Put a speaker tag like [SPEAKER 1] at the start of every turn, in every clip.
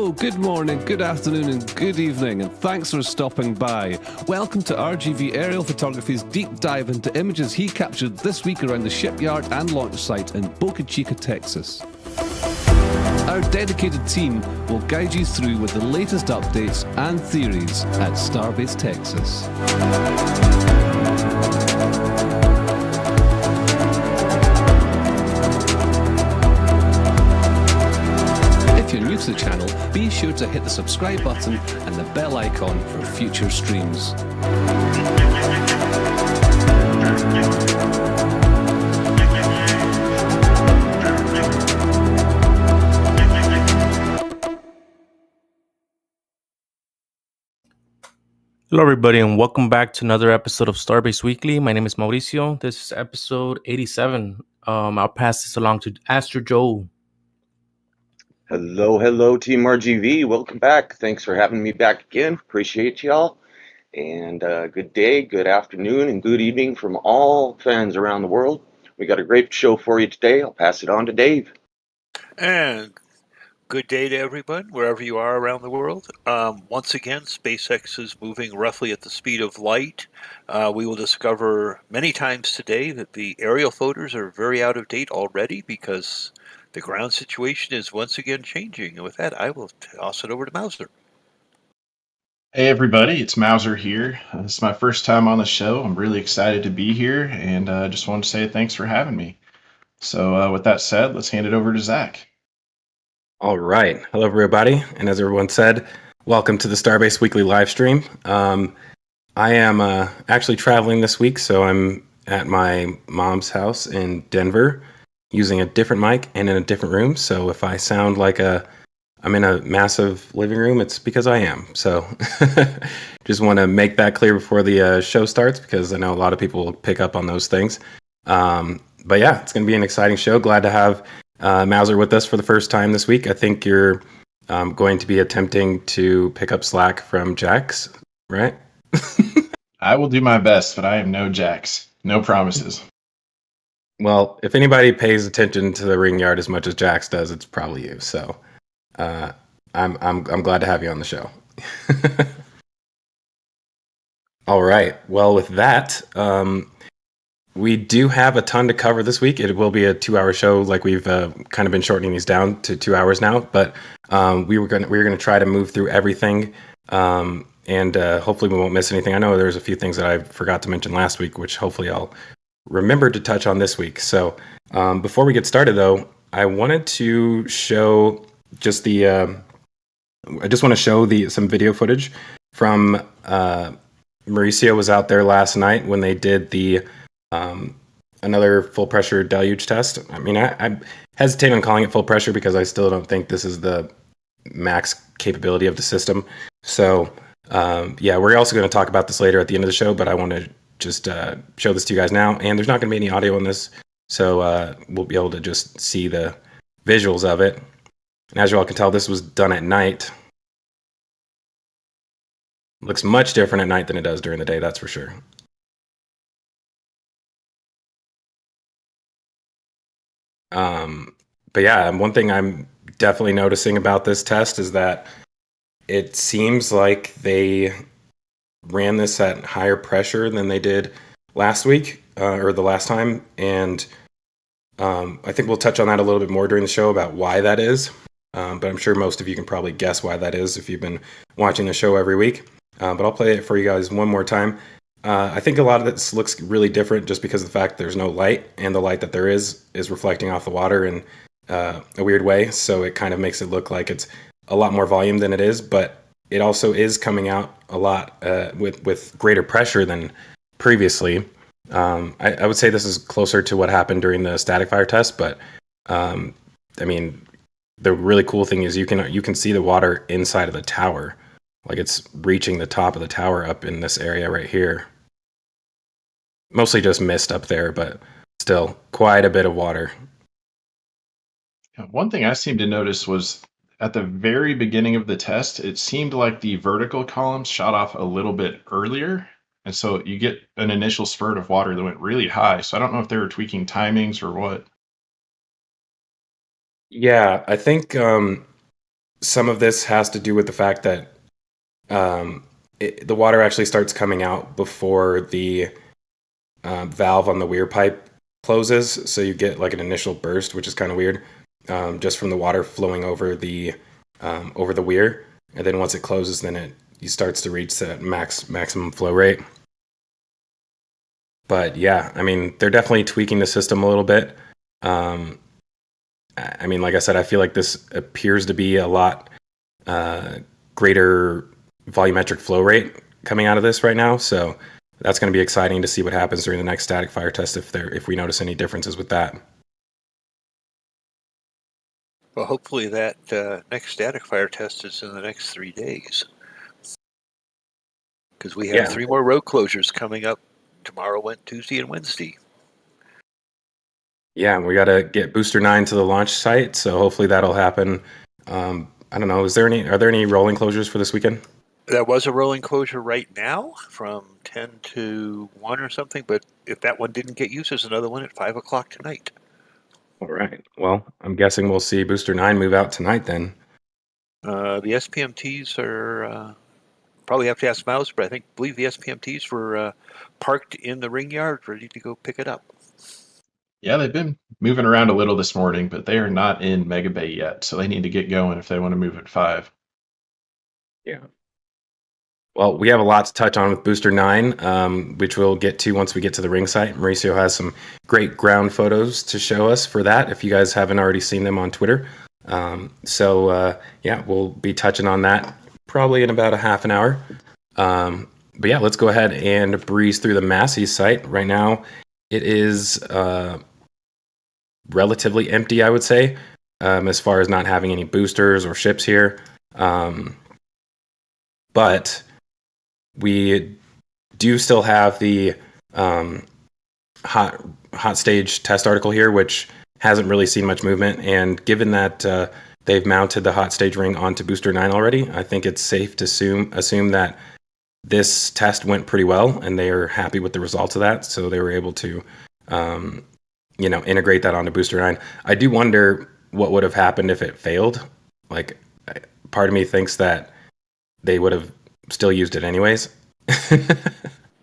[SPEAKER 1] Hello, good morning, good afternoon, and good evening, and thanks for stopping by. Welcome to RGV Aerial Photography's deep dive into images he captured this week around the shipyard and launch site in Boca Chica, Texas. Our dedicated team will guide you through with the latest updates and theories at Starbase, Texas. If you're new to the channel, be sure to hit the subscribe button and the bell icon for future streams.
[SPEAKER 2] Hello, everybody, and welcome back to another episode of Starbase Weekly. My name is Mauricio. This is episode 87. I'll pass this along to Astro Joe.
[SPEAKER 3] Hello, Team RGV. Welcome back. Thanks for having me back again. Appreciate y'all. And good day, good afternoon, and good evening from all fans around the world. We got a great show for you today. I'll pass it on to Dave.
[SPEAKER 4] And good day to everyone, wherever you are around the world. Once again, SpaceX is moving roughly at the speed of light. We will discover many times today that the aerial photos are very out of date already because the ground situation is once again changing. And with that, I will toss it over to Mauser.
[SPEAKER 5] Hey everybody, it's Mauser here. This is my first time on the show. I'm really excited to be here, and just wanted to say thanks for having me. So with that said, let's hand it over to Zach.
[SPEAKER 6] All right. Hello, everybody. And as everyone said, welcome to the Starbase Weekly live stream. I am actually traveling this week, so I'm at my mom's house in Denver using a different mic and in a different room. So if I sound like I'm in a massive living room, it's because I am. So just want to make that clear before the show starts, because I know a lot of people will pick up on those things. But yeah, it's going to be an exciting show. Glad to have Mauser with us for the first time this week. I think you're going to be attempting to pick up slack from Jax, right?
[SPEAKER 5] I will do my best, but I am no Jax. No promises.
[SPEAKER 6] Well, if anybody pays attention to the ring yard as much as Jax does, it's probably you. So I'm glad to have you on the show. All right. Well, with that, we do have a ton to cover this week. It will be a 2-hour show, like we've kind of been shortening these down to 2 hours now. But we were gonna try to move through everything, and hopefully we won't miss anything. I know there's a few things that I forgot to mention last week, which hopefully I'll remember to touch on this week. So before we get started, though, I wanted to show just some video footage from Mauricio was out there last night when they did the another full pressure deluge test. I mean, I hesitate on calling it full pressure because I still don't think this is the max capability of the system. So yeah, we're also going to talk about this later at the end of the show, but I want to just show this to you guys now. And there's not going to be any audio on this, so we'll be able to just see the visuals of it. And as you all can tell, this was done at night. Looks much different at night than it does during the day, that's for sure. But yeah, one thing I'm definitely noticing about this test is that it seems like they ran this at higher pressure than they did last week, or the last time. And I think we'll touch on that a little bit more during the show about why that is. But I'm sure most of you can probably guess why that is if you've been watching the show every week. But I'll play it for you guys one more time. I think a lot of this looks really different just because of the fact there's no light, and the light that there is reflecting off the water in a weird way. So it kind of makes it look like it's a lot more volume than it is, but it also is coming out a lot with greater pressure than previously. I would say this is closer to what happened during the static fire test, but I mean, the really cool thing is you can see the water inside of the tower. Like it's reaching the top of the tower up in this area right here. Mostly just mist up there, but still quite a bit of water.
[SPEAKER 5] One thing I seemed to notice was at the very beginning of the test, it seemed like the vertical columns shot off a little bit earlier. And so you get an initial spurt of water that went really high. So I don't know if they were tweaking timings or what.
[SPEAKER 6] Yeah, I think some of this has to do with the fact that the water actually starts coming out before the valve on the weir pipe closes, so you get like an initial burst, which is kind of weird, just from the water flowing over the weir, and then once it closes, then it starts to reach that maximum flow rate. But yeah, I mean, they're definitely tweaking the system a little bit. I mean, like I said, I feel like this appears to be a lot greater volumetric flow rate coming out of this right now. So that's going to be exciting to see what happens during the next static fire test if we notice any differences with that.
[SPEAKER 4] Well, hopefully that next static fire test is in the next 3 days. Because we have 3 more road closures coming up tomorrow, Tuesday, and Wednesday.
[SPEAKER 6] Yeah, we got to get Booster 9 to the launch site, so hopefully that'll happen. I don't know, are there any rolling closures for this weekend?
[SPEAKER 4] There was a rolling closure right now from 10 to 1 or something, but if that one didn't get used, there's another one at 5 o'clock tonight.
[SPEAKER 6] All right. Well, I'm guessing we'll see Booster 9 move out tonight then.
[SPEAKER 4] The SPMTs are... probably have to ask Mouse, but I believe the SPMTs were parked in the ring yard, ready to go pick it up.
[SPEAKER 5] Yeah, they've been moving around a little this morning, but they are not in Mega Bay yet, so they need to get going if they want to move at 5.
[SPEAKER 6] Yeah. Well, we have a lot to touch on with Booster 9, which we'll get to once we get to the ring site. Mauricio has some great ground photos to show us for that, if you guys haven't already seen them on Twitter. Yeah, we'll be touching on that probably in about a half an hour. But yeah, let's go ahead and breeze through the Massey site. Right now, it is relatively empty, I would say, as far as not having any boosters or ships here. But we do still have the hot stage test article here, which hasn't really seen much movement. And given that they've mounted the hot stage ring onto Booster 9 already, I think it's safe to assume that this test went pretty well, and they are happy with the results of that. So they were able to, integrate that onto Booster 9. I do wonder what would have happened if it failed. Like, part of me thinks that they would have still used it anyways.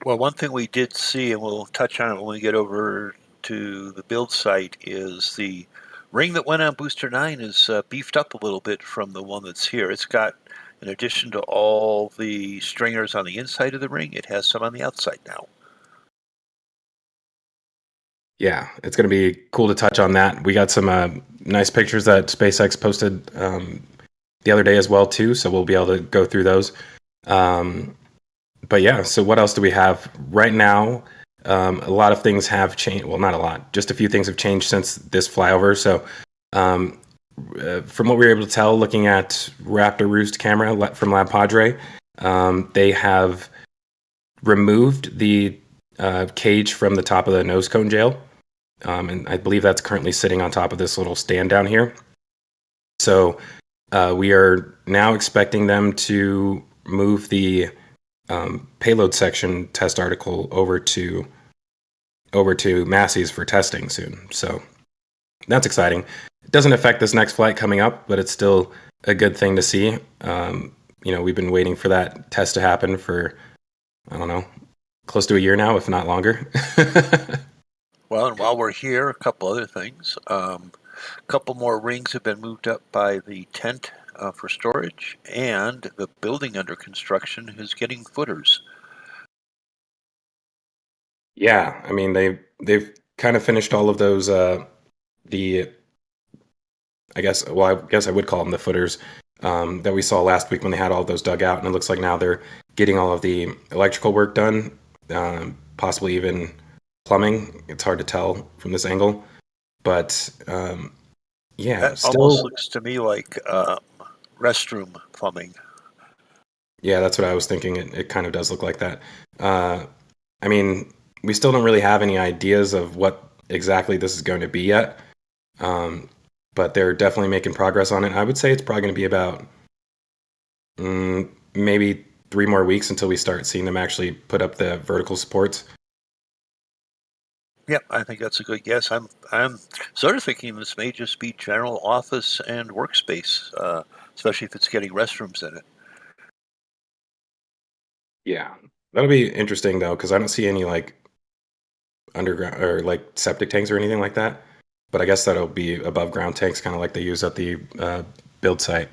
[SPEAKER 4] Well, one thing we did see, and we'll touch on it when we get over to the build site, is the ring that went on Booster 9 is beefed up a little bit from the one that's here. It's got, in addition to all the stringers on the inside of the ring, it has some on the outside now.
[SPEAKER 6] Yeah, it's going to be cool to touch on that. We got some nice pictures that SpaceX posted the other day as well, too, so we'll be able to go through those. But yeah, so what else do we have? Right now, a lot of things have changed. Well, not a lot. Just a few things have changed since this flyover. So from what we were able to tell, looking at Raptor Roost camera from Lab Padre, they have removed the cage from the top of the nose cone jail. And I believe that's currently sitting on top of this little stand down here. So we are now expecting them to move the payload section test article over to Massey's for testing soon. So that's exciting. It doesn't affect this next flight coming up, but it's still a good thing to see. We've been waiting for that test to happen for, I don't know, close to a year now, if not longer.
[SPEAKER 4] Well, and while we're here, a couple other things. A couple more rings have been moved up by the tent for storage, and the building under construction is getting footers.
[SPEAKER 6] Yeah, I mean they've kind of finished all of those. I guess I would call them the footers that we saw last week when they had all those dug out, and it looks like now they're getting all of the electrical work done, possibly even plumbing. It's hard to tell from this angle, but yeah,
[SPEAKER 4] That
[SPEAKER 6] still
[SPEAKER 4] almost looks to me like restroom plumbing.
[SPEAKER 6] Yeah, that's what I was thinking. It kind of does look like that. I mean, we still don't really have any ideas of what exactly this is going to be yet, but they're definitely making progress on it. I would say it's probably going to be about maybe 3 more weeks until we start seeing them actually put up the vertical supports.
[SPEAKER 4] Yep, I think that's a good guess. I'm sort of thinking this may just be general office and workspace especially if it's getting restrooms in it.
[SPEAKER 6] Yeah, that'll be interesting though, because I don't see any like underground or like septic tanks or anything like that. But I guess that'll be above ground tanks, kind of like they use at the build site.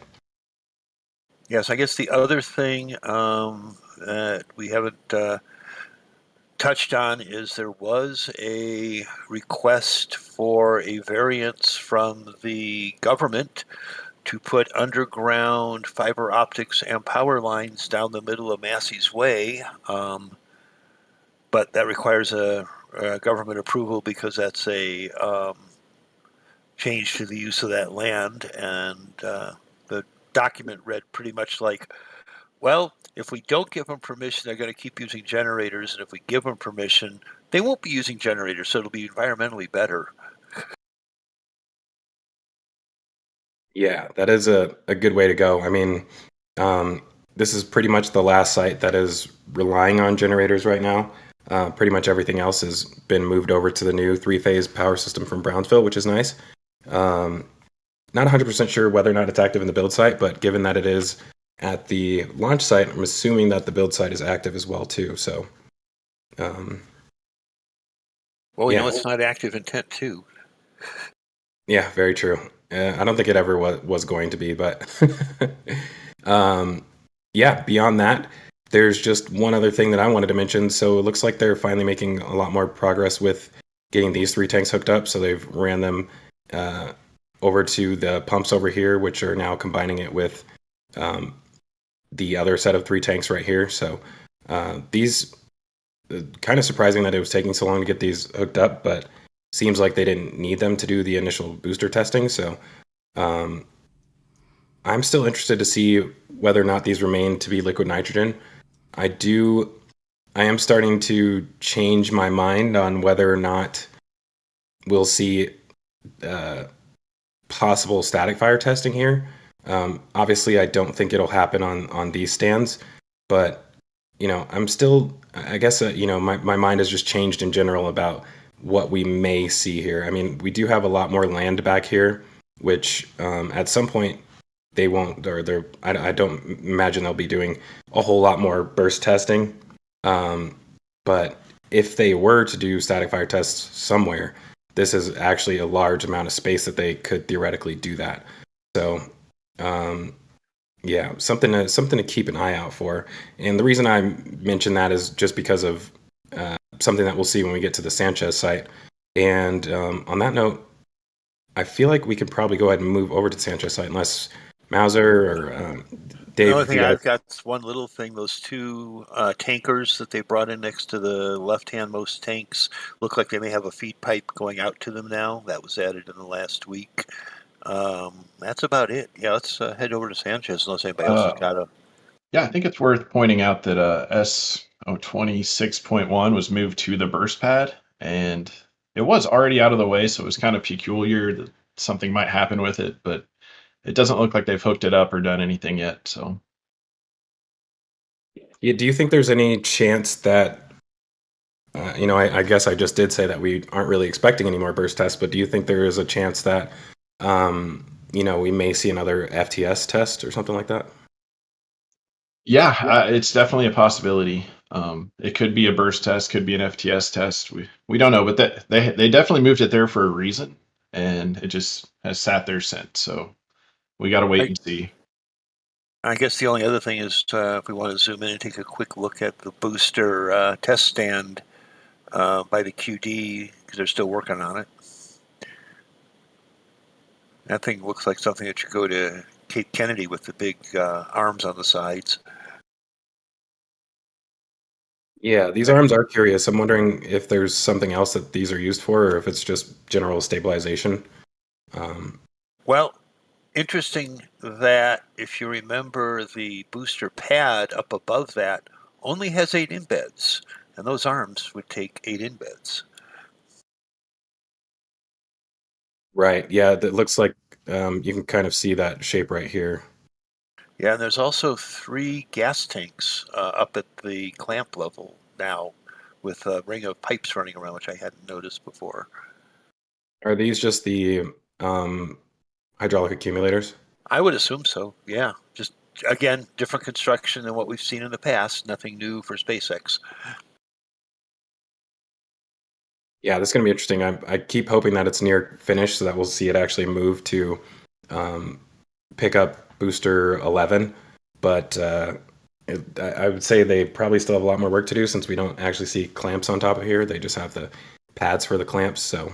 [SPEAKER 4] Yes, I guess the other thing that we haven't touched on is there was a request for a variance from the government to put underground fiber optics and power lines down the middle of Massey's Way. But that requires a government approval because that's a change to the use of that land. And the document read pretty much like, well, if we don't give them permission, they're going to keep using generators. And if we give them permission, they won't be using generators. So it'll be environmentally better.
[SPEAKER 6] Yeah, that is a good way to go. I mean, this is pretty much the last site that is relying on generators right now. Pretty much everything else has been moved over to the new 3-phase power system from Brownsville, which is nice. Not 100% sure whether or not it's active in the build site, but given that it is at the launch site, I'm assuming that the build site is active as well too. So,
[SPEAKER 4] well, we
[SPEAKER 6] yeah.
[SPEAKER 4] know it's not active intent too.
[SPEAKER 6] Yeah, very true. I don't think it ever was going to be, but yeah, beyond that, there's just one other thing that I wanted to mention. So it looks like they're finally making a lot more progress with getting these 3 tanks hooked up. So they've ran them over to the pumps over here, which are now combining it with the other set of 3 tanks right here. So these, kind of surprising that it was taking so long to get these hooked up, but seems like they didn't need them to do the initial booster testing. So I'm still interested to see whether or not these remain to be liquid nitrogen. I am starting to change my mind on whether or not we'll see possible static fire testing here. Obviously, I don't think it'll happen on these stands, but I'm still, I guess, my mind has just changed in general about what we may see here. I mean, we do have a lot more land back here, which at some point they won't, or I don't imagine they'll be doing a whole lot more burst testing. But if they were to do static fire tests somewhere, this is actually a large amount of space that they could theoretically do that. So, yeah, something to keep an eye out for. And the reason I mention that is just because of something that we'll see when we get to the Sanchez site. And on that note, I feel like we could probably go ahead and move over to the Sanchez site unless Mauser or Dave.
[SPEAKER 4] The only thing I've got is one little thing. Those 2 tankers that they brought in next to the left-hand most tanks look like they may have a feed pipe going out to them now. That was added in the last week. That's about it. Yeah, let's head over to Sanchez unless anybody else has got a...
[SPEAKER 5] Yeah, I think it's worth pointing out that S026.1 was moved to the burst pad, and it was already out of the way, so it was kind of peculiar that something might happen with it, but it doesn't look like they've hooked it up or done anything yet. So,
[SPEAKER 6] yeah, do you think there's any chance that, I guess I just did say that we aren't really expecting any more burst tests, but do you think there is a chance that, we may see another FTS test or something like that?
[SPEAKER 5] Yeah, it's definitely a possibility. It could be a burst test, could be an FTS test. We don't know, but they definitely moved it there for a reason, and it just has sat there since. So we got to wait and see.
[SPEAKER 4] I guess the only other thing is if we want to zoom in and take a quick look at the booster test stand by the QD, because they're still working on it. That thing looks like something that should go to Cape Kennedy with the big arms on the sides.
[SPEAKER 6] Yeah, these arms are curious. I'm wondering if there's something else that these are used for, or if it's just general stabilization.
[SPEAKER 4] Well, interesting that if you remember, the booster pad up above that only has 8 embeds, and those arms would take 8 embeds.
[SPEAKER 6] Right. Yeah, that looks like you can kind of see that shape right here.
[SPEAKER 4] Yeah, and there's also 3 gas tanks up at the clamp level now with a ring of pipes running around, which I hadn't noticed before.
[SPEAKER 6] Are these just the hydraulic accumulators?
[SPEAKER 4] I would assume so. Yeah, just again, different construction than what we've seen in the past. Nothing new for SpaceX.
[SPEAKER 6] Yeah, this is going to be interesting. I keep hoping that it's near finish so that we'll see it actually move to pick up booster 11. But I would say they probably still have a lot more work to do since we don't actually see clamps on top of here. They just have the pads for the clamps. So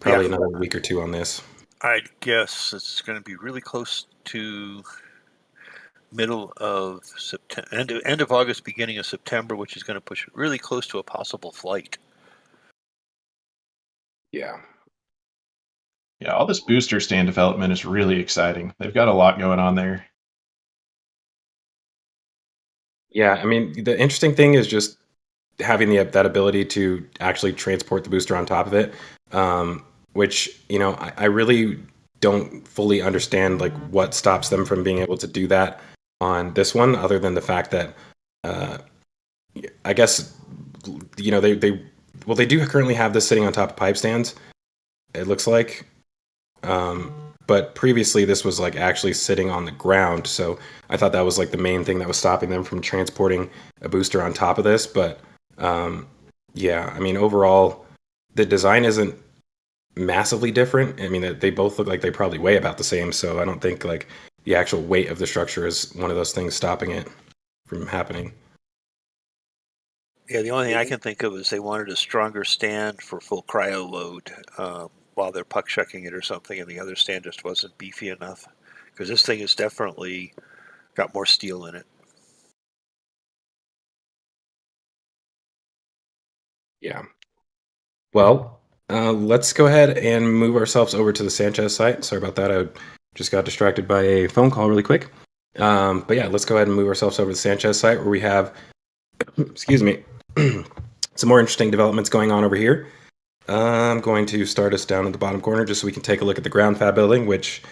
[SPEAKER 6] probably another week or two on this.
[SPEAKER 4] I guess it's going to be really close to middle of September, end of August, beginning of September, which is going to push it really close to a possible flight.
[SPEAKER 6] Yeah.
[SPEAKER 5] Yeah, all this booster stand development is really exciting. They've got a lot going on there.
[SPEAKER 6] Yeah, I mean, the interesting thing is just having that ability to actually transport the booster on top of it, which, I really don't fully understand like what stops them from being able to do that on this one, other than the fact that I guess they do currently have this sitting on top of pipe stands. It looks like, but previously this was like actually sitting on the ground. So I thought that was like the main thing that was stopping them from transporting a booster on top of this. But yeah, I mean, overall, the design isn't massively different. I mean, they both look like they probably weigh about the same. So I don't think like the actual weight of the structure is one of those things stopping it from happening.
[SPEAKER 4] Yeah, the only thing I can think of is they wanted a stronger stand for full cryo load while they're puck checking it or something, and the other stand just wasn't beefy enough. Because this thing has definitely got more steel in it.
[SPEAKER 6] Yeah. Well, let's go ahead and move ourselves over to the Sanchez site. Sorry about that. I just got distracted by a phone call really quick. But yeah, let's go ahead and move ourselves over to the Sanchez site where we have, excuse me, some more interesting developments going on over here. I'm going to start us down in the bottom corner just so we can take a look at the ground fab building, which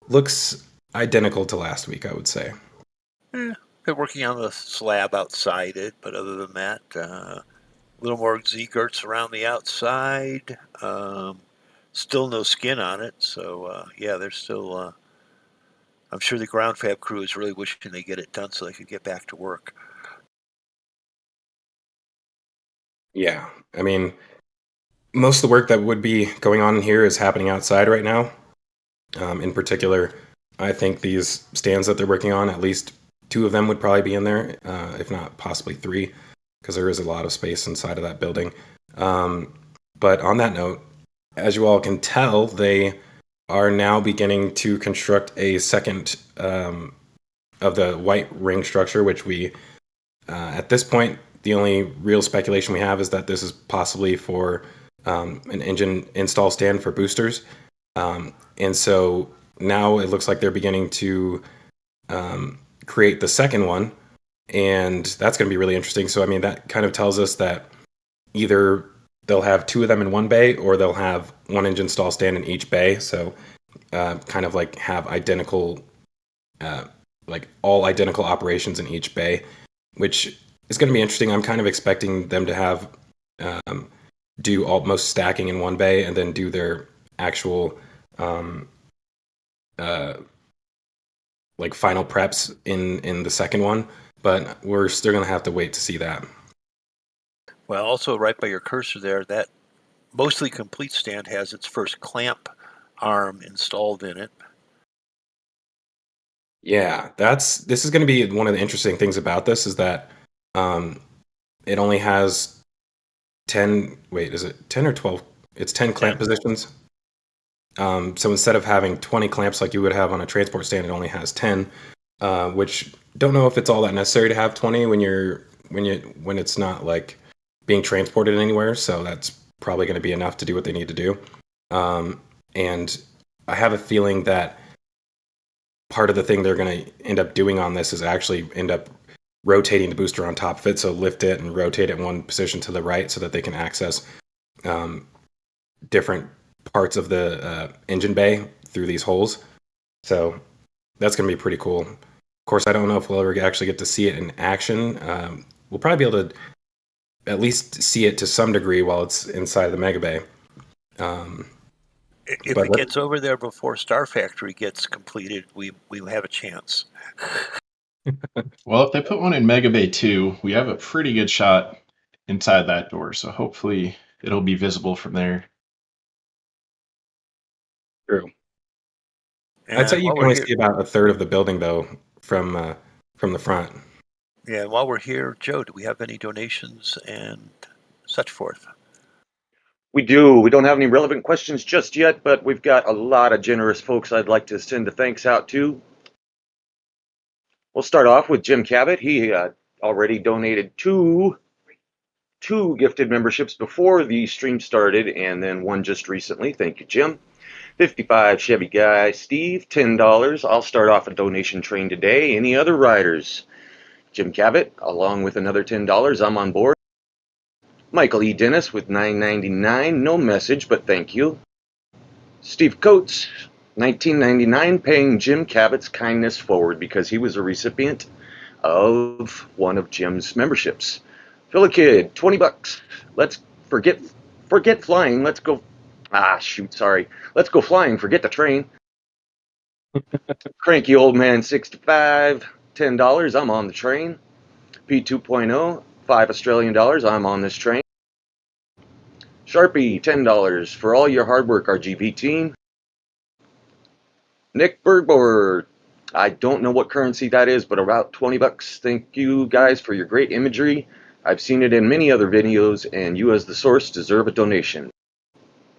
[SPEAKER 6] looks identical to last week, I would say.
[SPEAKER 4] They're working on the slab outside it, but other than that, a little more Z-girts around the outside. Still no skin on it, so yeah, they're still. I'm sure the ground fab crew is really wishing they get it done so they could get back to work.
[SPEAKER 6] Yeah, I mean, most of the work that would be going on in here is happening outside right now. In particular, I think these stands that they're working on, at least 2 of them would probably be in there, if not possibly 3, because there is a lot of space inside of that building. But on that note, as you all can tell, they are now beginning to construct a second of the white ring structure, which we, at this point, the only real speculation we have is that this is possibly for an engine install stand for boosters. And so now it looks like they're beginning to create the second one, and that's going to be really interesting. So, I mean, that kind of tells us that either they'll have 2 of them in one bay, or they'll have 1 engine stall stand in each bay. So, kind of like have identical, like all identical operations in each bay, which is going to be interesting. I'm kind of expecting them to have do most stacking in one bay and then do their actual like final preps in the second one, but we're still going to have to wait to see that.
[SPEAKER 4] Well, also right by your cursor there, that mostly complete stand has its first clamp arm installed in it.
[SPEAKER 6] Yeah, this is going to be one of the interesting things about this is that it only has 10, wait, is it 10 or 12? It's 10 clamp positions. So instead of having 20 clamps like you would have on a transport stand, it only has 10, which don't know if it's all that necessary to have 20 when it's not like being transported anywhere. So that's probably going to be enough to do what they need to do. And I have a feeling that part of the thing they're going to end up doing on this is actually end up rotating the booster on top of it. So lift it and rotate it in one position to the right so that they can access different parts of the engine bay through these holes. So that's going to be pretty cool. Of course, I don't know if we'll ever actually get to see it in action. We'll probably be able to at least see it to some degree while it's inside the mega bay.
[SPEAKER 4] If
[SPEAKER 6] But
[SPEAKER 4] it gets over there before Star Factory gets completed, we have a chance.
[SPEAKER 5] Well, if they put one in Mega Bay 2, we have a pretty good shot inside that door, so hopefully it'll be visible from there.
[SPEAKER 6] true.
[SPEAKER 4] And
[SPEAKER 6] I'd say you
[SPEAKER 4] while
[SPEAKER 6] can
[SPEAKER 4] we're
[SPEAKER 6] only
[SPEAKER 4] here,
[SPEAKER 6] see about a third of the building though from the front.
[SPEAKER 4] yeah, while we're here, Joe, do we have any donations and such forth?
[SPEAKER 3] We do. We don't have any relevant questions just yet, but we've got a lot of generous folks I'd like to send a thanks out to. We'll start off with Jim Cabot. He already donated two gifted memberships before the stream started, and then one just recently. Thank you, Jim. 55 Chevy Guy. Steve, $10. I'll start off a donation train today. Any other riders? Jim Cabot, along with another $10. I'm on board. Michael E. Dennis with $9.99. No message, but thank you. Steve Coates, $19.99, paying Jim Cabot's kindness forward because he was a recipient of one of Jim's memberships. Philakid, $20. Let's forget flying. Let's go. Let's go flying. Forget the train. Cranky Old Man, 65, $10. I'm on the train. P 2.0, $5 Australian. I'm on this train. Sharpie, $10 for all your hard work, RGV team. Nick Bergboard, I don't know what currency that is, but about $20. Thank you guys for your great imagery. I've seen it in many other videos, and you as the source deserve a donation.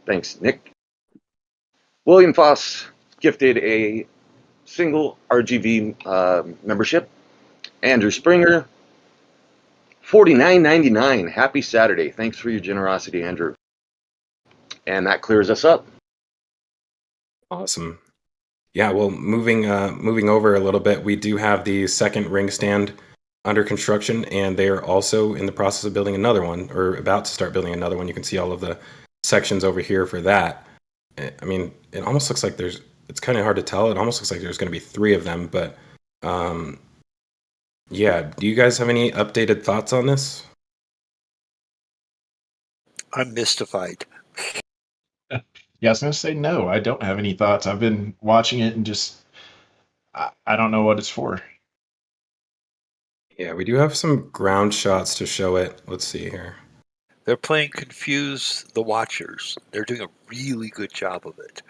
[SPEAKER 3] Thanks, Nick. William Foss gifted a single RGV membership. Andrew Springer, $49.99. Happy Saturday. Thanks for your generosity, Andrew. And that clears us up.
[SPEAKER 6] Awesome. Yeah, well, moving over a little bit, we do have the second ring stand under construction, and they are also in the process of building another one, or about to start building another one. You can see all of the sections over here for that. I mean, it almost looks like it's kind of hard to tell. It almost looks like there's going to be 3 of them, but yeah. Do you guys have any updated thoughts on this?
[SPEAKER 4] I'm mystified.
[SPEAKER 5] Yeah, I was going to say no, I don't have any thoughts. I've been watching it and just, I don't know what it's for.
[SPEAKER 6] Yeah, we do have some ground shots to show it. Let's see here.
[SPEAKER 4] They're playing Confuse the Watchers. They're doing a really good job of it.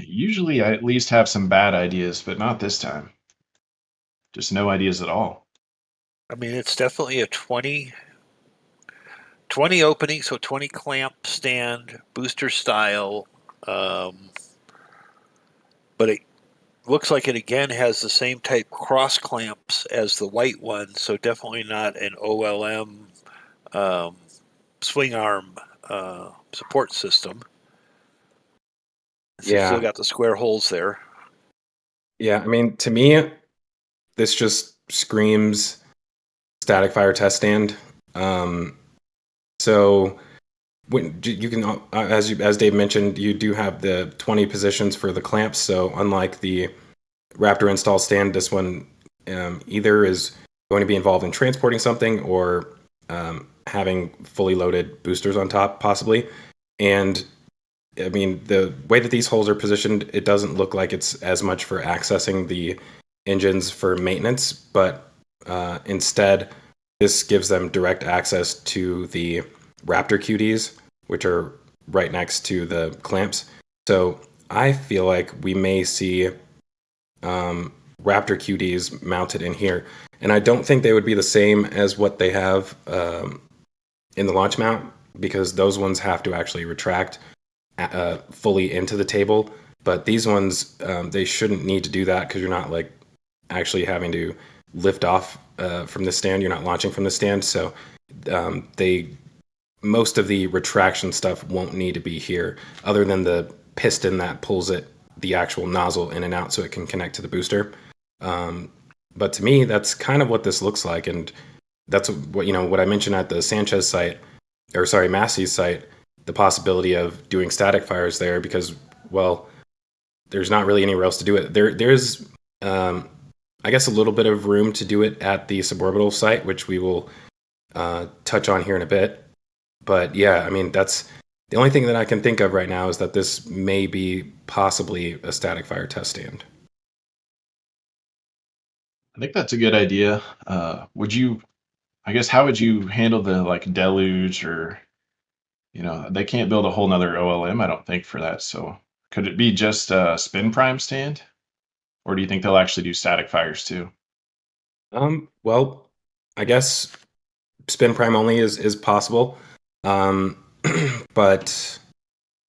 [SPEAKER 5] Usually I at least have some bad ideas, but not this time. Just no ideas at all.
[SPEAKER 4] I mean, it's definitely a 20 opening, so 20 clamp stand, booster style. But it looks like it again has the same type cross clamps as the white one, so definitely not an OLM swing arm support system. It's still got the square holes there.
[SPEAKER 6] Yeah, I mean, to me, this just screams static fire test stand. So when you can, as Dave mentioned, you do have the 20 positions for the clamps. So unlike the Raptor install stand, this one either is going to be involved in transporting something or having fully loaded boosters on top, possibly. And I mean, the way that these holes are positioned, it doesn't look like it's as much for accessing the engines for maintenance, but instead, this gives them direct access to the Raptor QDs, which are right next to the clamps. So I feel like we may see Raptor QDs mounted in here. And I don't think they would be the same as what they have in the launch mount, because those ones have to actually retract fully into the table. But these ones, they shouldn't need to do that, because you're not like actually having to lift off from the stand. You're not launching from the stand. So most of the retraction stuff won't need to be here, other than the piston that pulls the actual nozzle in and out so it can connect to the booster. But to me, that's kind of what this looks like. And that's what I mentioned at the Sanchez site, Massey's site, the possibility of doing static fires there, because, well, there's not really anywhere else to do it. There's I guess a little bit of room to do it at the suborbital site, which we will touch on here in a bit. But yeah, I mean, that's The only thing that I can think of right now is that this may be possibly a static fire test stand.
[SPEAKER 5] I think that's a good idea. Would you, I guess, how would you handle the like deluge or, they can't build a whole nother OLM, I don't think, for that. So could it be just a spin prime stand? Or do you think they'll actually do static fires too?
[SPEAKER 6] Well, I guess spin prime only is possible. But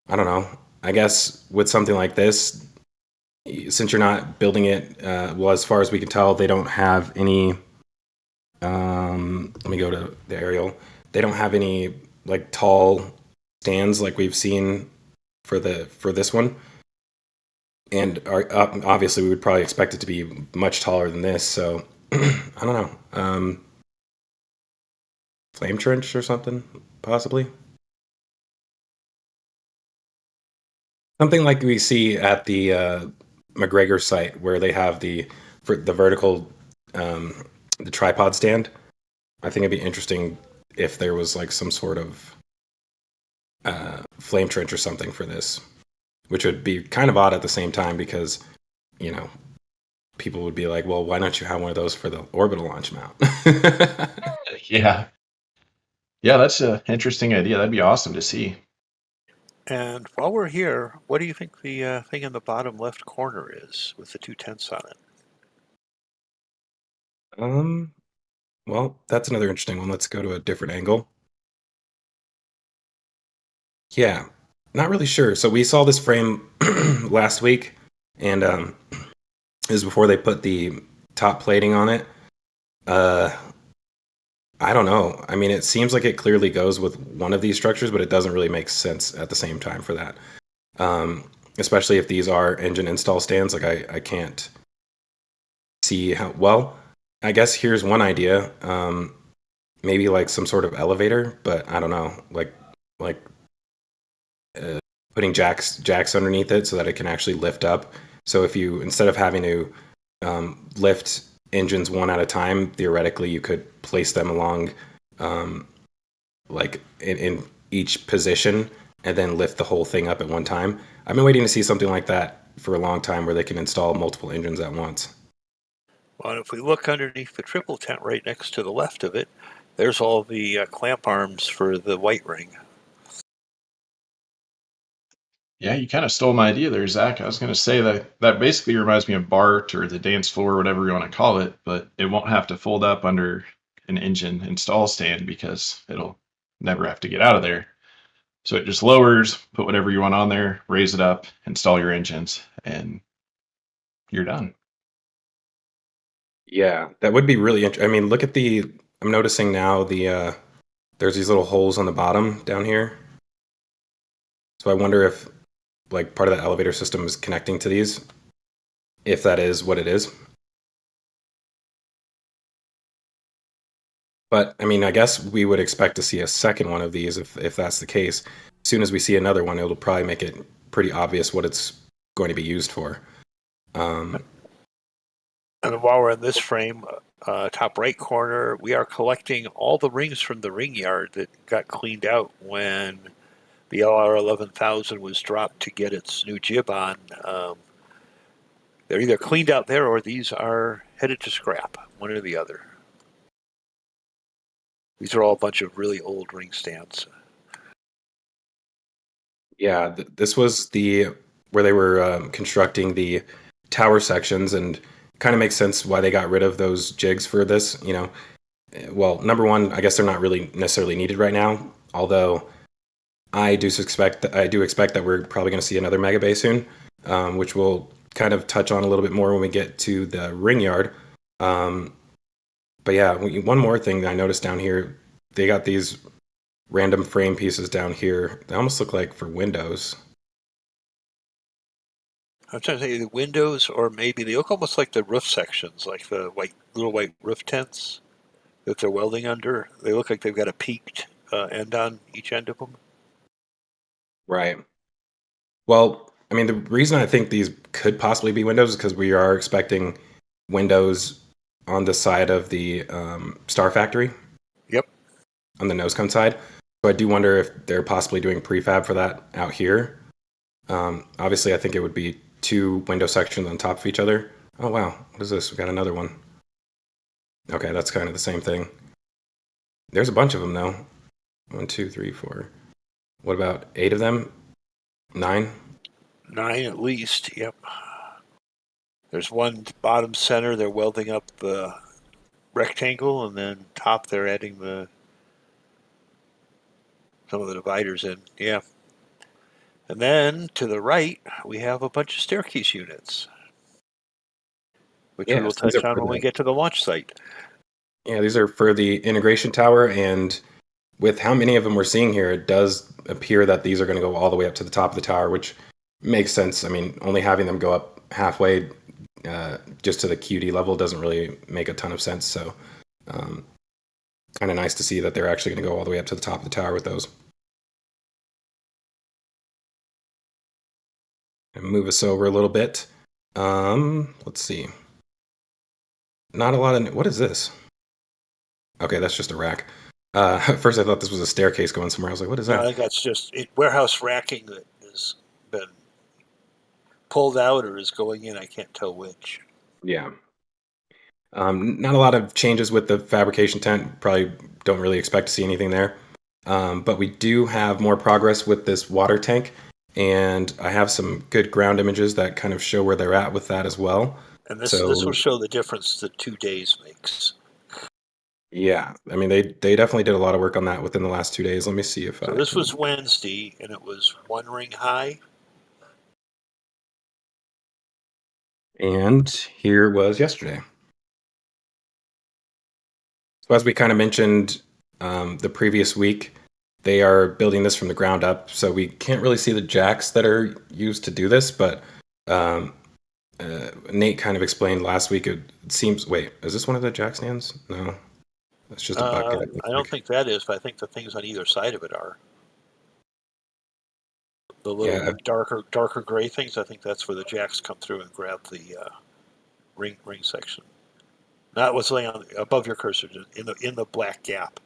[SPEAKER 6] I don't know. I guess with something like this, since you're not building it, well, as far as we can tell, they don't have any. Let me go to the aerial. They don't have any like tall stands like we've seen for this one, and obviously we would probably expect it to be much taller than this. So I don't know. Flame trench or something, possibly. Something like we see at the McGregor site, where they have the vertical, the tripod stand. I think it'd be interesting if there was like some sort of flame trench or something for this, which would be kind of odd at the same time because, people would be like, well, why don't you have one of those for the orbital launch mount?
[SPEAKER 5] Yeah. Yeah, that's an interesting idea. That'd be awesome to see.
[SPEAKER 4] And while we're here, what do you think the thing in the bottom left corner is with the two tents on it?
[SPEAKER 6] Well, that's another interesting one. Let's go to a different angle. Yeah, not really sure. So we saw this frame last week, and it was before they put the top plating on it. I don't know. I mean, it seems like it clearly goes with one of these structures, but it doesn't really make sense at the same time for that. Especially if these are engine install stands. Like I can't see how well. I guess here's one idea. Maybe like some sort of elevator, but I don't know. Like putting jacks underneath it so that it can actually lift up. So if you, instead of having to lift engines one at a time, theoretically you could place them along like in each position and then lift the whole thing up at one time. I've been waiting to see something like that for a long time, where they can install multiple engines at once.
[SPEAKER 4] Well, if we look underneath the triple tent right next to the left of it, there's all the clamp arms for the white ring.
[SPEAKER 5] Yeah, you kind of stole my idea there, Zach. I was going to say that basically reminds me of BART or the dance floor, whatever you want to call it, but it won't have to fold up under an engine install stand because it'll never have to get out of there. So it just lowers, put whatever you want on there, raise it up, install your engines, and you're done.
[SPEAKER 6] Yeah, that would be really interesting. I mean, look at I'm noticing now there's these little holes on the bottom down here. So I wonder if like part of that elevator system is connecting to these, if that is what it is. But I mean, I guess we would expect to see a second one of these if that's the case. As soon as we see another one, it'll probably make it pretty obvious what it's going to be used for.
[SPEAKER 4] And while we're in this frame, top right corner, we are collecting all the rings from the ring yard that got cleaned out when the LR 11,000 was dropped to get its new jib on. They're either cleaned out there or these are headed to scrap, one or the other. These are all a bunch of really old ring stands.
[SPEAKER 6] Yeah, this was where they were constructing the tower sections, and kind of makes sense why they got rid of those jigs for this. Well, number one, I guess they're not really necessarily needed right now. Although I do expect that we're probably going to see another mega bay soon, which we'll kind of touch on a little bit more when we get to the ring yard. But yeah, one more thing that I noticed down here, they got these random frame pieces down here. They almost look like for windows.
[SPEAKER 4] I'm trying to say the windows, or maybe they look almost like the roof sections, like the little white roof tents that they're welding under. They look like they've got a peaked end on each end of them.
[SPEAKER 6] Right. Well, I mean, the reason I think these could possibly be windows is because we are expecting windows on the side of the Star Factory.
[SPEAKER 4] Yep.
[SPEAKER 6] On the nose cone side. So I do wonder if they're possibly doing prefab for that out here. Obviously, I think it would be 2 window sections on top of each other. Oh, wow. What is this? We got another one. Okay, that's kind of the same thing. There's a bunch of them, though. 1, 2, 3, 4. What about 8 of them? 9?
[SPEAKER 4] 9 at least, yep. There's one bottom center, they're welding up the rectangle, and then top they're adding some of the dividers in, yeah. And then to the right, we have a bunch of staircase units, which we will touch on when we get to the launch site.
[SPEAKER 6] Yeah, these are for the integration tower, and with how many of them we're seeing here, it does appear that these are going to go all the way up to the top of the tower, which makes sense. I mean, only having them go up halfway just to the QD level doesn't really make a ton of sense. So kind of nice to see that they're actually going to go all the way up to the top of the tower with those. And move us over a little bit. Let's see. Not a lot of... What is this? Okay, that's just a rack. At first I thought this was a staircase going somewhere. I was like, what is that?
[SPEAKER 4] I think that's just warehouse racking that has been pulled out or is going in. I can't tell which.
[SPEAKER 6] Yeah. Not a lot of changes with the fabrication tent. Probably don't really expect to see anything there. But we do have more progress with this water tank. And I have some good ground images that kind of show where they're at with that as well.
[SPEAKER 4] And this will show the difference that 2 days makes.
[SPEAKER 6] Yeah, I mean, they definitely did a lot of work on that within the last 2 days. Let me see if
[SPEAKER 4] So this was Wednesday, and it was 1 ring high.
[SPEAKER 6] And here was yesterday. So as we kind of mentioned the previous week, they are building this from the ground up. So we can't really see the jacks that are used to do this, but Nate kind of explained last week, it seems... Wait, is this one of the jack stands? No. It's just a bucket.
[SPEAKER 4] I don't think that is, but I think the things on either side of it are. The little darker gray things, I think that's where the jacks come through and grab the ring section. Not what's laying on above your cursor, in the black gap.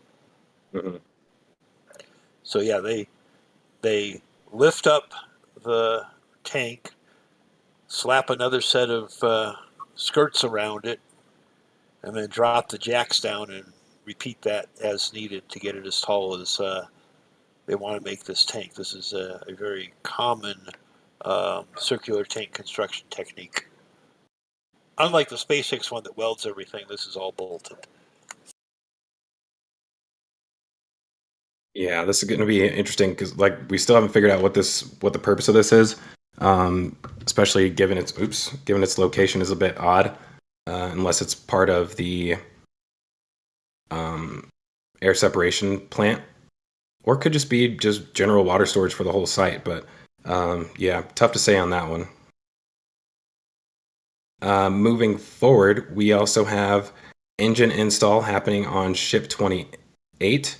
[SPEAKER 6] Mm-hmm.
[SPEAKER 4] So yeah, they lift up the tank, slap another set of skirts around it, and then drop the jacks down and repeat that as needed to get it as tall as they want to make this tank. This is a very common circular tank construction technique. Unlike the SpaceX one that welds everything, this is all bolted.
[SPEAKER 6] Yeah, this is going to be interesting because, we still haven't figured out what the purpose of this is. Especially given its location is a bit odd, unless it's part of the air separation plant, or it could just be general water storage for the whole site. But yeah, tough to say on that one. Moving forward, we also have engine install happening on Ship 28.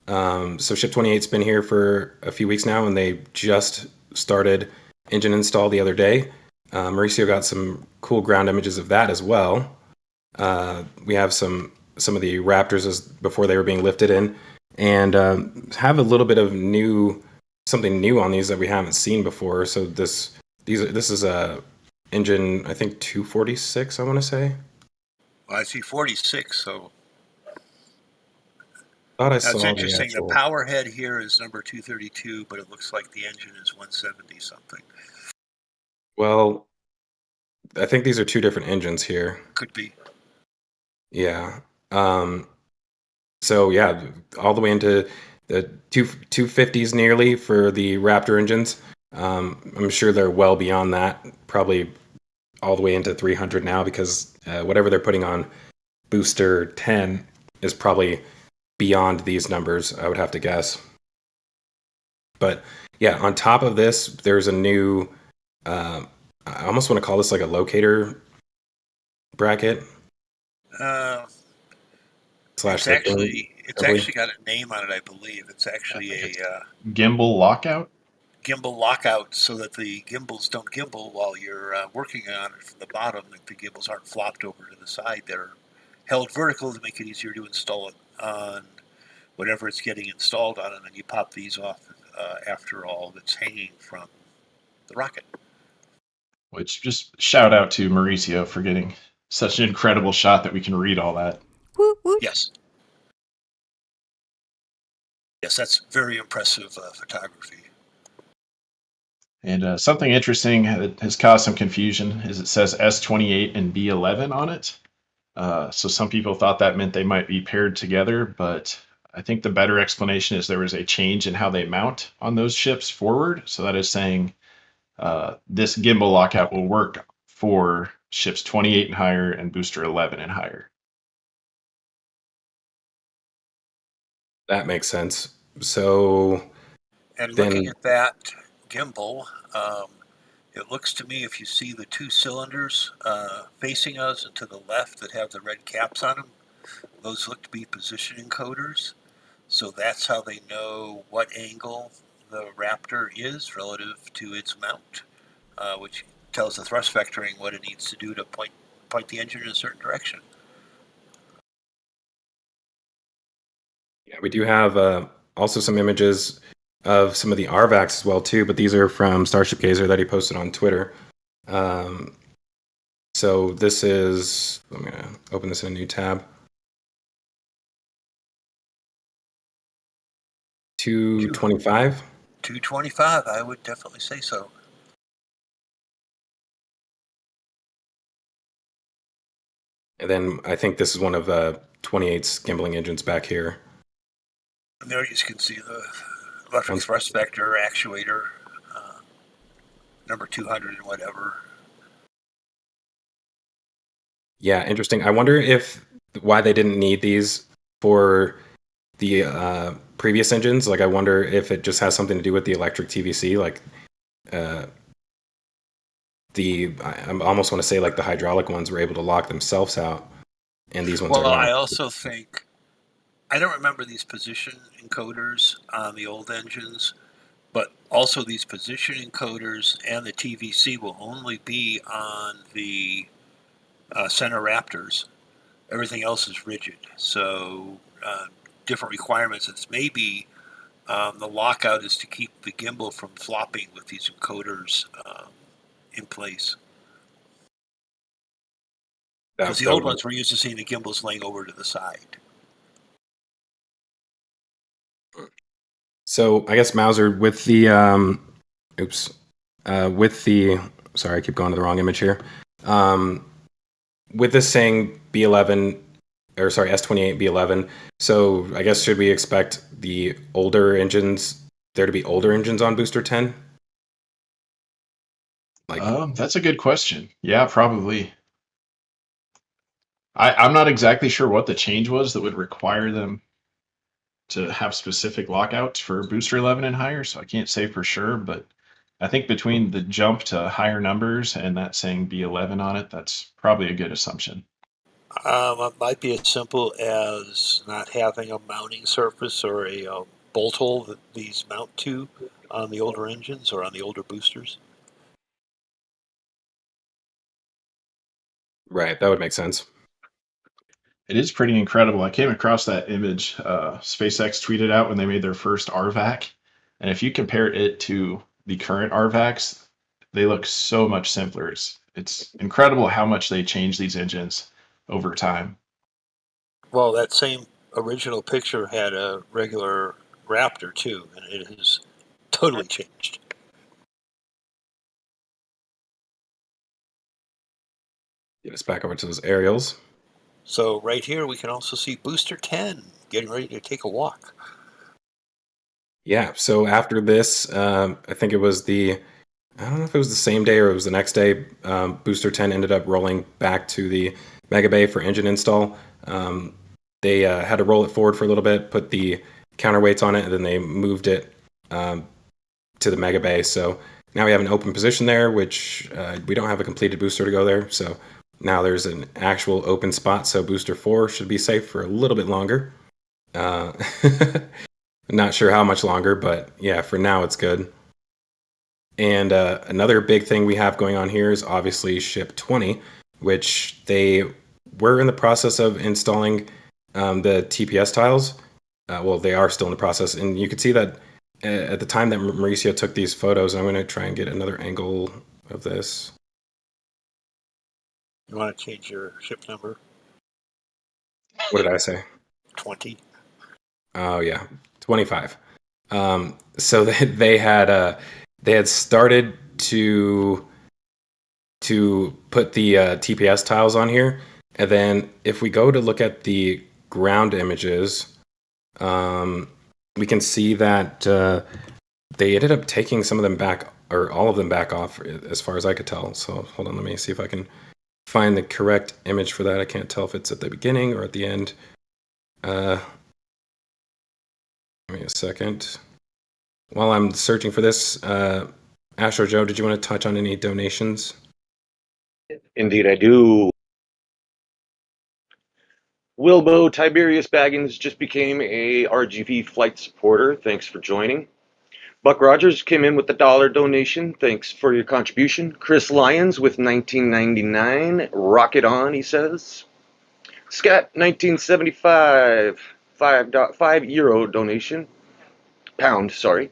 [SPEAKER 6] So Ship 28's been here for a few weeks now, and they just started engine install the other day. Mauricio got some cool ground images of that as well. We have some of the Raptors before they were being lifted in, and have a little bit of something new on these that we haven't seen before. So this is a engine, I think 246, I want to say.
[SPEAKER 4] Well, I see 46, so
[SPEAKER 6] Thought I
[SPEAKER 4] that's
[SPEAKER 6] saw
[SPEAKER 4] interesting.
[SPEAKER 6] the
[SPEAKER 4] The power head here is number 232, but it looks like the engine is 170 something.
[SPEAKER 6] Well, I think these are 2 different engines here.
[SPEAKER 4] Could be.
[SPEAKER 6] Yeah. So yeah, all the way into the 250s nearly for the Raptor engines. I'm sure they're well beyond that, probably all the way into 300 now, because whatever they're putting on Booster 10 is probably beyond these numbers, I would have to guess. But yeah, on top of this, there's a new, I almost want to call this like a locator bracket.
[SPEAKER 4] It's actually got a name on it, I believe. It's actually a
[SPEAKER 5] gimbal lockout.
[SPEAKER 4] Gimbal lockout, so that the gimbals don't gimbal while you're working on it from the bottom. That the gimbals aren't flopped over to the side. They're held vertical to make it easier to install it on whatever it's getting installed on, and then you pop these off after all that's hanging from the rocket.
[SPEAKER 5] Which, just shout out to Mauricio for getting such an incredible shot that we can read all that.
[SPEAKER 7] Woot, woot.
[SPEAKER 4] Yes. Yes, that's very impressive photography.
[SPEAKER 5] And something interesting that has caused some confusion is it says S28 and B11 on it. So some people thought that meant they might be paired together, but I think the better explanation is there was a change in how they mount on those ships forward. So that is saying this gimbal lockout will work for ships 28 and higher and booster 11 and higher.
[SPEAKER 6] That makes sense. So,
[SPEAKER 4] and
[SPEAKER 6] then,
[SPEAKER 4] looking at that gimbal, it looks to me, if you see the two cylinders facing us and to the left that have the red caps on them, those look to be position encoders. So that's how they know what angle the Raptor is relative to its mount, which tells the thrust vectoring what it needs to do to point the engine in a certain direction.
[SPEAKER 6] yeah, we do have also some images of some of the RVACs as well too, but these are from Starship Gazer that he posted on Twitter. So this is, I'm gonna open this in a new tab. 225.
[SPEAKER 4] 225, I would definitely say so.
[SPEAKER 6] And then I think this is one of 28's gimbaling engines back here.
[SPEAKER 4] And there you can see the electric thrust vector actuator, number 200 and whatever.
[SPEAKER 6] Yeah, interesting. I wonder why they didn't need these for the previous engines. Like, I wonder if it just has something to do with the electric TVC. Like, I almost want to say like the hydraulic ones were able to lock themselves out, and these ones are not.
[SPEAKER 4] I also think, I don't remember these position encoders on the old engines, but also these position encoders and the TVC will only be on the center Raptors. Everything else is rigid. So different requirements. It's maybe the lockout is to keep the gimbal from flopping with these encoders in place. Because the old ones were used to seeing the gimbals laying over to the side.
[SPEAKER 6] So I guess Mauser with the sorry, I keep going to the wrong image here. With this saying B11 or sorry S28 B11, so I guess should we expect the older engines there to be older engines on Booster 10? Like,
[SPEAKER 5] That's a good question. Yeah, probably. I'm not exactly sure what the change was that would require them to have specific lockouts for booster 11 and higher, so I can't say for sure, but I think between the jump to higher numbers and that saying B11 on it, that's probably a good assumption.
[SPEAKER 4] It might be as simple as not having a mounting surface or a bolt hole that these mount to on the older engines or on the older boosters.
[SPEAKER 6] right, that would make sense.
[SPEAKER 5] It is pretty incredible. I came across that image SpaceX tweeted out when they made their first RVAC. And if you compare it to the current RVACs, they look so much simpler. It's incredible how much they change these engines over time.
[SPEAKER 4] Well, that same original picture had a regular Raptor too, and it has totally changed.
[SPEAKER 6] Get us back over to those aerials.
[SPEAKER 4] So right here we can also see Booster 10 getting ready to take a walk.
[SPEAKER 6] Yeah, so after this, I think it was I don't know if it was the same day or it was the next day, Booster 10 ended up rolling back to the Mega Bay for engine install. They had to roll it forward for a little bit, put the counterweights on it, and then they moved it to the Mega Bay. So now we have an open position there, which we don't have a completed booster to go there. So now there's an actual open spot, so Booster 4 should be safe for a little bit longer. Not sure how much longer, but yeah, for now it's good. And another big thing we have going on here is obviously Ship 20, which they were in the process of installing the TPS tiles, well, they are still in the process, and you could see that at the time that Mauricio took these photos. I'm going to try and get another angle of this.
[SPEAKER 4] You want to change your ship number?
[SPEAKER 6] What did I say?
[SPEAKER 4] 20.
[SPEAKER 6] Oh yeah, 25. So they had started to put the TPS tiles on here, and then if we go to look at the ground images, we can see that they ended up taking some of them back, or all of them back off, as far as I could tell. So hold on, let me see if I can find the correct image for that. I can't tell if it's at the beginning or at the end. Give me a second. While I'm searching for this, Ash or Joe, did you want to touch on any donations?
[SPEAKER 3] Indeed, I do. Wilbo Tiberius Baggins just became a RGV flight supporter. Thanks for joining. Buck Rogers came in with the $1 donation. Thanks for your contribution. Chris Lyons with $19.99. Rocket on, he says. Scat 1975. €5 donation. Pound, sorry.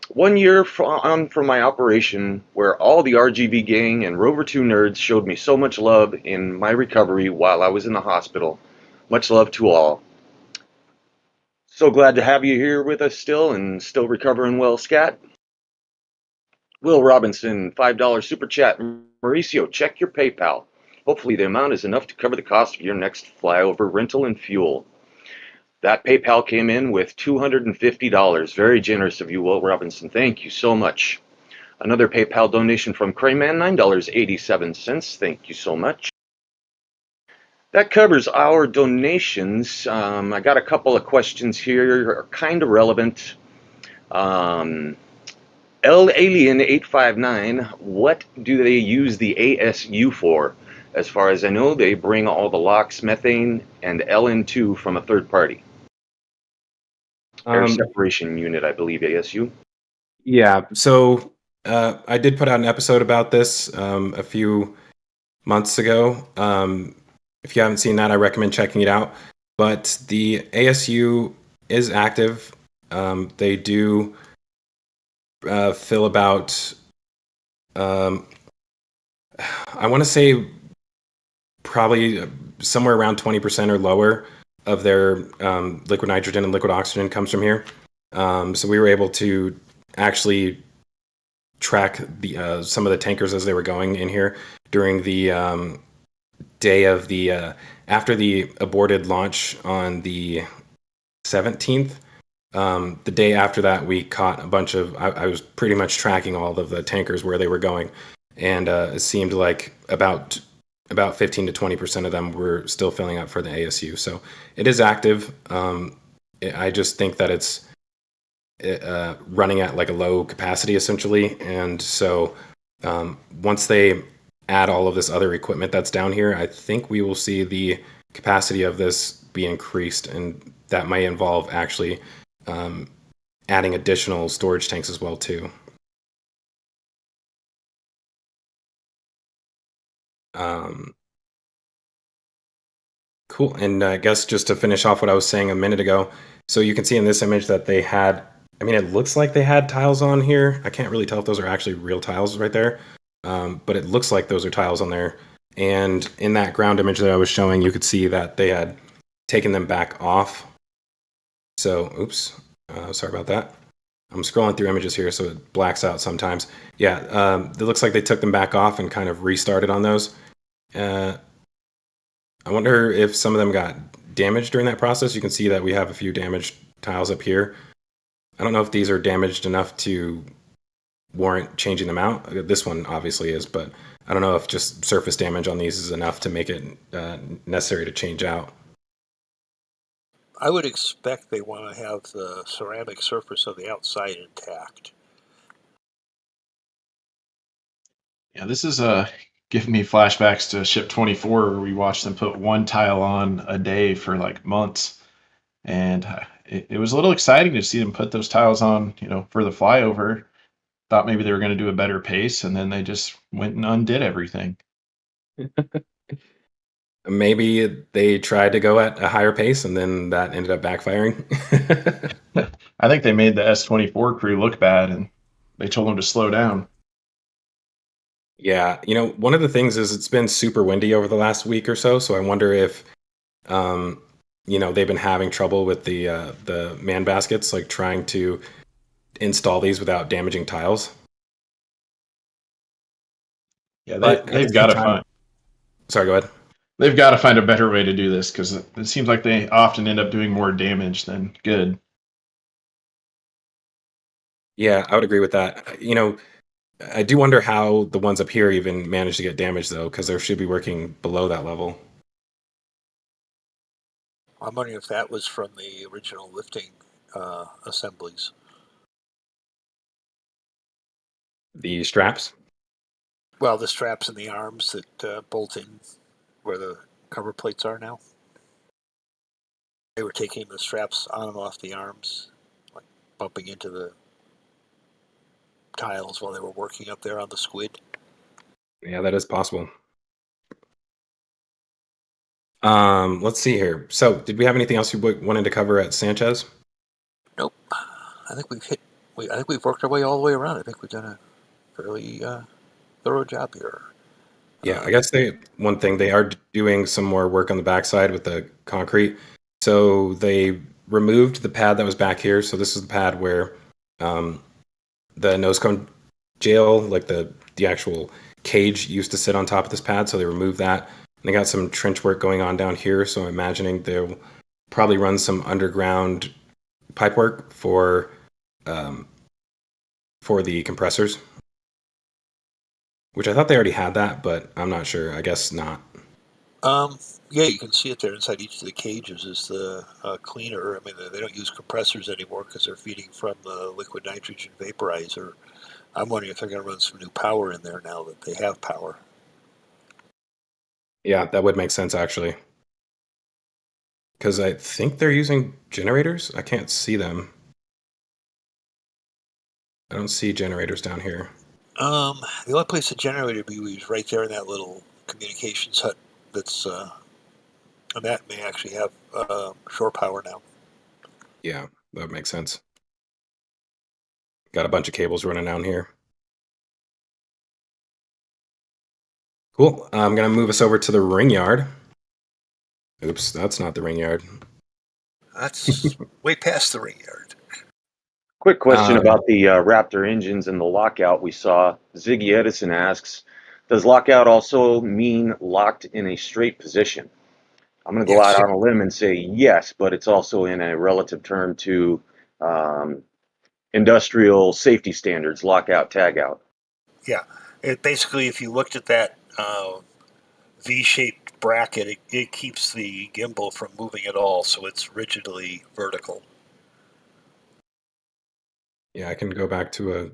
[SPEAKER 3] 1 year on from my operation, where all the RGV gang and Rover 2 nerds showed me so much love in my recovery while I was in the hospital. Much love to all. So glad to have you here with us still and still recovering well, Scat. Will Robinson, $5 super chat. Mauricio, check your PayPal. Hopefully the amount is enough to cover the cost of your next flyover rental and fuel. That PayPal came in with $250. Very generous of you, Will Robinson. Thank you so much. Another PayPal donation from Crayman, $9.87. Thank you so much. That covers our donations. I got a couple of questions here, kind of relevant. L Alien 859, what do they use the ASU for? As far as I know, they bring all the LOX, methane, and LN2 from a third party. Air separation unit, I believe, ASU.
[SPEAKER 6] Yeah, so I did put out an episode about this a few months ago. If you haven't seen that, I recommend checking it out. But the ASU is active. They do fill about, I want to say, probably somewhere around 20% or lower of their liquid nitrogen and liquid oxygen comes from here. So we were able to actually track the some of the tankers as they were going in here during the day of the after the aborted launch on the 17th. The day after that, we caught a bunch of. I was pretty much tracking all of the tankers where they were going, and it seemed like about 15 to 20% of them were still filling up for the ASU. So it is active. I just think that it's running at like a low capacity essentially, and so once they add all of this other equipment that's down here, I think we will see the capacity of this be increased, and that might involve actually adding additional storage tanks as well too. Cool. And I guess just to finish off what I was saying a minute ago, so you can see in this image that they had, I mean, it looks like they had tiles on here. I can't really tell if those are actually real tiles right there, but it looks like those are tiles on there. And in that ground image that I was showing, you could see that they had taken them back off. So, oops, sorry about that. I'm scrolling through images here, so it blacks out sometimes. Yeah, it looks like they took them back off and kind of restarted on those. I wonder if some of them got damaged during that process. You can see that we have a few damaged tiles up here. I don't know if these are damaged enough to warrant changing them out. This one obviously is, but I don't know if just surface damage on these is enough to make it necessary to change out.
[SPEAKER 4] I would expect they want to have the ceramic surface of the outside intact.
[SPEAKER 5] Yeah, this is giving me flashbacks to Ship 24, where we watched them put one tile on a day for like months. And it was a little exciting to see them put those tiles on, for the flyover. Thought maybe they were going to do a better pace, and then they just went and undid everything.
[SPEAKER 6] Maybe they tried to go at a higher pace and then that ended up backfiring.
[SPEAKER 5] I think they made the S-24 crew look bad, and they told them to slow down.
[SPEAKER 6] Yeah, one of the things is it's been super windy over the last week or so, so I wonder if they've been having trouble with the man baskets, like trying to install these without damaging tiles.
[SPEAKER 5] Yeah,
[SPEAKER 6] But at the
[SPEAKER 5] they've got
[SPEAKER 6] same
[SPEAKER 5] to
[SPEAKER 6] time,
[SPEAKER 5] find
[SPEAKER 6] sorry, go ahead.
[SPEAKER 5] they've got to find a better way to do this, because it seems like they often end up doing more damage than good.
[SPEAKER 6] Yeah, I would agree with that. I do wonder how the ones up here even managed to get damaged, though, because they should be working below that level.
[SPEAKER 4] I'm wondering if that was from the original lifting assemblies.
[SPEAKER 6] The straps?
[SPEAKER 4] Well, the straps and the arms that bolt in where the cover plates are now. They were taking the straps on and off the arms, like bumping into the tiles while they were working up there on the squid.
[SPEAKER 6] Yeah, that is possible. Let's see here. So, did we have anything else you wanted to cover at Sanchez?
[SPEAKER 4] Nope. I think we've worked our way all the way around. I think we've done a fairly thorough job here.
[SPEAKER 6] Yeah, I guess one thing they are doing some more work on the backside with the concrete. So they removed the pad that was back here. So this is the pad where the nose cone jail, like the actual cage, used to sit on top of this pad. So they removed that. And they got some trench work going on down here. So I'm imagining they'll probably run some underground pipe work for the compressors. Which I thought they already had that, but I'm not sure. I guess not.
[SPEAKER 4] Yeah, you can see it there inside each of the cages is the cleaner. I mean, they don't use compressors anymore because they're feeding from the liquid nitrogen vaporizer. I'm wondering if they're going to run some new power in there now that they have power.
[SPEAKER 6] Yeah, that would make sense actually. Because I think they're using generators. I can't see them. I don't see generators down here.
[SPEAKER 4] The only place the generator would be is right there in that little communications hut. That's and that may actually have shore power now.
[SPEAKER 6] Yeah, that would make sense. Got a bunch of cables running down here. Cool. I'm going to move us over to the ring yard. Oops, that's not the ring yard.
[SPEAKER 4] That's way past the ring yard.
[SPEAKER 3] Quick question about the Raptor engines and the lockout we saw. Ziggy Edison asks, does lockout also mean locked in a straight position? I'm going to go
[SPEAKER 4] Yes.
[SPEAKER 3] out on a limb and say yes, but it's also in a relative term to industrial safety standards, lockout, tagout.
[SPEAKER 4] Yeah. Basically, if you looked at that V-shaped bracket, it keeps the gimbal from moving at all, so it's rigidly vertical.
[SPEAKER 6] Yeah, I can go back to a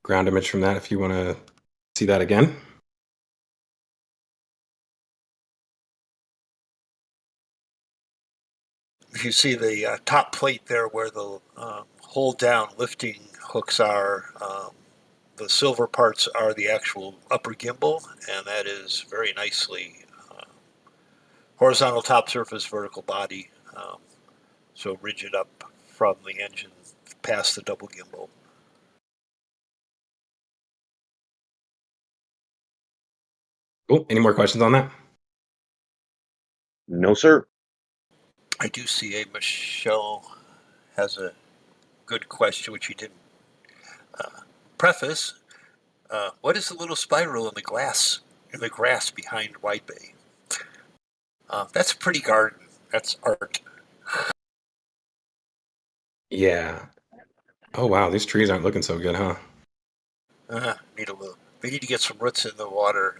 [SPEAKER 6] ground image from that if you want to see that again.
[SPEAKER 4] If you see the top plate there where the hold down lifting hooks are, the silver parts are the actual upper gimbal, and that is very nicely horizontal top surface, vertical body, so rigid up from the engine past the double gimbal.
[SPEAKER 6] Cool. Any more questions on that?
[SPEAKER 3] No, sir.
[SPEAKER 4] I do see Michelle has a good question, which he didn't preface. What is the little spiral in the grass behind White Bay? That's a pretty garden. That's art.
[SPEAKER 6] Yeah. Oh, wow. These trees aren't looking so good, huh?
[SPEAKER 4] Need a little. They need to get some roots in the water.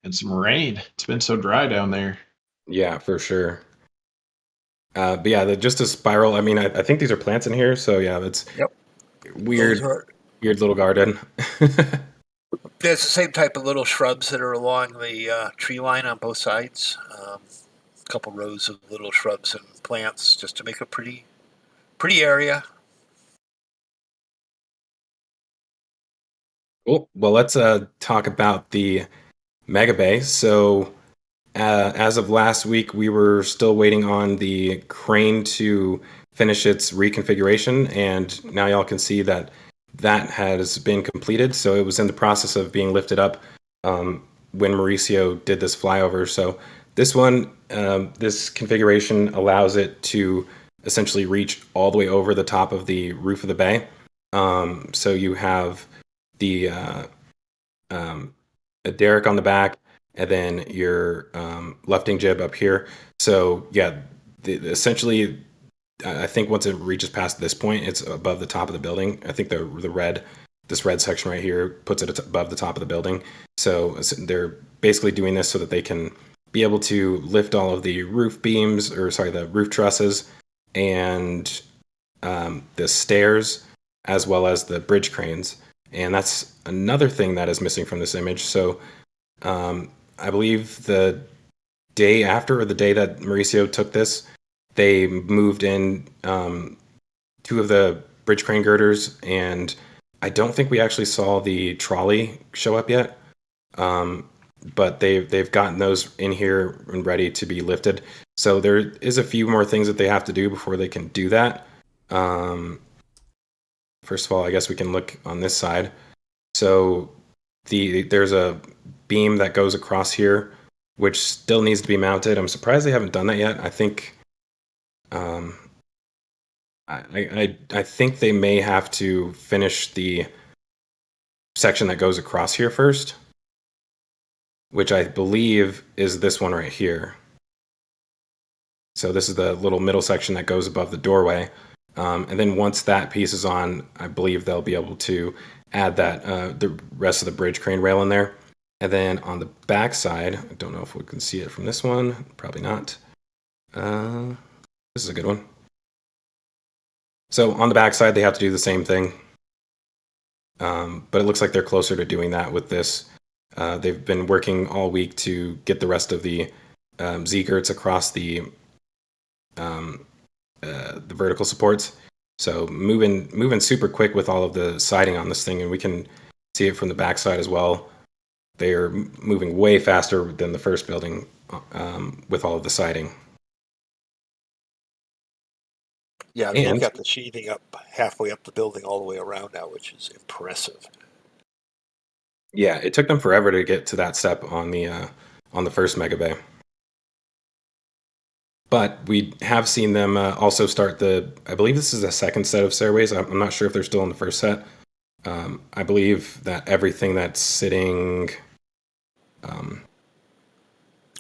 [SPEAKER 5] And some rain. It's been so dry down there.
[SPEAKER 6] Yeah, for sure. But yeah, just a spiral. I mean, I think these are plants in here, so yeah, it's weird little garden.
[SPEAKER 4] There's the same type of little shrubs that are along the tree line on both sides. A couple rows of little shrubs and plants just to make a pretty area.
[SPEAKER 6] Cool. Well, let's talk about the Mega Bay. So As of last week, we were still waiting on the crane to finish its reconfiguration, and now y'all can see that that has been completed. So it was in the process of being lifted up when Mauricio did this flyover. So this one, this configuration allows it to essentially reach all the way over the top of the roof of the bay. So you have the a derrick on the back, and then your lefting jib up here. So yeah, essentially, I think once it reaches past this point, it's above the top of the building. I think this red section right here puts it above the top of the building. So they're basically doing this so that they can be able to lift all of the roof beams, the roof trusses, and the stairs, as well as the bridge cranes. And that's another thing that is missing from this image. So I believe the day after, or the day that Mauricio took this, they moved in 2 of the bridge crane girders, and I don't think we actually saw the trolley show up yet. But they've gotten those in here and ready to be lifted. So there is a few more things that they have to do before they can do that. First of all, I guess we can look on this side. So there's a beam that goes across here, which still needs to be mounted. I'm surprised they haven't done that yet. I think I think they may have to finish the section that goes across here first, which I believe is this one right here. So this is the little middle section that goes above the doorway. And then once that piece is on, I believe they'll be able to add that the rest of the bridge crane rail in there. And then on the back side, I don't know if we can see it from this one. Probably not. This is a good one. So on the back side, they have to do the same thing. But it looks like they're closer to doing that with this. They've been working all week to get the rest of the Z-girts across the vertical supports. So moving super quick with all of the siding on this thing, and we can see it from the backside as well. They are moving way faster than the first building with all of the siding.
[SPEAKER 4] Yeah, they've got the sheathing up halfway up the building all the way around now, which is impressive.
[SPEAKER 6] Yeah, it took them forever to get to that step on the first mega bay. But we have seen them also start I believe this is a second set of stairways. I'm not sure if they're still in the first set. I believe that everything that's sitting...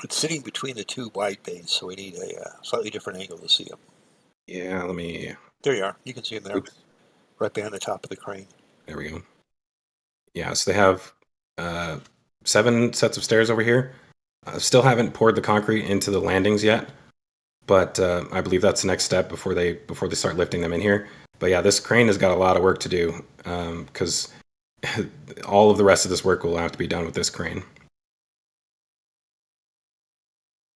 [SPEAKER 4] It's sitting between the 2 wide bays, so we need a slightly different angle to see them.
[SPEAKER 6] Yeah, let me...
[SPEAKER 4] There you are. You can see them there.
[SPEAKER 6] Oops.
[SPEAKER 4] Right behind the top of the crane.
[SPEAKER 6] There we go. Yeah, so they have 7 sets of stairs over here. Still haven't poured the concrete into the landings yet, but I believe that's the next step before they start lifting them in here. But yeah, this crane has got a lot of work to do because all of the rest of this work will have to be done with this crane.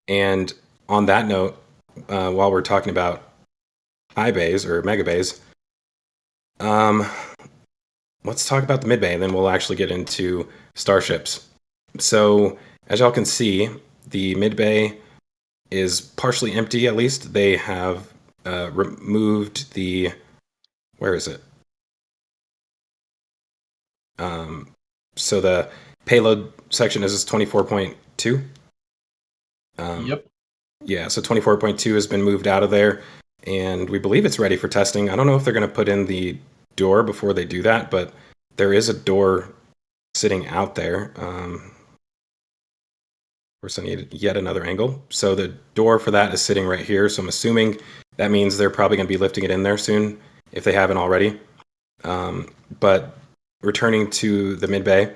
[SPEAKER 6] And on that note, while we're talking about high bays or mega bays, let's talk about the mid bay, and then we'll actually get into starships. So as y'all can see, the mid bay is partially empty. At least they have removed the... Where is it? So the payload section is 24.2.
[SPEAKER 5] Yep.
[SPEAKER 6] Yeah, so 24.2 has been moved out of there, and we believe it's ready for testing. I don't know if they're going to put in the door before they do that, but there is a door sitting out there. Of course, I need yet another angle. So the door for that is sitting right here, so I'm assuming that means they're probably going to be lifting it in there soon, if they haven't already. But returning to the mid-bay,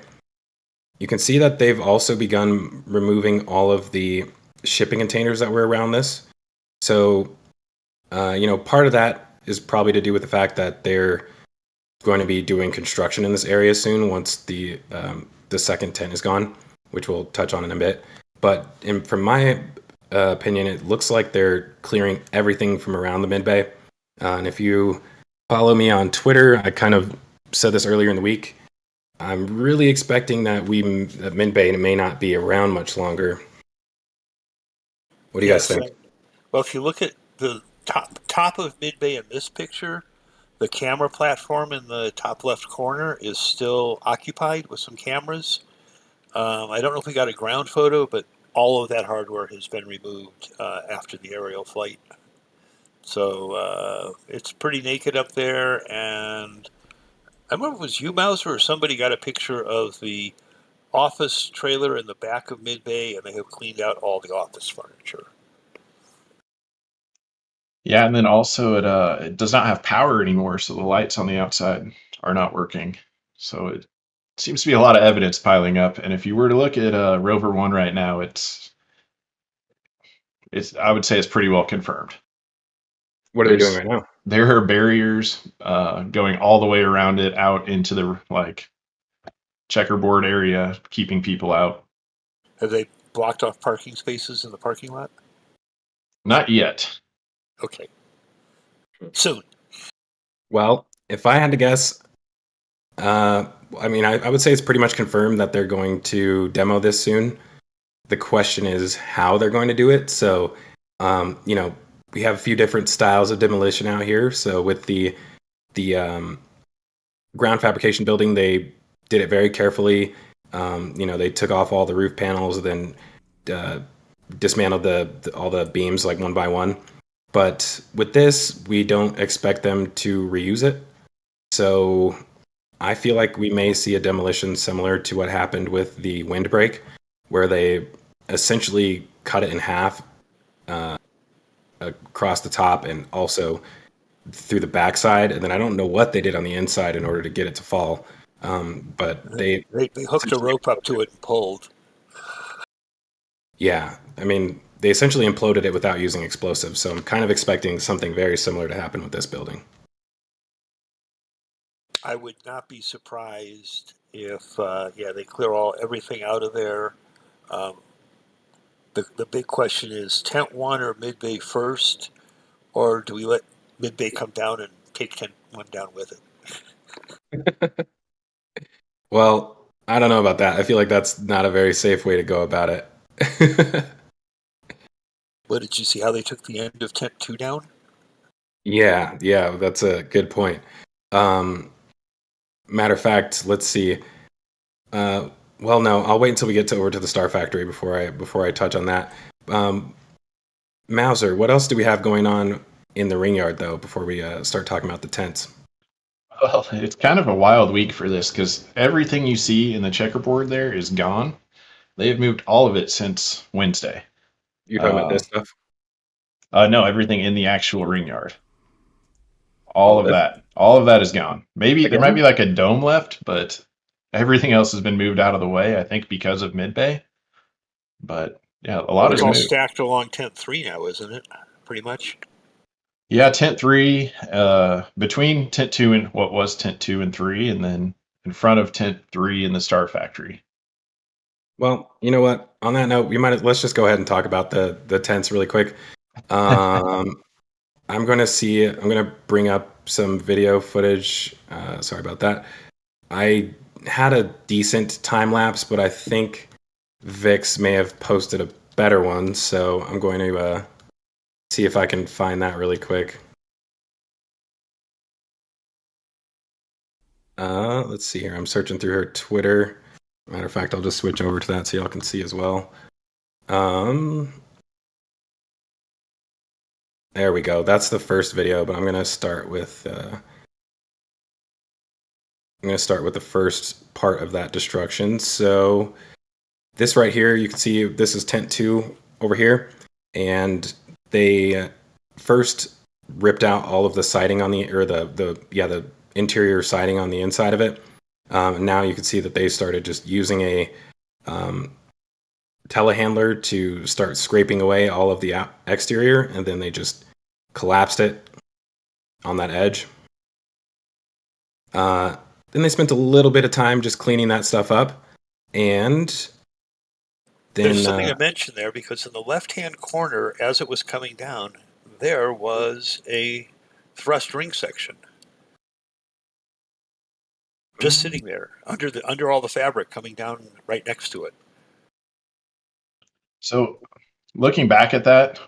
[SPEAKER 6] you can see that they've also begun removing all of the shipping containers that were around this. So, part of that is probably to do with the fact that they're going to be doing construction in this area soon once the second tent is gone, which we'll touch on in a bit. But from my opinion, it looks like they're clearing everything from around the mid-bay. And if you follow me on Twitter, I kind of said this earlier in the week, I'm really expecting that mid-bay may not be around much longer. What do you guys
[SPEAKER 4] Yes.
[SPEAKER 6] think?
[SPEAKER 4] Well, if you look at the top of mid-bay in this picture, the camera platform in the top left corner is still occupied with some cameras. I don't know if we got a ground photo, but all of that hardware has been removed after the aerial flight. So it's pretty naked up there. And I remember it was you, Mauser, or somebody got a picture of the office trailer in the back of mid-bay, and they have cleaned out all the office furniture.
[SPEAKER 5] Yeah, and then also it does not have power anymore, so the lights on the outside are not working. So it seems to be a lot of evidence piling up. And if you were to look at Rover One right now, it's I would say it's pretty well confirmed.
[SPEAKER 6] What are they doing right now?
[SPEAKER 5] There are barriers going all the way around it out into the checkerboard area, keeping people out.
[SPEAKER 4] Have they blocked off parking spaces in the parking lot?
[SPEAKER 5] Not yet.
[SPEAKER 4] Okay. Soon.
[SPEAKER 6] Well, if I had to guess, I would say it's pretty much confirmed that they're going to demo this soon. The question is how they're going to do it. So, we have a few different styles of demolition out here. So with the ground fabrication building, they did it very carefully. They took off all the roof panels, then dismantled all the beams like one by one. But with this, we don't expect them to reuse it. So I feel like we may see a demolition similar to what happened with the windbreak, where they essentially cut it in half across the top and also through the backside. And then I don't know what they did on the inside in order to get it to fall. But they
[SPEAKER 4] hooked a rope up to it and pulled.
[SPEAKER 6] Yeah, I mean, they essentially imploded it without using explosives. So I'm kind of expecting something very similar to happen with this building.
[SPEAKER 4] I would not be surprised if, they clear everything out of there. The big question is tent one or mid-bay first, or do we let mid-bay come down and take tent one down with it?
[SPEAKER 6] Well, I don't know about that. I feel like that's not a very safe way to go about it.
[SPEAKER 4] What, did you see how they took the end of tent two down?
[SPEAKER 6] Yeah, that's a good point. Matter of fact, let's see. Well, no, I'll wait until we get over to the Star Factory before I touch on that. Mauser, what else do we have going on in the ring yard though before we start talking about the tents?
[SPEAKER 5] Well, it's kind of a wild week for this because everything you see in the checkerboard there is gone. They have moved all of it since Wednesday.
[SPEAKER 6] You're talking about this stuff?
[SPEAKER 5] No, everything in the actual ring yard. All of that is gone. Maybe there might be like a dome left, but everything else has been moved out of the way, I think, because of mid-bay. But yeah, a lot
[SPEAKER 4] It's
[SPEAKER 5] of
[SPEAKER 4] all
[SPEAKER 5] moved.
[SPEAKER 4] stacked along tent three now, isn't it? Pretty much.
[SPEAKER 5] Yeah, tent three, between tent two and what was tent two and three, and then in front of tent three in the Star Factory.
[SPEAKER 6] Well, you know what? On that note, let's just go ahead and talk about the tents really quick. I'm going to bring up some video footage. Sorry about that. I had a decent time lapse, but I think Vix may have posted a better one. So I'm going to see if I can find that really quick. Let's see here. I'm searching through her Twitter. Matter of fact, I'll just switch over to that so y'all can see as well. There we go. That's the first video, but I'm going to start with the first part of that destruction. So this right here, you can see this is tent 2 over here, and they first ripped out all of the siding on the interior siding on the inside of it. Now you can see that they started just using a telehandler to start scraping away all of the exterior, and then they just collapsed it on that edge. Then they spent a little bit of time just cleaning that stuff up, and then
[SPEAKER 4] there's something to mention there, because in the left-hand corner, as it was coming down, there was a thrust ring section just sitting there under all the fabric coming down right next to it.
[SPEAKER 5] So looking back at that,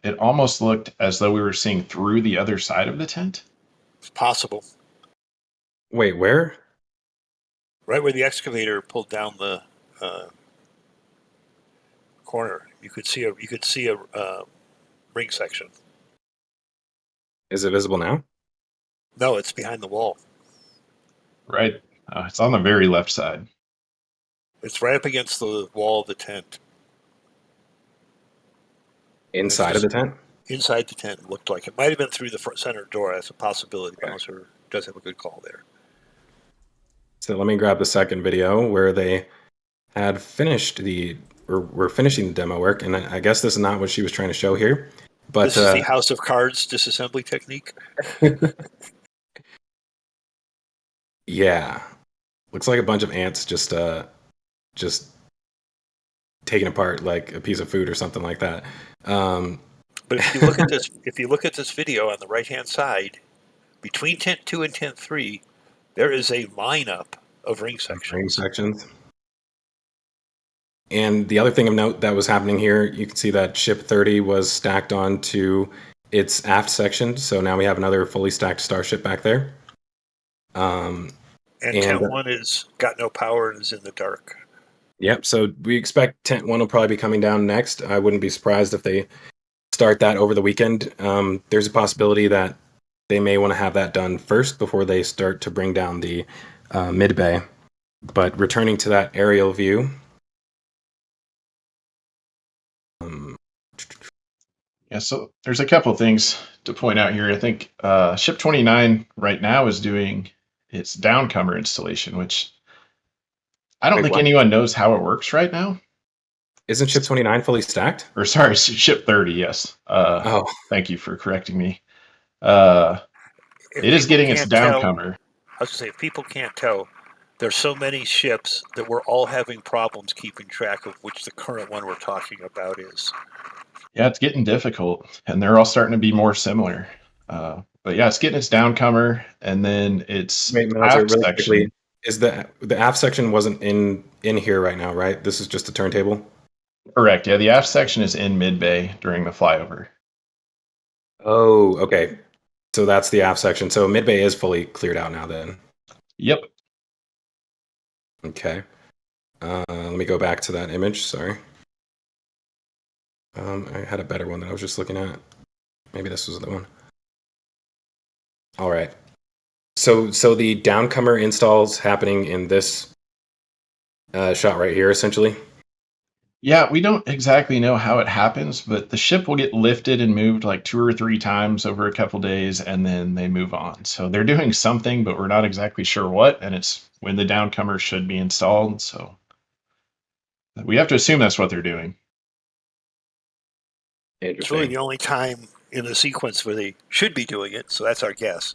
[SPEAKER 5] it almost looked as though we were seeing through the other side of the tent.
[SPEAKER 4] It's possible.
[SPEAKER 6] Wait, where?
[SPEAKER 4] Right where the excavator pulled down the corner, you could see a ring section.
[SPEAKER 6] Is it visible now?
[SPEAKER 4] No, it's behind the wall.
[SPEAKER 5] Right. It's on the very left side.
[SPEAKER 4] It's right up against the wall of the tent.
[SPEAKER 6] Inside of the tent?
[SPEAKER 4] Inside the tent, it looked like. It might have been through the front center door. That's a possibility.
[SPEAKER 6] Okay.
[SPEAKER 4] Bouncer does have a good call there.
[SPEAKER 6] So let me grab the second video where they had finished were finishing the demo work, and I guess this is not what she was trying to show here. But
[SPEAKER 4] this is the House of Cards disassembly technique.
[SPEAKER 6] Yeah, looks like a bunch of ants just taking apart like a piece of food or something like that.
[SPEAKER 4] But if you look at this video on the right hand side, between tent 2 and tent 3, there is a lineup of ring sections.
[SPEAKER 6] And the other thing of note that was happening here, you can see that ship 30 was stacked onto its aft section. So now we have another fully stacked starship back there.
[SPEAKER 4] And tent 1 is got no power and is in the dark.
[SPEAKER 6] Yep. So we expect tent 1 will probably be coming down next. I wouldn't be surprised if they start that over the weekend. There's a possibility that they may want to have that done first before they start to bring down the mid bay. But returning to that aerial view.
[SPEAKER 5] Yeah, so there's a couple things to point out here. I think Ship 29 right now is doing its downcomer installation, which I don't think anyone knows how it works right now.
[SPEAKER 6] Isn't Ship 29 fully stacked?
[SPEAKER 5] Or sorry, Ship 30, yes. Thank you for correcting me. It is getting its downcomer.
[SPEAKER 4] I was going to say, if people can't tell, there's so many ships that we're all having problems keeping track of which the current one we're talking about is.
[SPEAKER 5] Yeah, it's getting difficult, and they're all starting to be more similar. But yeah, it's getting its downcomer, and then its aft section.
[SPEAKER 6] Is the aft section wasn't in here right now, right? This is just a turntable?
[SPEAKER 5] Correct, yeah. The aft section is in mid-bay during the flyover.
[SPEAKER 6] Oh, okay. So that's the aft section. So mid-bay is fully cleared out now then?
[SPEAKER 5] Yep.
[SPEAKER 6] Okay. Let me go back to that image, sorry. I had a better one that I was just looking at. Maybe this was the one. All right. So the downcomer installs happening in this shot right here, essentially?
[SPEAKER 5] Yeah, we don't exactly know how it happens, but the ship will get lifted and moved like 2 or 3 times over a couple days, and then they move on. So they're doing something, but we're not exactly sure what, and it's when the downcomer should be installed. So we have to assume that's what they're doing.
[SPEAKER 4] It's really the only time in the sequence where they should be doing it, so that's our guess.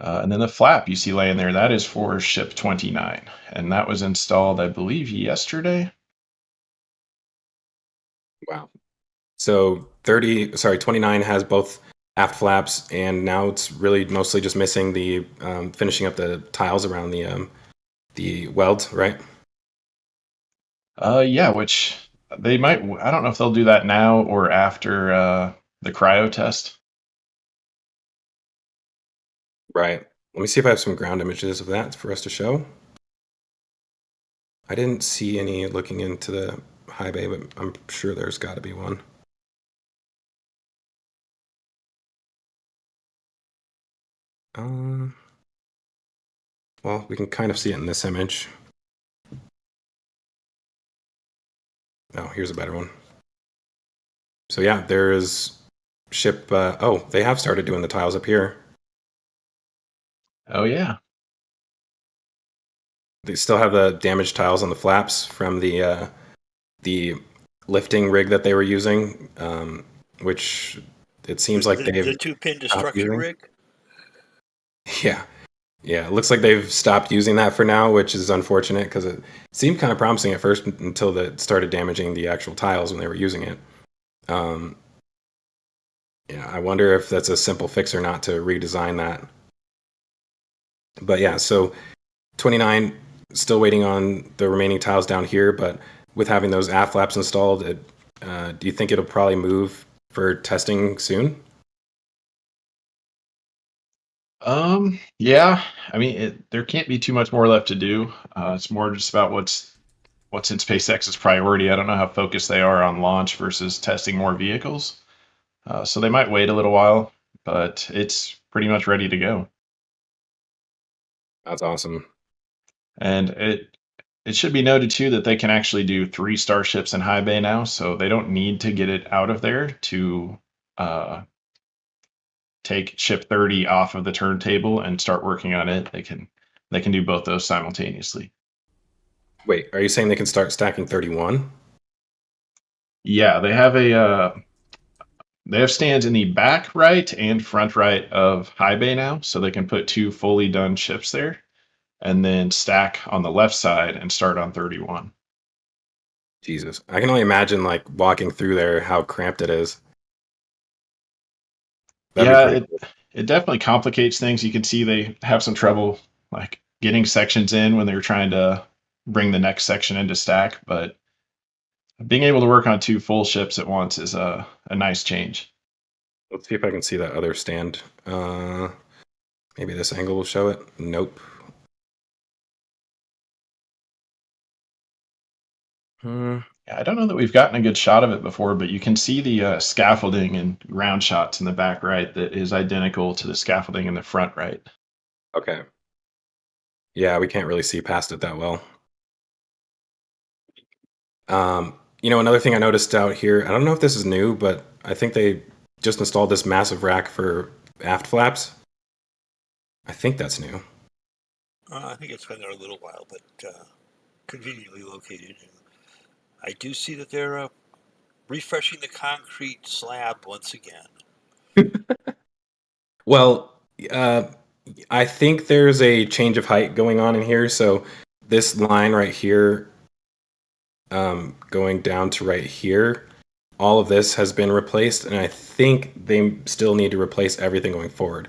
[SPEAKER 5] And then the flap you see laying there, that is for Ship 29. And that was installed, I believe, yesterday.
[SPEAKER 6] Wow. So 29 has both aft flaps, and now it's really mostly just missing the finishing up the tiles around the weld, right?
[SPEAKER 5] Yeah, which they might, I don't know if they'll do that now or after the cryo test.
[SPEAKER 6] Right. Let me see if I have some ground images of that for us to show. I didn't see any looking into the high bay, but I'm sure there's got to be one. Well, we can kind of see it in this image. Oh, here's a better one. So yeah, there is ship. They have started doing the tiles up here.
[SPEAKER 5] Oh, yeah.
[SPEAKER 6] They still have the damaged tiles on the flaps from the lifting rig that they were using, which it seems like they've
[SPEAKER 4] the 2-pin destruction rig.
[SPEAKER 6] Yeah, it looks like they've stopped using that for now, which is unfortunate because it seemed kind of promising at first until it started damaging the actual tiles when they were using it. I wonder if that's a simple fix or not to redesign that. But yeah, so 29 still waiting on the remaining tiles down here, but with having those aft flaps installed, do you think it'll probably move for testing soon?
[SPEAKER 5] Yeah. I mean, there can't be too much more left to do. It's more just about what's in SpaceX's priority. I don't know how focused they are on launch versus testing more vehicles. So they might wait a little while, but it's pretty much ready to go.
[SPEAKER 6] That's awesome.
[SPEAKER 5] And it should be noted too that they can actually do 3 starships in high bay now, so they don't need to get it out of there to take ship 30 off of the turntable and start working on it. They can do both those simultaneously.
[SPEAKER 6] Wait, are you saying they can start stacking 31?
[SPEAKER 5] Yeah, they have stands in the back right and front right of high bay now, so they can put 2 fully done ships there and then stack on the left side and start on 31.
[SPEAKER 6] Jesus, I can only imagine like walking through there how cramped it is. That'd be pretty cool.
[SPEAKER 5] It definitely complicates things. You can see they have some trouble like getting sections in when they're trying to bring the next section into stack, but being able to work on 2 full ships at once is a nice change.
[SPEAKER 6] Let's see if I can see that other stand. Maybe this angle will show it. Nope.
[SPEAKER 5] Yeah, I don't know that we've gotten a good shot of it before, but you can see the scaffolding and ground shots in the back right that is identical to the scaffolding in the front right.
[SPEAKER 6] Okay. Yeah, we can't really see past it that well. Another thing I noticed out here, I don't know if this is new, but I think they just installed this massive rack for aft flaps. I think that's new.
[SPEAKER 4] I think it's been there a little while, but conveniently located. I do see that they're refreshing the concrete slab once again.
[SPEAKER 6] Well, I think there's a change of height going on in here. So this line right here, going down to right here, all of this has been replaced, and I think they still need to replace everything going forward.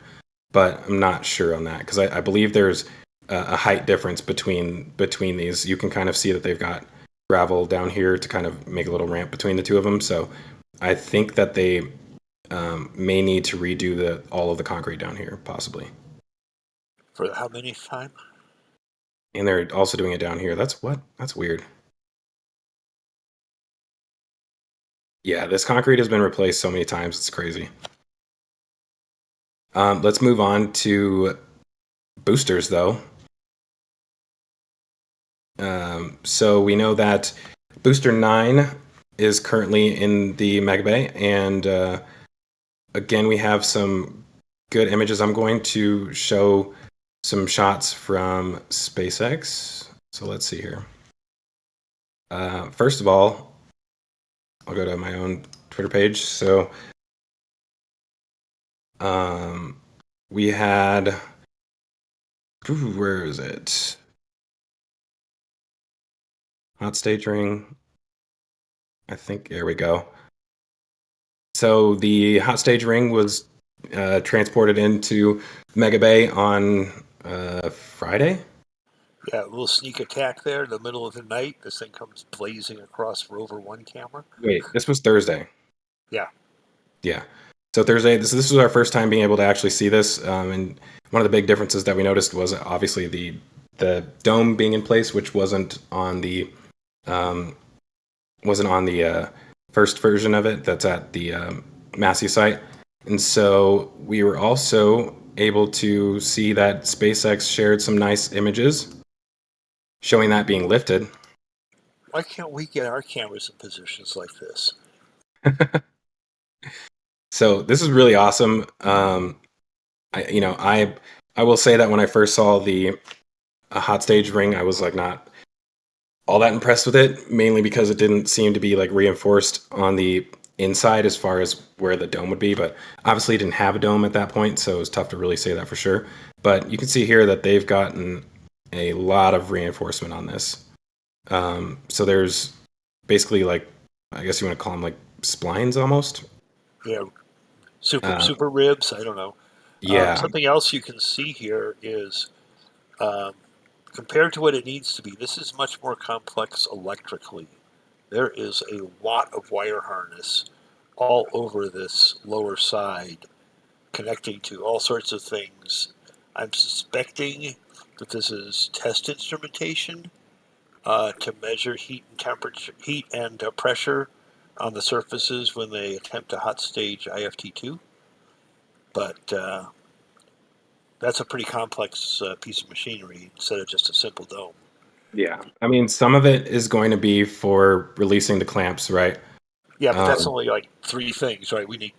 [SPEAKER 6] But I'm not sure on that because I believe there's a height difference between these. You can kind of see that they've got gravel down here to kind of make a little ramp between the two of them. So I think that they may need to redo all of the concrete down here, possibly.
[SPEAKER 4] For how many time?
[SPEAKER 6] And they're also doing it down here. That's weird. Yeah, this concrete has been replaced so many times. It's crazy. Let's move on to boosters, though. So we know that Booster 9 is currently in the Mega Bay, and again, we have some good images. I'm going to show some shots from SpaceX. So let's see here. First of all, I'll go to my own Twitter page. So we had, where is it? Hot stage ring. I think, there we go. So the hot stage ring was transported into Mega Bay on Friday.
[SPEAKER 4] Yeah, a little sneak attack there in the middle of the night. This thing comes blazing across Rover 1 camera.
[SPEAKER 6] Wait, this was Thursday.
[SPEAKER 4] Yeah.
[SPEAKER 6] Yeah. So Thursday, this was our first time being able to actually see this. And one of the big differences that we noticed was obviously the dome being in place, which wasn't on the first version of it. That's at the Massey site. And so we were also able to see that SpaceX shared some nice images showing that being lifted.
[SPEAKER 4] Why can't we get our cameras in positions like this?
[SPEAKER 6] So this is really awesome. I will say that when I first saw the hot stage ring, I was like not all that impressed with it, mainly because it didn't seem to be like reinforced on the inside as far as where the dome would be. But obviously it didn't have a dome at that point, so it was tough to really say that for sure. But you can see here that they've gotten a lot of reinforcement on this. So there's basically like, I guess you want to call them like splines almost.
[SPEAKER 4] Yeah, super ribs. I don't know.
[SPEAKER 6] Yeah.
[SPEAKER 4] Something else you can see here is compared to what it needs to be, this is much more complex electrically there is a lot of wire harness all over this lower side, connecting to all sorts of things. I'm suspecting that this is test instrumentation to measure heat and temperature, heat and pressure on the surfaces when they attempt to hot stage IFT2. But that's a pretty complex piece of machinery instead of just a simple dome.
[SPEAKER 6] Yeah, I mean, some of it is going to be for releasing the clamps, right?
[SPEAKER 4] Yeah, but that's only like 3 things, right? We need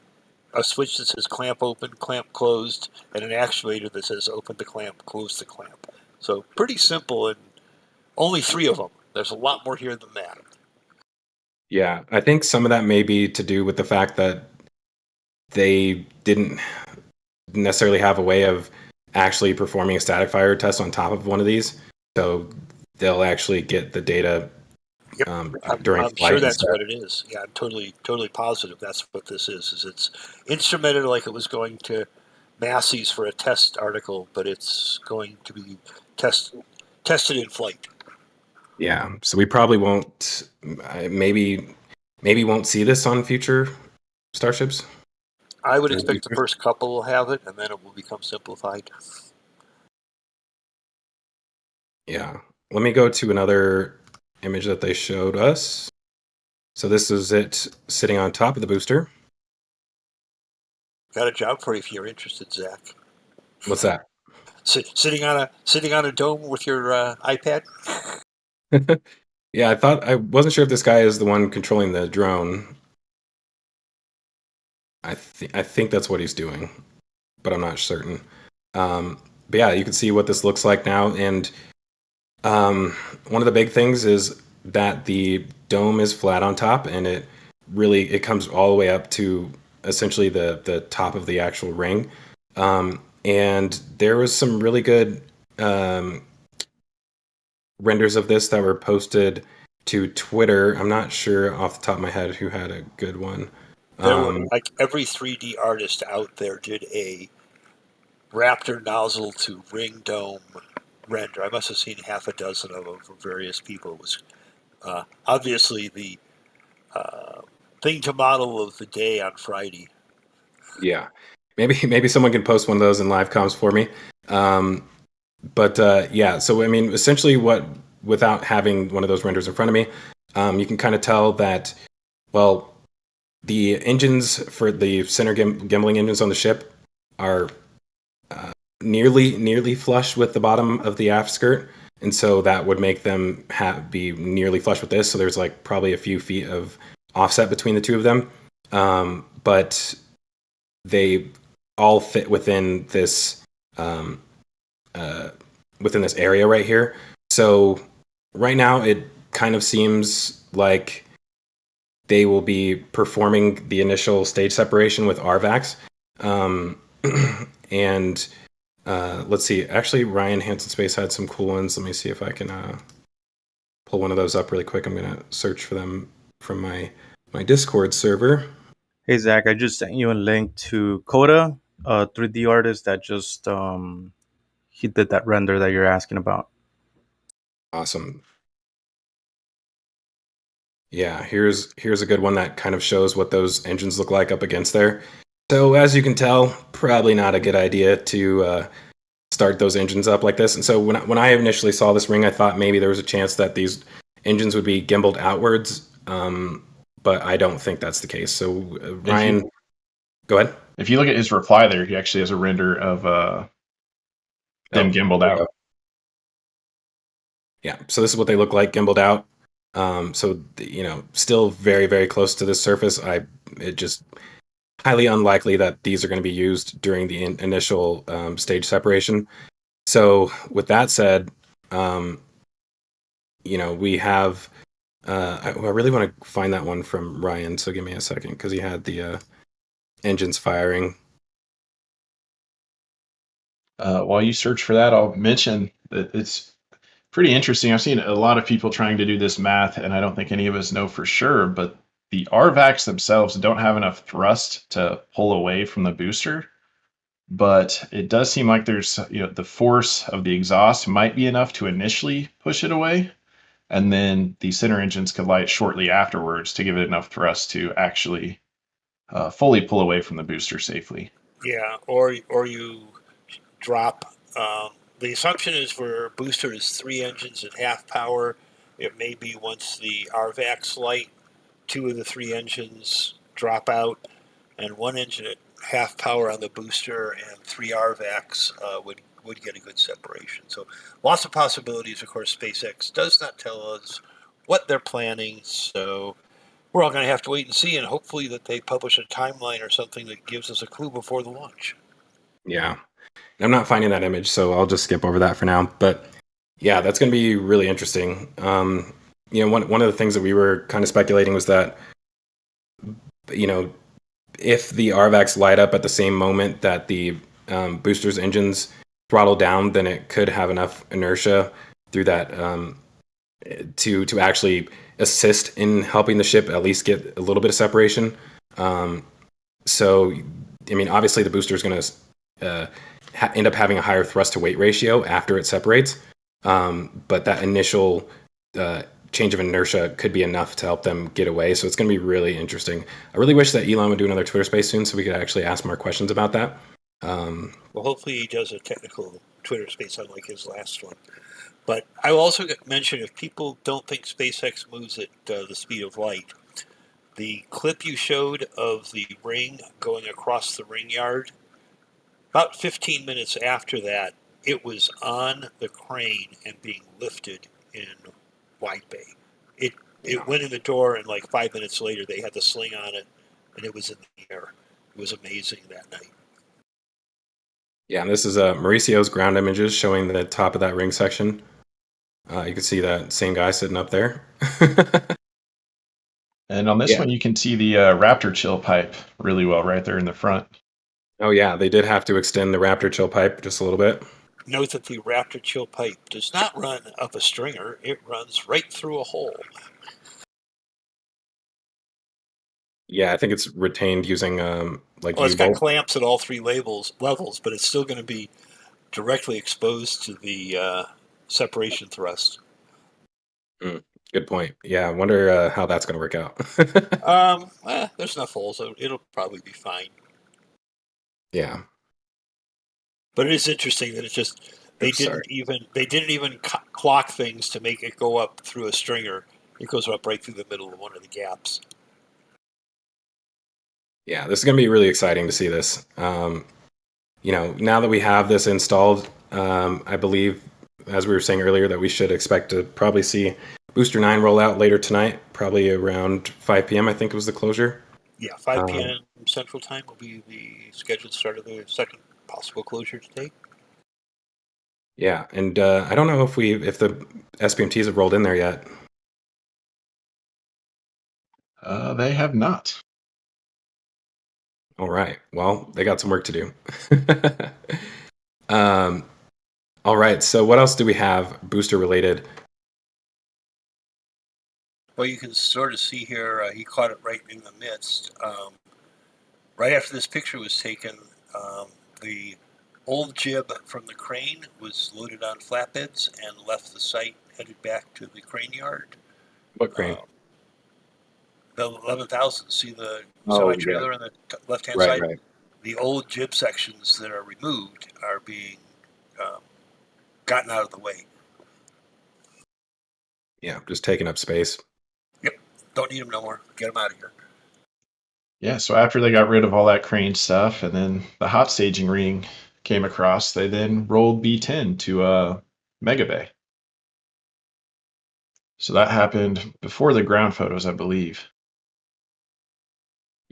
[SPEAKER 4] a switch that says clamp open, clamp closed, and an actuator that says open the clamp, close the clamp. So pretty simple, and only 3 of them. There's a lot more here than that.
[SPEAKER 6] Yeah, I think some of that may be to do with the fact that they didn't necessarily have a way of actually performing a static fire test on top of one of these. So they'll actually get the data during
[SPEAKER 4] I'm
[SPEAKER 6] flight.
[SPEAKER 4] sure that's what it is. Yeah, I'm totally positive that's what this is it's instrumented like it was going to Massey's for a test article, but it's going to be tested in flight.
[SPEAKER 6] Yeah, so we probably won't, maybe won't see this on future starships.
[SPEAKER 4] I would expect the first couple will have it, and then it will become simplified.
[SPEAKER 6] Yeah, let me go to another image that they showed us. So this is it sitting on top of the booster.
[SPEAKER 4] Got a job for you if you're interested, Zach.
[SPEAKER 6] What's that?
[SPEAKER 4] Sitting on a dome with your iPad.
[SPEAKER 6] Yeah, I wasn't sure if this guy is the one controlling the drone. I think that's what he's doing, but I'm not certain. But yeah, you can see what this looks like now, and one of the big things is that the dome is flat on top, and it comes all the way up to essentially the top of the actual ring. And there was some really good renders of this that were posted to Twitter. I'm not sure off the top of my head who had a good one.
[SPEAKER 4] There were, like every 3D artist out there did a Raptor nozzle to ring dome render. I must have seen half a dozen of them from various people. It was obviously the thing to model of the day on Friday.
[SPEAKER 6] Yeah, maybe someone can post one of those in live comms for me. But yeah, so I mean, essentially, without having one of those renders in front of me, you can kind of tell that, well, the engines for the center gimbling engines on the ship are nearly flush with the bottom of the aft skirt, and so that would make them be nearly flush with this. So there's like probably a few feet of offset between the two of them, but they all fit within this area right here. So right now it kind of seems like they will be performing the initial stage separation with RVACs. And let's see, actually Ryan Hansen Space had some cool ones. Let me see if I can pull one of those up really quick. I'm going to search for them from my Discord server.
[SPEAKER 2] Hey, Zach, I just sent you a link to Coda, a 3D artist that just he did that render that you're asking about.
[SPEAKER 6] Awesome. Yeah, here's a good one that kind of shows what those engines look like up against there. So as you can tell, probably not a good idea to start those engines up like this. And so when I initially saw this ring, I thought maybe there was a chance that these engines would be gimbaled outwards, but I don't think that's the case. So Ryan, go ahead.
[SPEAKER 5] If you look at his reply there, he actually has a render of them gimbaled out.
[SPEAKER 6] Yeah, so this is what they look like gimbaled out. So still very, very close to this surface. It just highly unlikely that these are going to be used during the initial stage separation. So with that said, we have. I really want to find that one from Ryan. So give me a second because he had the engines firing.
[SPEAKER 5] While you search for that, I'll mention that it's pretty interesting. I've seen a lot of people trying to do this math, and I don't think any of us know for sure, but the RVACs themselves don't have enough thrust to pull away from the booster. But it does seem like there's, the force of the exhaust might be enough to initially push it away. and then the center engines could light shortly afterwards to give it enough thrust to actually fully pull away from the booster safely.
[SPEAKER 4] Yeah, or you drop. The assumption is for a booster is 3 engines at half power. It may be once the RVACs light, 2 of the 3 engines drop out, and 1 engine at half power on the booster and 3 RVACs would get a good separation. So lots of possibilities. Of course, SpaceX does not tell us what they're planning, so we're all going to have to wait and see, and hopefully that they publish a timeline or something that gives us a clue before the launch.
[SPEAKER 6] Yeah. I'm not finding that image, so I'll just skip over that for now. But yeah, that's going to be really interesting. One of the things that we were kind of speculating was that, if the RVACs light up at the same moment that the booster's engines throttle down, then it could have enough inertia through that to actually assist in helping the ship at least get a little bit of separation. Obviously the booster is going to end up having a higher thrust to weight ratio after it separates, but that initial change of inertia could be enough to help them get away. So it's going to be really interesting. I really wish that Elon would do another Twitter space soon so we could actually ask more questions about that.
[SPEAKER 4] Well, hopefully he does a technical Twitter space unlike his last one. But I will also mention, if people don't think SpaceX moves at the speed of light, the clip you showed of the ring going across the ring yard, about 15 minutes after that, it was on the crane and being lifted in Wide Bay. It went in the door, and like 5 minutes later, they had the sling on it, and it was in the air. It was amazing that night.
[SPEAKER 6] Yeah, and this is Mauricio's ground images showing the top of that ring section. You can see that same guy sitting up there.
[SPEAKER 5] And on this one, you can see the Raptor chill pipe really well right there in the front.
[SPEAKER 6] Oh yeah, they did have to extend the Raptor chill pipe just a little bit.
[SPEAKER 4] Note that the Raptor chill pipe does not run up a stringer. It runs right through a hole.
[SPEAKER 6] Yeah, I think it's retained using
[SPEAKER 4] it's got clamps at all 3 levels, but it's still going to be directly exposed to the separation thrust.
[SPEAKER 6] Good point. Yeah, I wonder how that's going to work out.
[SPEAKER 4] There's enough holes, so it'll probably be fine.
[SPEAKER 6] Yeah.
[SPEAKER 4] But it is interesting that they didn't even clock things to make it go up through a stringer. It goes up right through the middle of one of the gaps.
[SPEAKER 6] Yeah, this is going to be really exciting to see this. Now that we have this installed, I believe, as we were saying earlier, that we should expect to probably see Booster 9 roll out later tonight, probably around 5 p.m., I think it was the closure.
[SPEAKER 4] Yeah, 5 p.m. Central Time will be the scheduled start of the second possible closure today.
[SPEAKER 6] Yeah, and I don't know if the SPMTs have rolled in there yet.
[SPEAKER 5] They have not.
[SPEAKER 6] All right. Well, they got some work to do. All right. So what else do we have booster related?
[SPEAKER 4] Well, you can sort of see here, he caught it right in the midst. Right after this picture was taken, the old jib from the crane was loaded on flatbeds and left the site, headed back to the crane yard.
[SPEAKER 6] What crane?
[SPEAKER 4] The 11,000. See the semi-trailer on the left-hand side? Right. The old jib sections that are removed are being gotten out of the way.
[SPEAKER 6] Yeah, just taking up space.
[SPEAKER 4] Yep. Don't need them no more. Get them out of here.
[SPEAKER 5] Yeah, so after they got rid of all that crane stuff and then the hot staging ring came across, they then rolled B10 to Mega Bay. So that happened before the ground photos, I believe.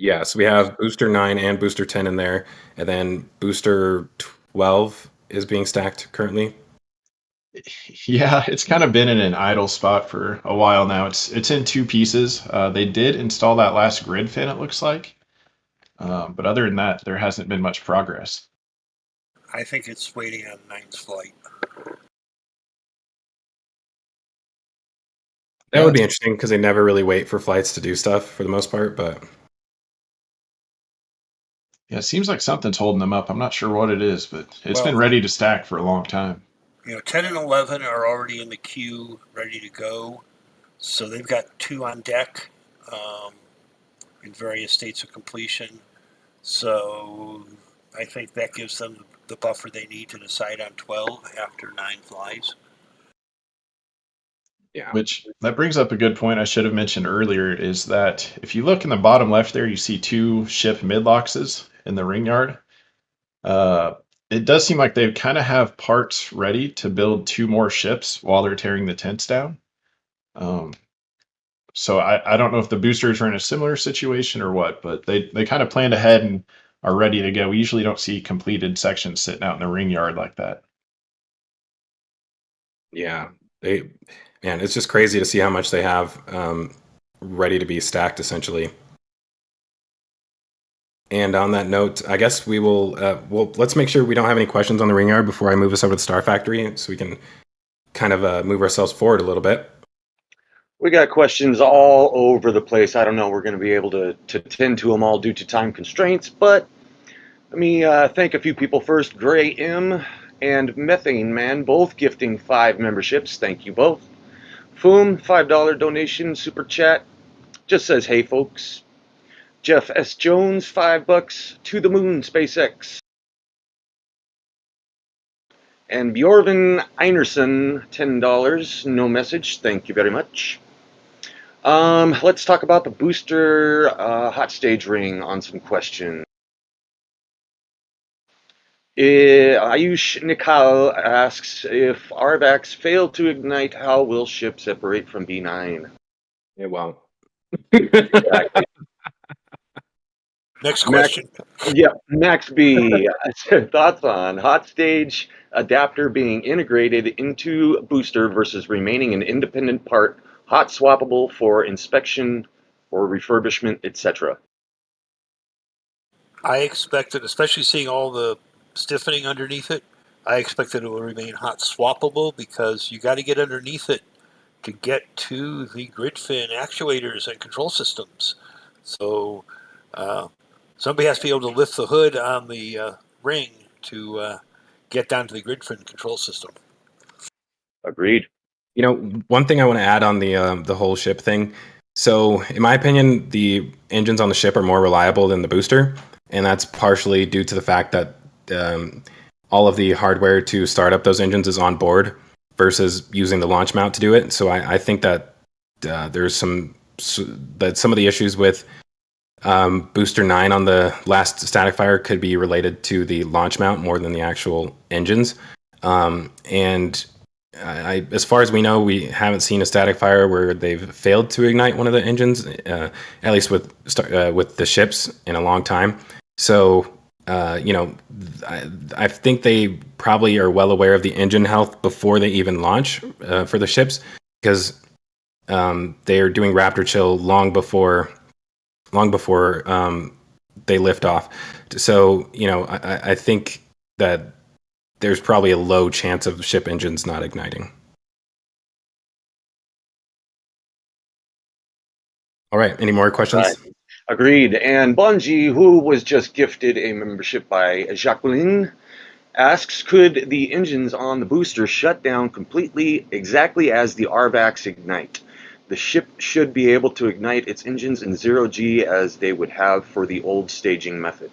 [SPEAKER 6] Yeah, so we have Booster 9 and Booster 10 in there, and then Booster 12 is being stacked currently.
[SPEAKER 5] Yeah, it's kind of been in an idle spot for a while now. It's in 2 pieces. They did install that last grid fin, it looks like. But other than that, there hasn't been much progress.
[SPEAKER 4] I think it's waiting on 9's flight.
[SPEAKER 6] That would be interesting because they never really wait for flights to do stuff for the most part, but...
[SPEAKER 5] Yeah, it seems like something's holding them up. I'm not sure what it is, but it's been ready to stack for a long time.
[SPEAKER 4] 10 and 11 are already in the queue, ready to go. So they've got 2 on deck in various states of completion. So I think that gives them the buffer they need to decide on 12 after 9 flies.
[SPEAKER 6] Yeah.
[SPEAKER 5] Which that brings up a good point I should have mentioned earlier is that if you look in the bottom left there, you see 2 ship midloxes in the ring yard. It does seem like they kind of have parts ready to build 2 more ships while they're tearing the tents down. So I don't know if the boosters are in a similar situation or what, but they kind of planned ahead and are ready to go. We usually don't see completed sections sitting out in the ring yard like that.
[SPEAKER 6] Yeah. Man, it's just crazy to see how much they have ready to be stacked, essentially. And on that note, I guess we will. Let's make sure we don't have any questions on the ring yard before I move us over to the Star Factory, so we can kind of move ourselves forward a little bit.
[SPEAKER 3] We got questions all over the place. I don't know we're going to be able to tend to them all due to time constraints, but let me thank a few people first. Gray M and Methane Man, both gifting 5 memberships. Thank you both. Foom, $5 donation, super chat. Just says, hey folks. Jeff S. Jones, $5. To the moon, SpaceX. And Bjorvin Einerson, $10. No message. Thank you very much. Let's talk about the booster hot stage ring on some questions. Ayush Nikal asks, if RVACs fail to ignite, how will ship separate from B9?
[SPEAKER 6] It won't.
[SPEAKER 3] Exactly.
[SPEAKER 4] Next question.
[SPEAKER 3] Max B. Thoughts on hot stage adapter being integrated into booster versus remaining an independent part, hot swappable for inspection or refurbishment, etc.
[SPEAKER 4] I expected, especially seeing all the stiffening underneath it, I expected it will remain hot swappable because you got to get underneath it to get to the grid fin actuators and control systems. So somebody has to be able to lift the hood on the ring to get down to the grid fin control system.
[SPEAKER 3] Agreed.
[SPEAKER 6] You know, one thing I want to add on the whole ship thing. So, in my opinion, the engines on the ship are more reliable than the booster, and that's partially due to the fact that all of the hardware to start up those engines is on board versus using the launch mount to do it. So, I think that there's some of the issues with booster 9 on the last static fire could be related to the launch mount more than the actual engines, and as far as we know, we haven't seen a static fire where they've failed to ignite one of the engines, at least with the ships, in a long time. So, I think they probably are well aware of the engine health before they even launch for the ships, because they are doing Raptor chill long before they lift off. So, I think that there's probably a low chance of ship engines not igniting. All right. Any more questions?
[SPEAKER 3] Right. Agreed. And Bungie, who was just gifted a membership by Jacqueline, asks, could the engines on the booster shut down completely exactly as the RVACs ignite? The ship should be able to ignite its engines in 0G as they would have for the old staging method.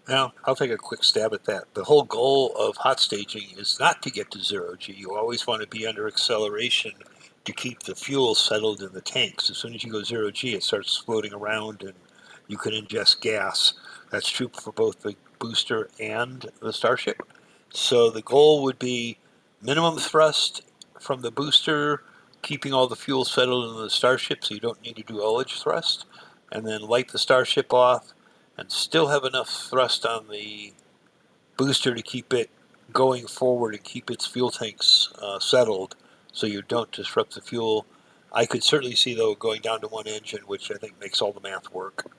[SPEAKER 4] Now, I'll take a quick stab at that. The whole goal of hot staging is not to get to 0G. You always want to be under acceleration to keep the fuel settled in the tanks. As soon as you go 0G, it starts floating around and you can ingest gas. That's true for both the booster and the Starship. So the goal would be minimum thrust from the booster, keeping all the fuel settled in the Starship so you don't need to do ullage thrust, and then light the Starship off and still have enough thrust on the booster to keep it going forward and keep its fuel tanks settled so you don't disrupt the fuel. I could certainly see, though, going down to one engine, which I think makes all the math work.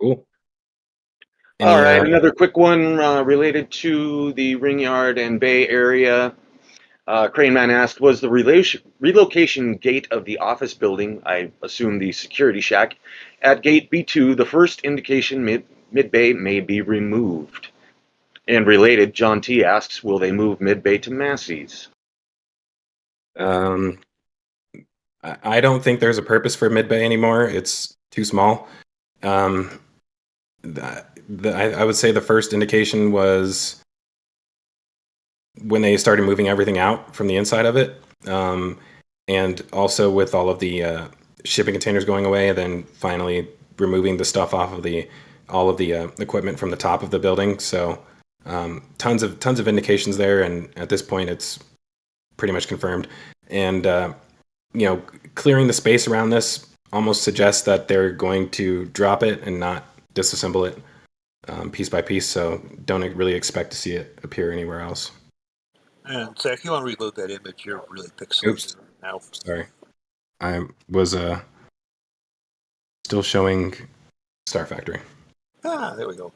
[SPEAKER 6] Cool.
[SPEAKER 3] All right, another quick one related to the ring yard and bay area. Crane Man asked, was the relocation gate of the office building, I assume the security shack, at gate B2 the first indication mid-bay may be removed? And related, John T asks, will they move Mid-Bay to Massey's?
[SPEAKER 6] I don't think there's a purpose for Mid-Bay anymore. It's too small. I would say the first indication was when they started moving everything out from the inside of it, and also with all of the shipping containers going away, and then finally removing the stuff off of all of the equipment from the top of the building. So tons of indications there, and at this point, it's pretty much confirmed. And clearing the space around this almost suggests that they're going to drop it and not disassemble it piece by piece. So don't really expect to see it appear anywhere else.
[SPEAKER 4] And Zach, you want to reload that image? You're really pixelated
[SPEAKER 6] Oops.
[SPEAKER 4] now.
[SPEAKER 6] Sorry. I was still showing Star Factory.
[SPEAKER 4] There we go.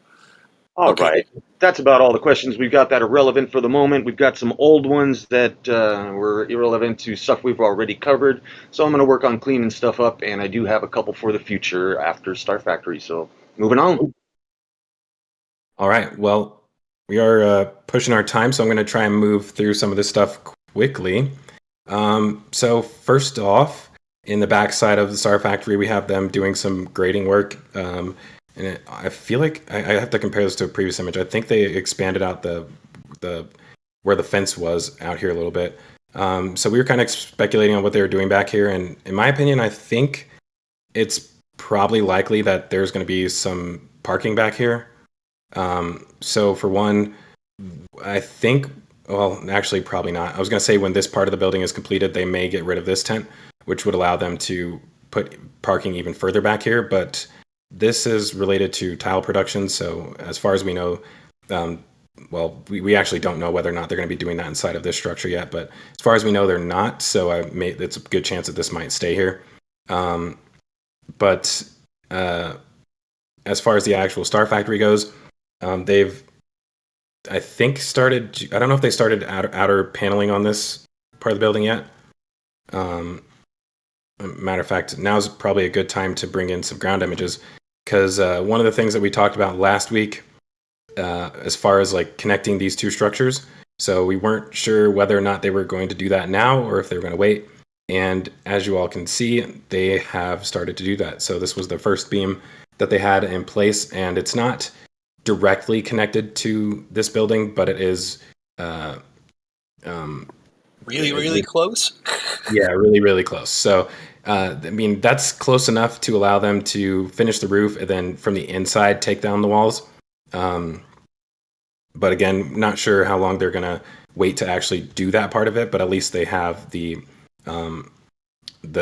[SPEAKER 3] All right. That's about all the questions we've got that are relevant for the moment. We've got some old ones that were irrelevant to stuff we've already covered. So I'm going to work on cleaning stuff up, and I do have a couple for the future after Star Factory. So moving on.
[SPEAKER 6] All right. Well, we are pushing our time, so I'm going to try and move through some of this stuff quickly. So first off, in the backside of the Star Factory, we have them doing some grading work. And I feel like I have to compare this to a previous image. I think they expanded out the where the fence was out here a little bit. So we were kind of speculating on what they were doing back here. And in my opinion, I think it's probably likely that there's going to be some parking back here. So for one, I think, well, actually probably not. I was going to say when this part of the building is completed, they may get rid of this tent, which would allow them to put parking even further back here. But this is related to tile production, so as far as we know, we actually don't know whether or not they're going to be doing that inside of this structure yet, but as far as we know, they're not, so it's a good chance that this might stay here. But as far as the actual Star Factory goes, they've, I think, started, I don't know if they started outer paneling on this part of the building yet. Matter of fact, now's probably a good time to bring in some ground images, because one of the things that we talked about last week, as far as like connecting these two structures, so we weren't sure whether or not they were going to do that now or if they were going to wait. And as you all can see, they have started to do that. So this was the first beam that they had in place, and it's not directly connected to this building, but it is
[SPEAKER 4] really close.
[SPEAKER 6] Yeah, really close. So I mean, that's close enough to allow them to finish the roof and then from the inside take down the walls. But again, not sure how long they're going to wait to actually do that part of it, but at least they have the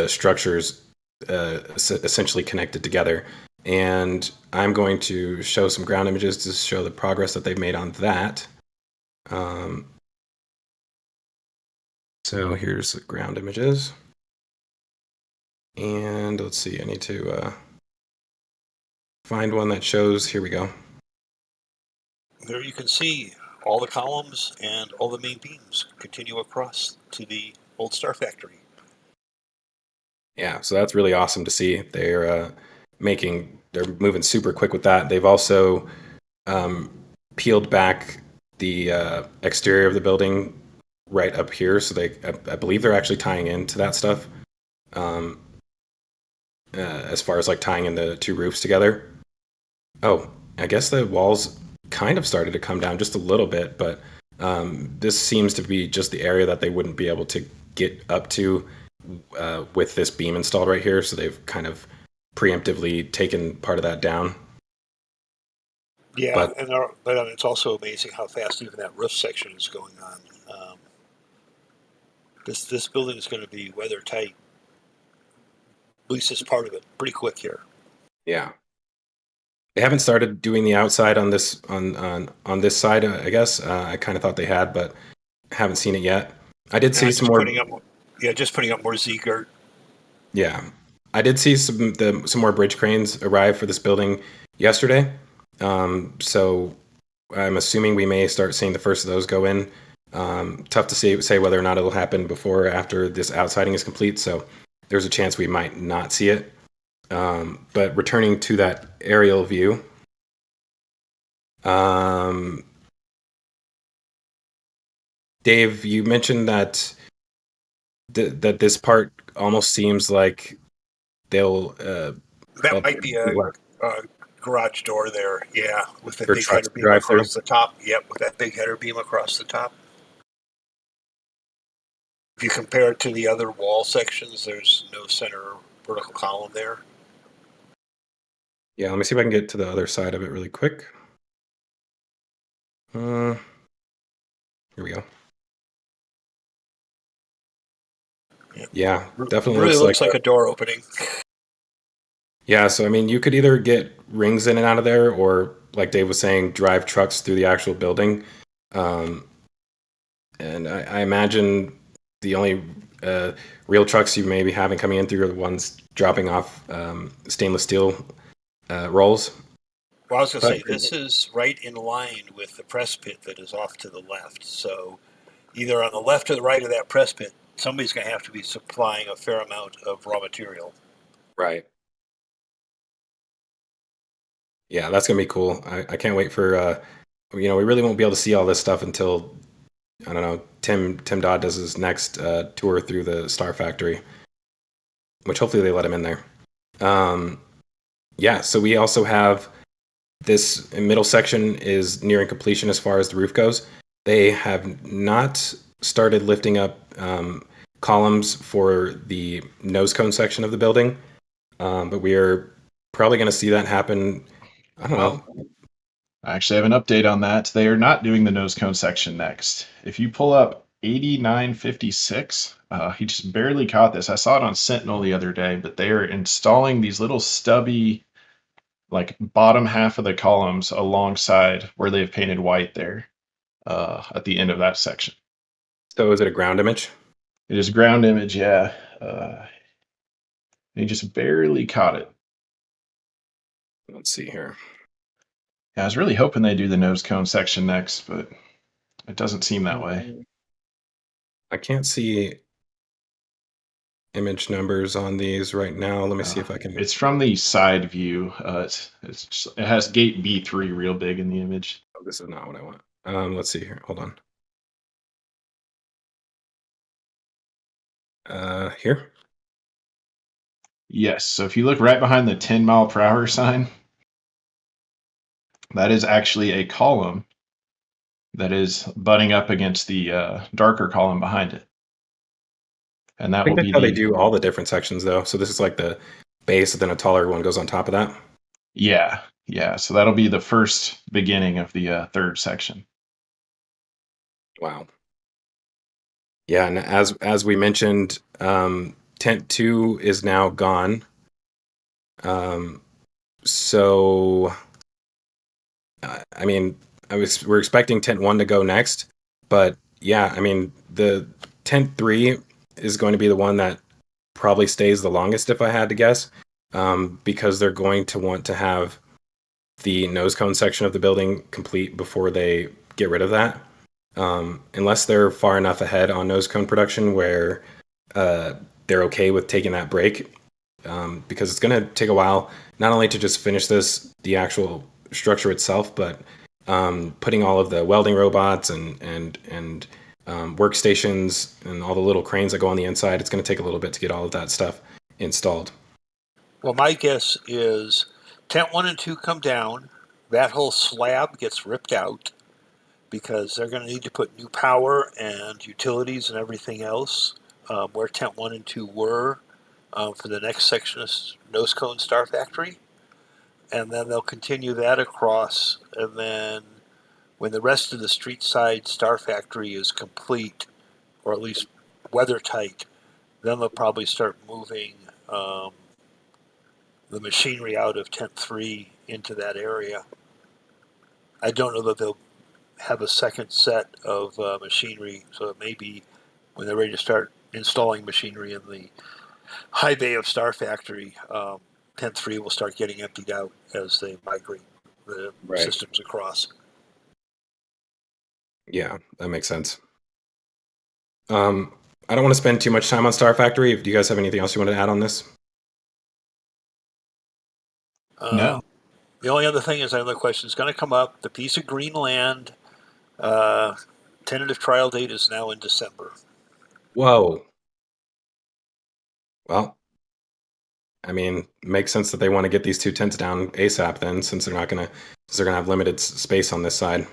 [SPEAKER 6] structures essentially connected together. And I'm going to show some ground images to show the progress that they've made on that. So here's the ground images. And let's see, I need to find one that shows, here we go.
[SPEAKER 4] There you can see all the columns and all the main beams continue across to the old Star Factory.
[SPEAKER 6] Yeah, so that's really awesome to see. They're moving super quick with that. They've also peeled back the exterior of the building right up here. So I believe they're actually tying into that stuff. As far as like tying in the two roofs together. Oh, I guess the walls kind of started to come down just a little bit, but this seems to be just the area that they wouldn't be able to get up to with this beam installed right here. So they've kind of preemptively taken part of that down.
[SPEAKER 4] Yeah, but it's also amazing how fast even that roof section is going on. This building is going to be weather tight. At least it's part of it. Pretty quick here.
[SPEAKER 6] Yeah, they haven't started doing the outside on this on this side. I guess I kind of thought they had, but haven't seen it yet. I did see some more.
[SPEAKER 4] Just putting up more Z-girt.
[SPEAKER 6] Yeah, I did see some more bridge cranes arrive for this building yesterday. So I'm assuming we may start seeing the first of those go in. Tough to say whether or not it'll happen before or after this outsiding is complete. So there's a chance we might not see it. But returning to that aerial view, Dave, you mentioned that that this part almost seems like they'll
[SPEAKER 4] That might be a garage door there, yeah, with the
[SPEAKER 6] for
[SPEAKER 4] big
[SPEAKER 6] trucks
[SPEAKER 4] header
[SPEAKER 6] to
[SPEAKER 4] beam
[SPEAKER 6] drive through.
[SPEAKER 4] across the top. Yep, with that big header beam across the top. If you compare it to the other wall sections, there's no center vertical column there.
[SPEAKER 6] Yeah, let me see if I can get to the other side of it really quick. Here we go. Yeah, definitely
[SPEAKER 4] Really looks like
[SPEAKER 6] a
[SPEAKER 4] a door opening.
[SPEAKER 6] yeah. So I mean, you could either get rings in and out of there, or like Dave was saying, drive trucks through the actual building. And I imagine the only real trucks you may be having coming in through are the ones dropping off stainless steel rolls.
[SPEAKER 4] Well, I was going to say, this is right in line with the press pit that is off to the left. So either on the left or the right of that press pit, somebody's going to have to be supplying a fair amount of raw material.
[SPEAKER 6] Right. Yeah, that's going to be cool. I can't wait for, we really won't be able to see all this stuff until, I don't know, Tim Dodd does his next tour through the Star Factory, which hopefully they let him in there. Yeah, so we also have this middle section is nearing completion as far as the roof goes. They have not started lifting up columns for the nose cone section of the building, but we are probably going to see that happen. I don't know.
[SPEAKER 5] I actually have an update on that. They are not doing the nose cone section next. If you pull up 8956, he just barely caught this. I saw it on Sentinel the other day, but they are installing these little stubby, like bottom half of the columns alongside where they've painted white there at the end of that section.
[SPEAKER 6] So is it a ground image?
[SPEAKER 5] It is ground image, yeah. He just barely caught it.
[SPEAKER 6] Let's see here.
[SPEAKER 5] Yeah, I was really hoping they do the nose cone section next, but it doesn't seem that way.
[SPEAKER 6] I can't see image numbers on these right now. Let me see if I can.
[SPEAKER 5] It's from the side view. It has gate B3 real big in the image.
[SPEAKER 6] Oh, this is not what I want. Let's see here. Hold on. Here.
[SPEAKER 5] Yes. So if you look right behind the 10 mile per hour sign, that is actually a column that is butting up against the darker column behind it. And that
[SPEAKER 6] I think
[SPEAKER 5] will
[SPEAKER 6] that's
[SPEAKER 5] be
[SPEAKER 6] how they do all the different sections, though. So this is like the base, and then a taller one goes on top of that.
[SPEAKER 5] Yeah. So that'll be the first beginning of the third section.
[SPEAKER 6] Wow. Yeah, and as we mentioned, tent 2 is now gone. So I mean, we're expecting tent 1 to go next, but yeah, I mean, the tent 3 is going to be the one that probably stays the longest, if I had to guess, because they're going to want to have the nose cone section of the building complete before they get rid of that. Unless they're far enough ahead on nose cone production where they're okay with taking that break, because it's going to take a while, not only to just finish the actual structure itself, but putting all of the welding robots and workstations and all the little cranes that go on the inside. It's going to take a little bit to get all of that stuff installed.
[SPEAKER 4] Well, my guess is tent 1 and 2 come down. That whole slab gets ripped out because they're going to need to put new power and utilities and everything else where tent 1 and 2 were for the next section of nose cone Star Factory. And then they'll continue that across. And then when the rest of the street side Star Factory is complete, or at least weather tight, then they'll probably start moving the machinery out of tent 3 into that area. I don't know that they'll have a second set of machinery, so it may be when they're ready to start installing machinery in the high bay of Star Factory, tent 3 will start getting emptied out as they migrate the systems across.
[SPEAKER 6] Yeah, that makes sense. I don't want to spend too much time on Star Factory. Do you guys have anything else you want to add on this?
[SPEAKER 5] No.
[SPEAKER 4] The only other thing is another question is going to come up. The piece of green land Tentative trial date is now in December.
[SPEAKER 6] Whoa. Well, I mean, makes sense that they want to get these two tents down ASAP then, since they're gonna have limited space on this side.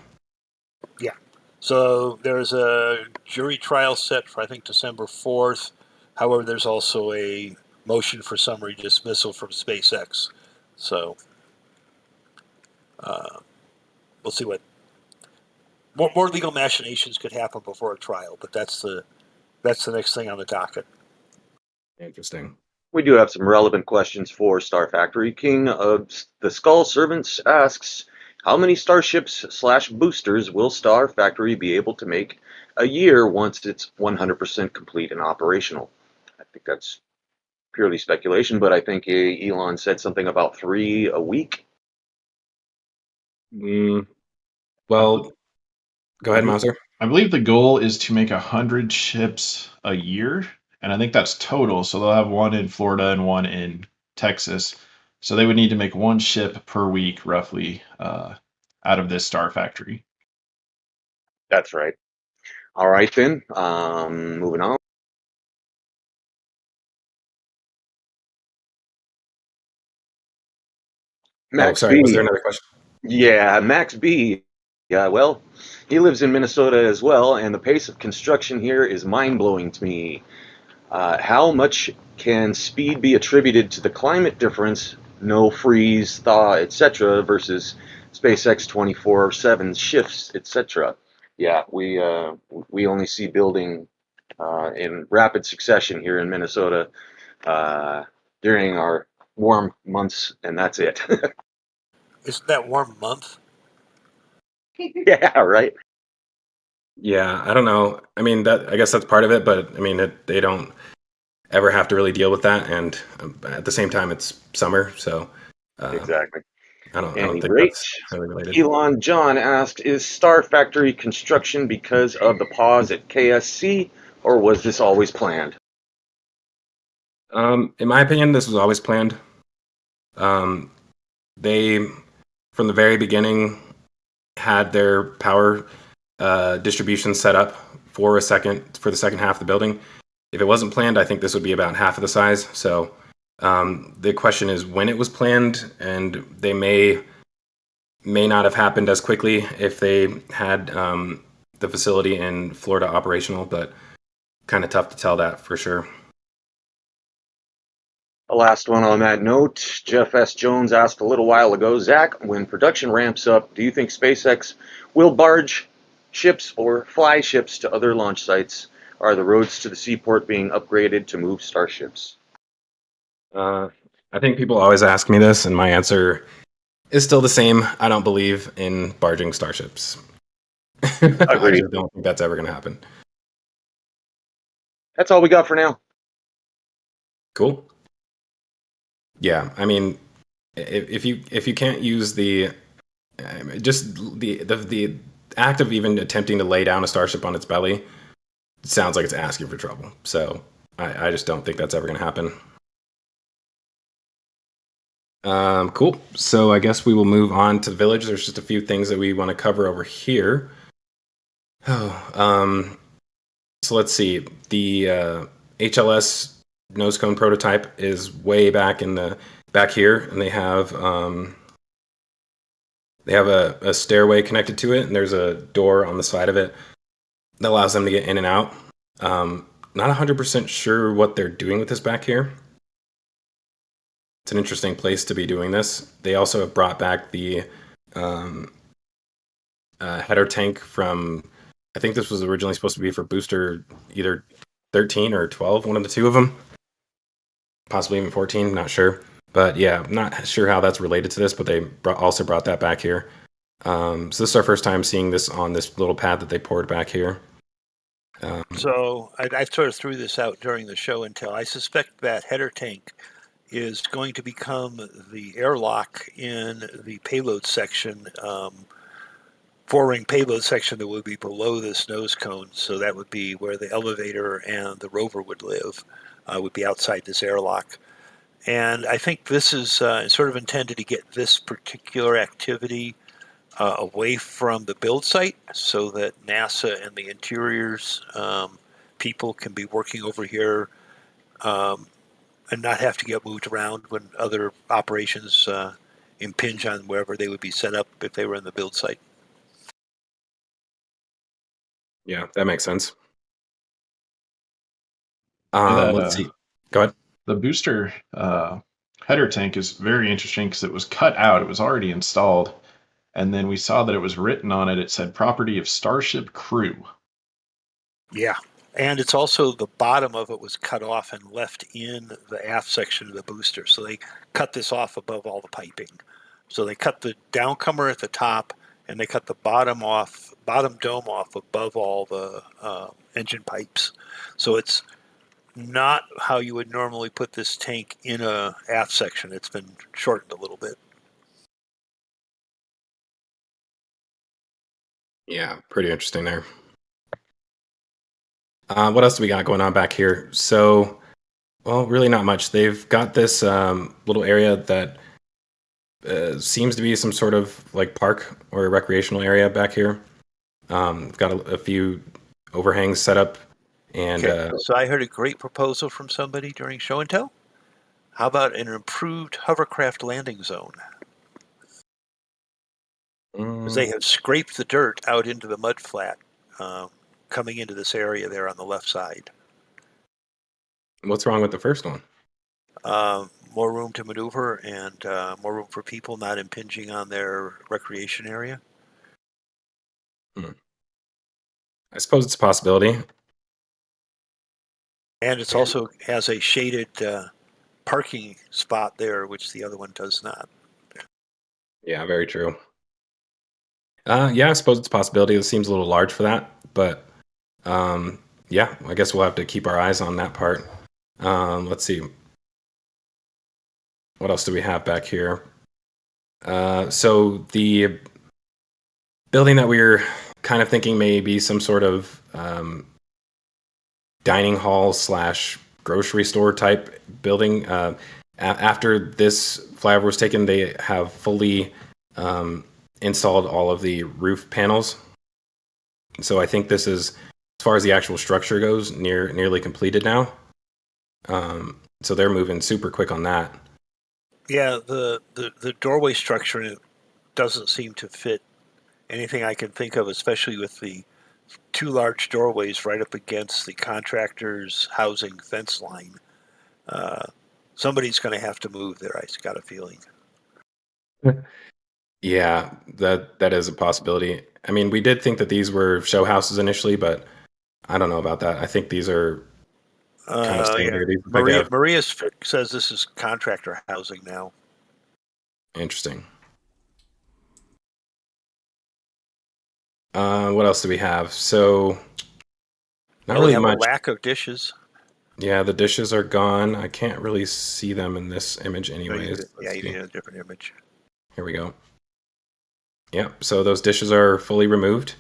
[SPEAKER 4] Yeah. So there's a jury trial set for, I think, December 4th. However, there's also a motion for summary dismissal from SpaceX. So we'll see what more legal machinations could happen before a trial, but that's the next thing on the docket.
[SPEAKER 6] Interesting.
[SPEAKER 3] We do have some relevant questions for Star Factory. King of the Skull Servants asks, how many starships/boosters will Star Factory be able to make a year once it's 100% complete and operational? I think that's purely speculation, but I think Elon said something about 3 a week.
[SPEAKER 6] Well, go ahead, Mauser.
[SPEAKER 5] I believe the goal is to make 100 ships a year, and I think that's total. So they'll have one in Florida and one in Texas. So they would need to make one ship per week, roughly, out of this Star Factory.
[SPEAKER 3] That's right. All right, then. Moving on. Max
[SPEAKER 6] sorry.
[SPEAKER 3] B.
[SPEAKER 6] Was there another question?
[SPEAKER 3] Yeah, Max B. Yeah, well, he lives in Minnesota as well, and the pace of construction here is mind-blowing to me. How much can speed be attributed to the climate difference, no freeze, thaw, etc., versus SpaceX 24/7 shifts, etc.? Yeah, we only see building in rapid succession here in Minnesota during our warm months, and that's it.
[SPEAKER 4] Isn't that warm month?
[SPEAKER 3] Yeah, right.
[SPEAKER 6] Yeah, I don't know. I mean, I guess that's part of it, but I mean, they don't ever have to really deal with that, and at the same time, it's summer, so
[SPEAKER 3] Exactly.
[SPEAKER 6] I don't
[SPEAKER 3] Any
[SPEAKER 6] think
[SPEAKER 3] rate,
[SPEAKER 6] that's really related.
[SPEAKER 3] Elon John asked, is Star Factory construction because of the pause at KSC, or was this always planned?
[SPEAKER 6] In my opinion, this was always planned. They, from the very beginning, had their power distribution set up for the second half of the building. If it wasn't planned, I think this would be about half of the size. So the question is when it was planned, and they may not have happened as quickly if they had the facility in Florida operational, but kind of tough to tell that for sure.
[SPEAKER 3] The last one on that note, Jeff S. Jones asked a little while ago, Zach, when production ramps up, do you think SpaceX will barge ships or fly ships to other launch sites? Are the roads to the seaport being upgraded to move starships?
[SPEAKER 6] I think people always ask me this, and my answer is still the same. I don't believe in barging starships. I just don't think that's ever going to happen.
[SPEAKER 3] That's all we got for now.
[SPEAKER 6] Cool. Yeah, I mean, if you can't use the act of even attempting to lay down a starship on its belly sounds like it's asking for trouble. So I just don't think that's ever going to happen. Cool. So I guess we will move on to the village. There's just a few things that we want to cover over here. So let's see. The HLS nose cone prototype is way back here, and they have a stairway connected to it, and there's a door on the side of it that allows them to get in and out. Not 100% sure what they're doing with this back here. It's an interesting place to be doing this. They also have brought back the header tank from, I think this was originally supposed to be for booster either 13 or 12, one of the two of them. Possibly even 14, not sure. But yeah, I'm not sure how that's related to this, but they also brought that back here. So this is our first time seeing this on this little pad that they poured back here.
[SPEAKER 4] So I sort of threw this out during the show until I suspect that header tank is going to become the airlock in the payload section, four-ring payload section that would be below this nose cone. So that would be where the elevator and the rover would live, would be outside this airlock. And I think this is sort of intended to get this particular activity away from the build site so that NASA and the interiors people can be working over here and not have to get moved around when other operations impinge on wherever they would be set up if they were in the build site.
[SPEAKER 6] Yeah, that makes sense.
[SPEAKER 5] Yeah,
[SPEAKER 6] Let's see. Go ahead.
[SPEAKER 5] The booster header tank is very interesting because it was cut out. It was already installed. And then we saw that it was written on it. It said property of Starship Crew.
[SPEAKER 4] Yeah. And it's also the bottom of it was cut off and left in the aft section of the booster. So they cut this off above all the piping. So they cut the downcomer at the top and they cut the bottom dome off above all the engine pipes. So it's not how you would normally put this tank in a aft section. It's been shortened a little bit.
[SPEAKER 6] Yeah, pretty interesting there. What else do we got going on back here? So, well, really not much. They've got this little area that seems to be some sort of like park or a recreational area back here. We've got a few overhangs set up. And
[SPEAKER 4] so I heard a great proposal from somebody during show and tell. How about an improved hovercraft landing zone? Because they have scraped the dirt out into the mud flat coming into this area there on the left side.
[SPEAKER 6] What's wrong with the first one?
[SPEAKER 4] More room to maneuver and more room for people not impinging on their recreation area.
[SPEAKER 6] I suppose it's a possibility.
[SPEAKER 4] And it's also has a shaded parking spot there, which the other one does not.
[SPEAKER 6] Yeah, very true. Yeah, I suppose it's a possibility. It seems a little large for that, but yeah, I guess we'll have to keep our eyes on that part. Let's see. What else do we have back here? So the building that we were kind of thinking may be some sort of dining hall / grocery store type building. After this flyover was taken, they have fully installed all of the roof panels. So I think this is, as far as the actual structure goes, nearly completed now. So they're moving super quick on that.
[SPEAKER 4] Yeah, the doorway structure doesn't seem to fit anything I can think of, especially with the two large doorways right up against the contractor's housing fence line. Somebody's going to have to move there, I got a feeling.
[SPEAKER 6] Yeah, that is a possibility. I mean, we did think that these were show houses initially, but I don't know about that. I think these are kind of standard.
[SPEAKER 4] Yeah. Maria says this is contractor housing now.
[SPEAKER 6] Interesting. What else do we have? So, not really much.
[SPEAKER 4] A lack of dishes.
[SPEAKER 6] Yeah, the dishes are gone. I can't really see them in this image anyways.
[SPEAKER 4] You need a different image.
[SPEAKER 6] Here we go. Yep, so those dishes are fully removed,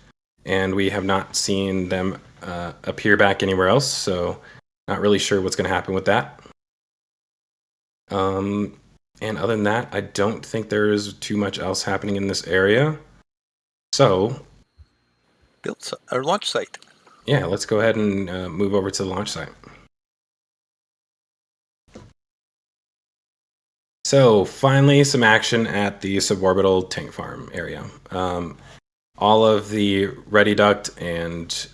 [SPEAKER 6] and we have not seen them appear back anywhere else, so not really sure what's going to happen with that. And other than that, I don't think there is too much else happening in this area. So,
[SPEAKER 4] our launch site.
[SPEAKER 6] Yeah, let's go ahead and move over to the launch site. So finally, some action at the suborbital tank farm area. All of the ready duct and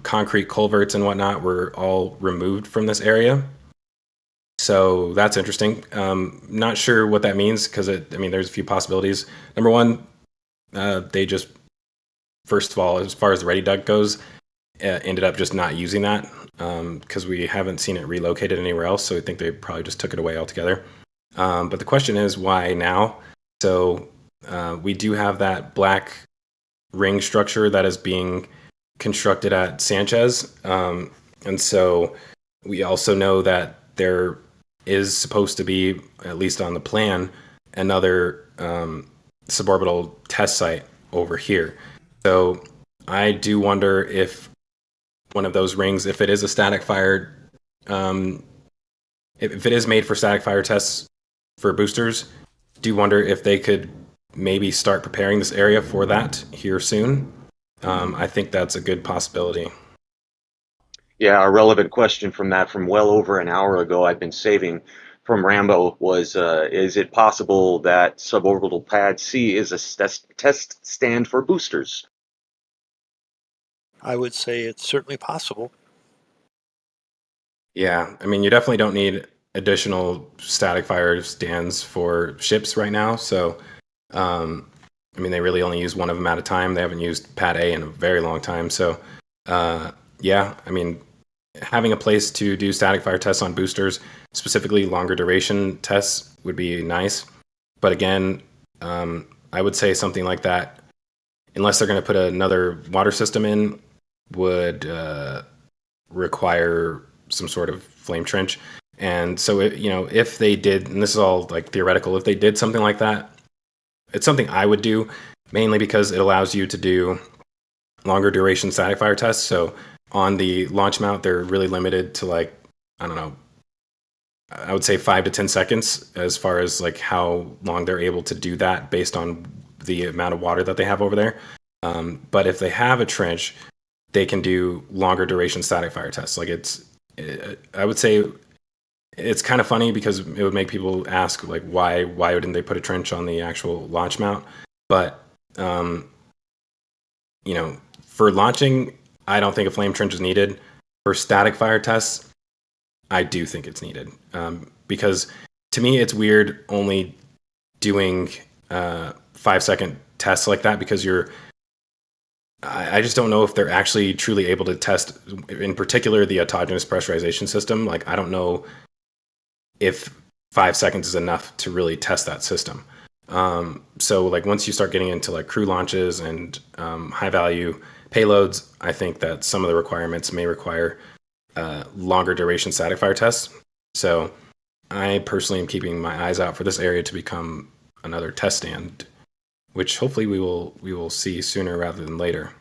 [SPEAKER 6] concrete culverts and whatnot were all removed from this area. So that's interesting. Not sure what that means because there's a few possibilities. Number one, they just, first of all, as far as the ready duct goes, ended up just not using that because we haven't seen it relocated anywhere else. So I think they probably just took it away altogether. But the question is, why now? So we do have that black ring structure that is being constructed at Sanchez. And so we also know that there is supposed to be, at least on the plan, another suborbital test site over here. So I do wonder if one of those rings, if it is a static fire, if it is made for static fire tests for boosters, do wonder if they could maybe start preparing this area for that here soon. I think that's a good possibility.
[SPEAKER 3] Yeah, a relevant question from well over an hour ago I've been saving from Rambo was, is it possible that suborbital pad C is a test stand for boosters?
[SPEAKER 4] I would say it's certainly possible.
[SPEAKER 6] Yeah, I mean, you definitely don't need additional static fire stands for ships right now. So, I mean, they really only use one of them at a time. They haven't used Pad A in a very long time. So, yeah, I mean, having a place to do static fire tests on boosters, specifically longer duration tests, would be nice. But again, I would say something like that, unless they're going to put another water system in, would require some sort of flame trench. And so, if they did, and this is all like theoretical, if they did something like that, it's something I would do, mainly because it allows you to do longer duration static fire tests. So on the launch mount, they're really limited to, like, I don't know, I would say 5 to 10 seconds as far as like how long they're able to do that based on the amount of water that they have over there. But if they have a trench, they can do longer duration static fire tests. Like, I would say it's kind of funny because it would make people ask, like, why wouldn't they put a trench on the actual launch mount? But for launching, I don't think a flame trench is needed. For static fire tests, I do think it's needed, because to me it's weird only doing 5-second tests like that, because I just don't know if they're actually truly able to test, in particular, the autogenous pressurization system. Like, I don't know if 5 seconds is enough to really test that system. So, like, once you start getting into like crew launches and high value payloads, I think that some of the requirements may require longer duration static fire tests. So I personally am keeping my eyes out for this area to become another test stand, which hopefully we will see sooner rather than later.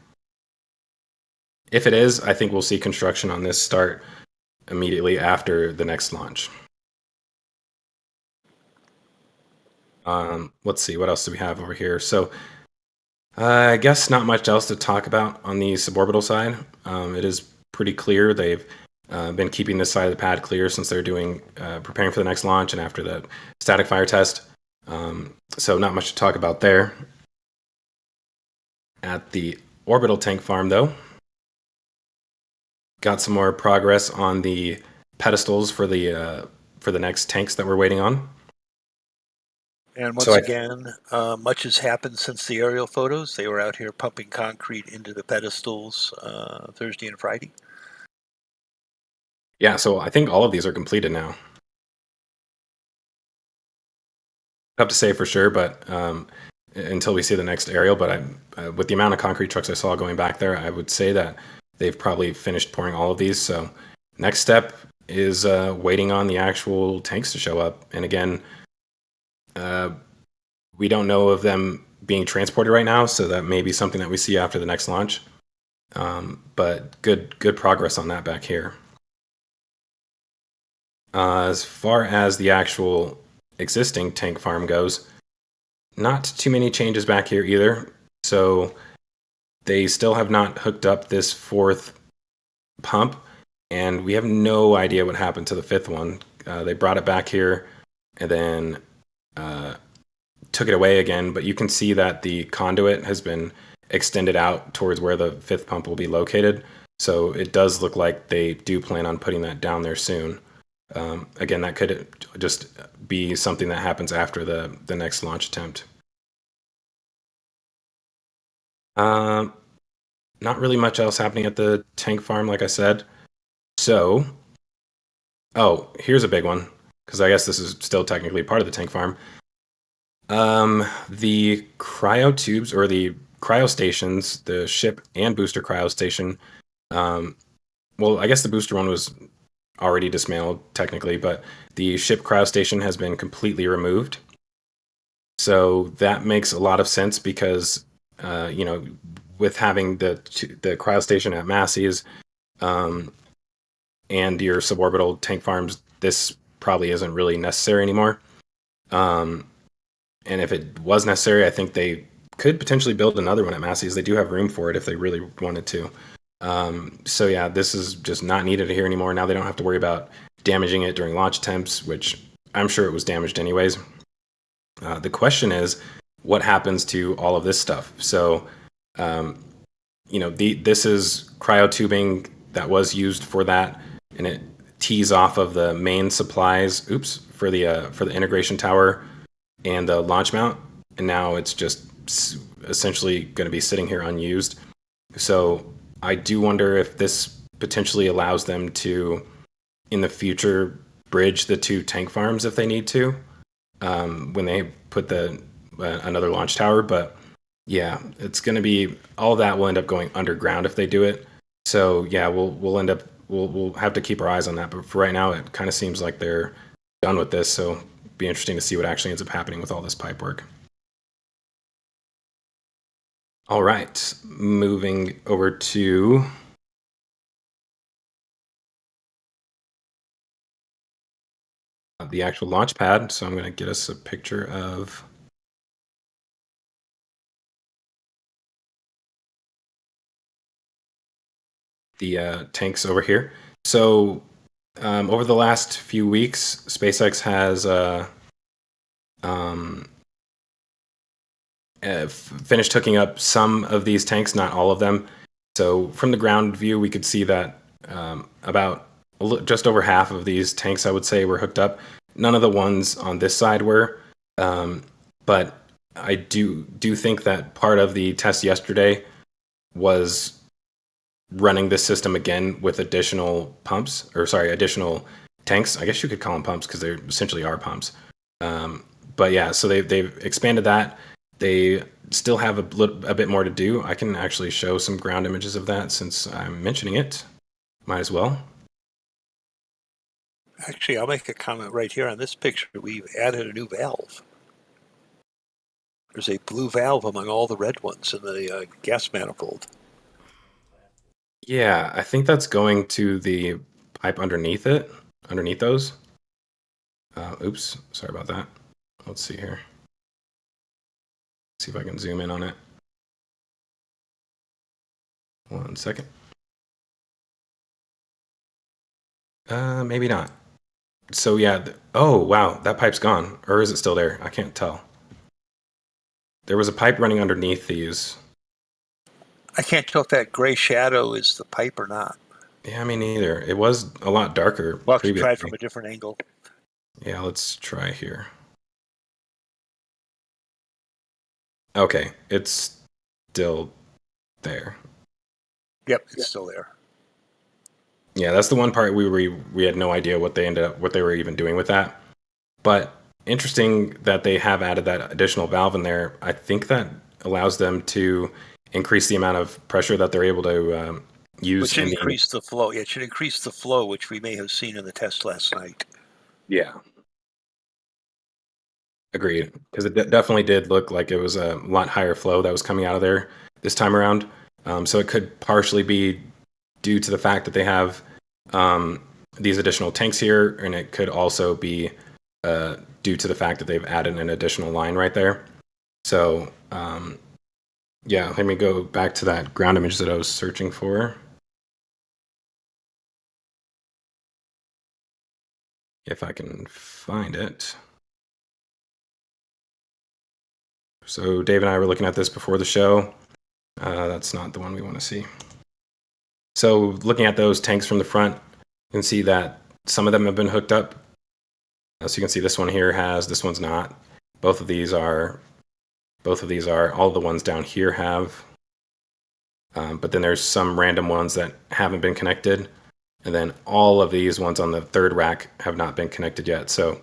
[SPEAKER 6] If it is, I think we'll see construction on this start immediately after the next launch. Let's see, what else do we have over here? So I guess not much else to talk about on the suborbital side. It is pretty clear they've been keeping this side of the pad clear since they're preparing for the next launch and after the static fire test. So not much to talk about there. At the orbital tank farm, though, got some more progress on the pedestals for the next tanks that we're waiting on.
[SPEAKER 4] And once again, much has happened since the aerial photos. They were out here pumping concrete into the pedestals Thursday and Friday.
[SPEAKER 6] Yeah, so I think all of these are completed now. I have to say for sure, but until we see the next aerial. But with the amount of concrete trucks I saw going back there, I would say that they've probably finished pouring all of these. So next step is waiting on the actual tanks to show up. And again, we don't know of them being transported right now, so that may be something that we see after the next launch. But good progress on that back here. As far as the actual existing tank farm goes, not too many changes back here either. So they still have not hooked up this fourth pump, and we have no idea what happened to the fifth one. They brought it back here and then took it away again, but you can see that the conduit has been extended out towards where the fifth pump will be located. So it does look like they do plan on putting that down there soon. Again, that could just be something that happens after the next launch attempt. Not really much else happening at the tank farm, like I said. So, here's a big one, because I guess this is still technically part of the tank farm. The cryo tubes, or the cryo stations, the ship and booster cryo station. Well, I guess the booster one was already dismantled technically, but the ship cryo station has been completely removed. So that makes a lot of sense because, with having the cryo station at Massey's, and your suborbital tank farms, this probably isn't really necessary anymore. And if it was necessary, I think they could potentially build another one at Massey's. They do have room for it if they really wanted to. So yeah, this is just not needed here anymore. Now they don't have to worry about damaging it during launch attempts, which I'm sure it was damaged anyways. The question is, what happens to all of this stuff? So, this is cryo tubing that was used for that, and it tees off of the main supplies. For the integration tower and the launch mount, and now it's just essentially going to be sitting here unused. So I do wonder if this potentially allows them to, in the future, bridge the two tank farms if they need to, when they put another launch tower. But yeah, it's going to be, all that will end up going underground if they do it. So yeah, we'll have to keep our eyes on that. But for right now, it kind of seems like they're done with this. So it'll be interesting to see what actually ends up happening with all this pipe work. All right, moving over to the actual launch pad. So I'm going to get us a picture of the tanks over here. So over the last few weeks, SpaceX has finished hooking up some of these tanks, not all of them. So from the ground view, we could see that about just over half of these tanks, I would say, were hooked up. None of the ones on this side were, but I do think that part of the test yesterday was running this system again with additional additional tanks. I guess you could call them pumps because they essentially are pumps. But yeah, so they've expanded that. They still have a bit more to do. I can actually show some ground images of that since I'm mentioning it. Might as well.
[SPEAKER 4] Actually, I'll make a comment right here on this picture. We've added a new valve. There's a blue valve among all the red ones in the gas manifold.
[SPEAKER 6] Yeah, I think that's going to the pipe underneath those. Oops, sorry about that. Let's see here. See if I can zoom in on it. 1 second. Maybe not. So yeah, oh wow, that pipe's gone. Or is it still there? I can't tell. There was a pipe running underneath these.
[SPEAKER 4] I can't tell if that gray shadow is the pipe or not.
[SPEAKER 6] Yeah, me neither. It was a lot darker.
[SPEAKER 4] We'll have to try it from a different angle.
[SPEAKER 6] Yeah, let's try here. Okay, it's still there.
[SPEAKER 4] Yep, it's still there.
[SPEAKER 6] Yeah, that's the one part we had no idea what they were even doing with that. But interesting that they have added that additional valve in there. I think that allows them to increase the amount of pressure that they're able to use.
[SPEAKER 4] Which should increase the flow. Yeah, it should increase the flow, which we may have seen in the test last night.
[SPEAKER 6] Yeah. Agreed. Because it definitely did look like it was a lot higher flow that was coming out of there this time around. So it could partially be due to the fact that they have these additional tanks here, and it could also be due to the fact that they've added an additional line right there. So yeah, let me go back to that ground image that I was searching for. If I can find it. So Dave and I were looking at this before the show. That's not the one we want to see. So looking at those tanks from the front, you can see that some of them have been hooked up. So you can see this one here has, this one's not. Both of these are, all the ones down here have. But then there's some random ones that haven't been connected. And then all of these ones on the third rack have not been connected yet. So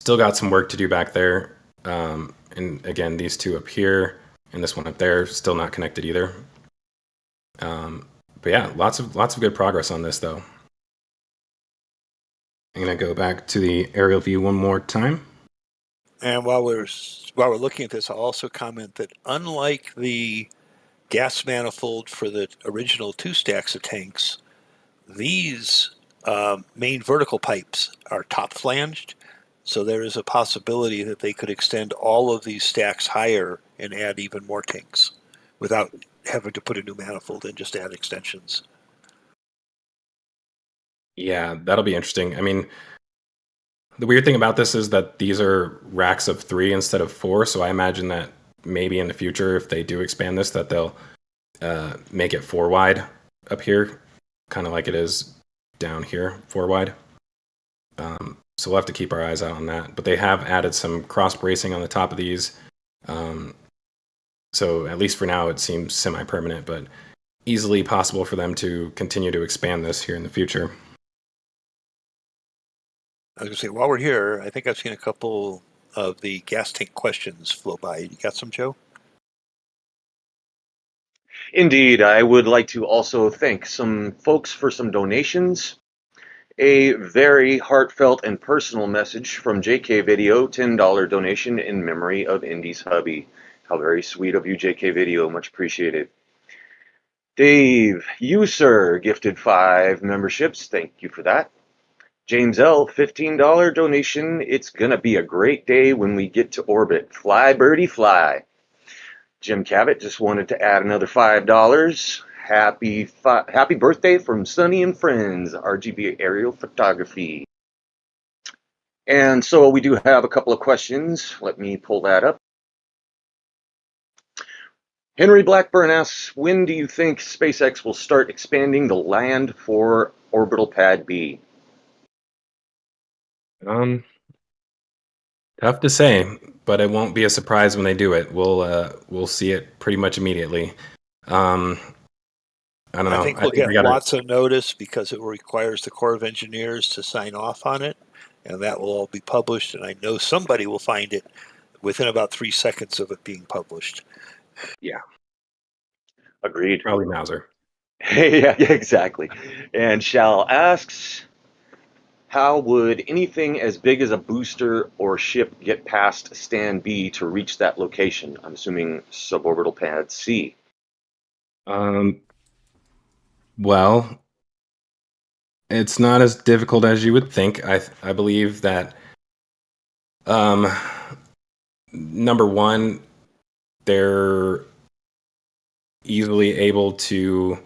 [SPEAKER 6] still got some work to do back there. And again, these two up here and this one up there, still not connected either. But yeah, lots of good progress on this though. I'm gonna go back to the aerial view one more time.
[SPEAKER 4] And while we're looking at this, I'll also comment that unlike the gas manifold for the original 2 stacks of tanks, these main vertical pipes are top flanged, So there is a possibility that they could extend all of these stacks higher and add even more tanks without having to put a new manifold in, just add extensions.
[SPEAKER 6] Yeah, that'll be interesting. I mean, the weird thing about this is that these are racks of 3 instead of 4, so I imagine that maybe in the future, if they do expand this, that they'll make it 4 wide up here, kind of like it is down here, 4 wide. So we'll have to keep our eyes out on that. But they have added some cross bracing on the top of these. So at least for now, it seems semi-permanent, but easily possible for them to continue to expand this here in the future.
[SPEAKER 4] I was going to say, while we're here, I think I've seen a couple of the gas tank questions flow by. You got some, Joe?
[SPEAKER 3] Indeed, I would like to also thank some folks for some donations. A very heartfelt and personal message from JK Video, $10 donation in memory of Indy's hubby. How very sweet of you, JK Video. Much appreciated. Dave, you, sir, gifted 5 memberships. Thank you for that. James L., $15 donation. It's going to be a great day when we get to orbit. Fly, birdie, fly. Jim Cabot just wanted to add another $5. Happy birthday from Sonny and Friends, RGV Aerial Photography. And so we do have a couple of questions. Let me pull that up. Henry Blackburn asks, when do you think SpaceX will start expanding the land for Orbital Pad B?
[SPEAKER 6] Tough to say, but it won't be a surprise when they do it. We'll see it pretty much immediately. I don't know.
[SPEAKER 4] I think we'll get lots of notice because it requires the Corps of Engineers to sign off on it, and that will all be published. And I know somebody will find it within about 3 seconds of it being published.
[SPEAKER 6] Yeah.
[SPEAKER 3] Agreed.
[SPEAKER 6] Probably Mauser.
[SPEAKER 3] Yeah, exactly. And Shal asks, how would anything as big as a booster or ship get past Stand B to reach that location? I'm assuming suborbital pad C.
[SPEAKER 6] Well, it's not as difficult as you would think. I believe that number one, they're easily able to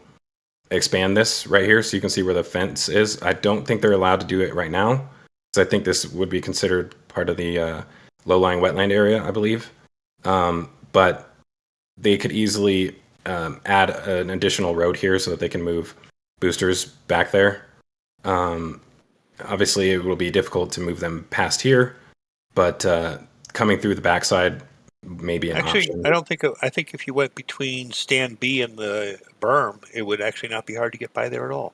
[SPEAKER 6] expand this right here, so you can see where the fence is. I don't think they're allowed to do it right now, because I think this would be considered part of the low-lying wetland area, I believe. But they could easily add an additional road here so that they can move boosters back there. Obviously, it will be difficult to move them past here, but coming through the backside may be an option.
[SPEAKER 4] I think if you went between Stand B and the berm, it would actually not be hard to get by there at all.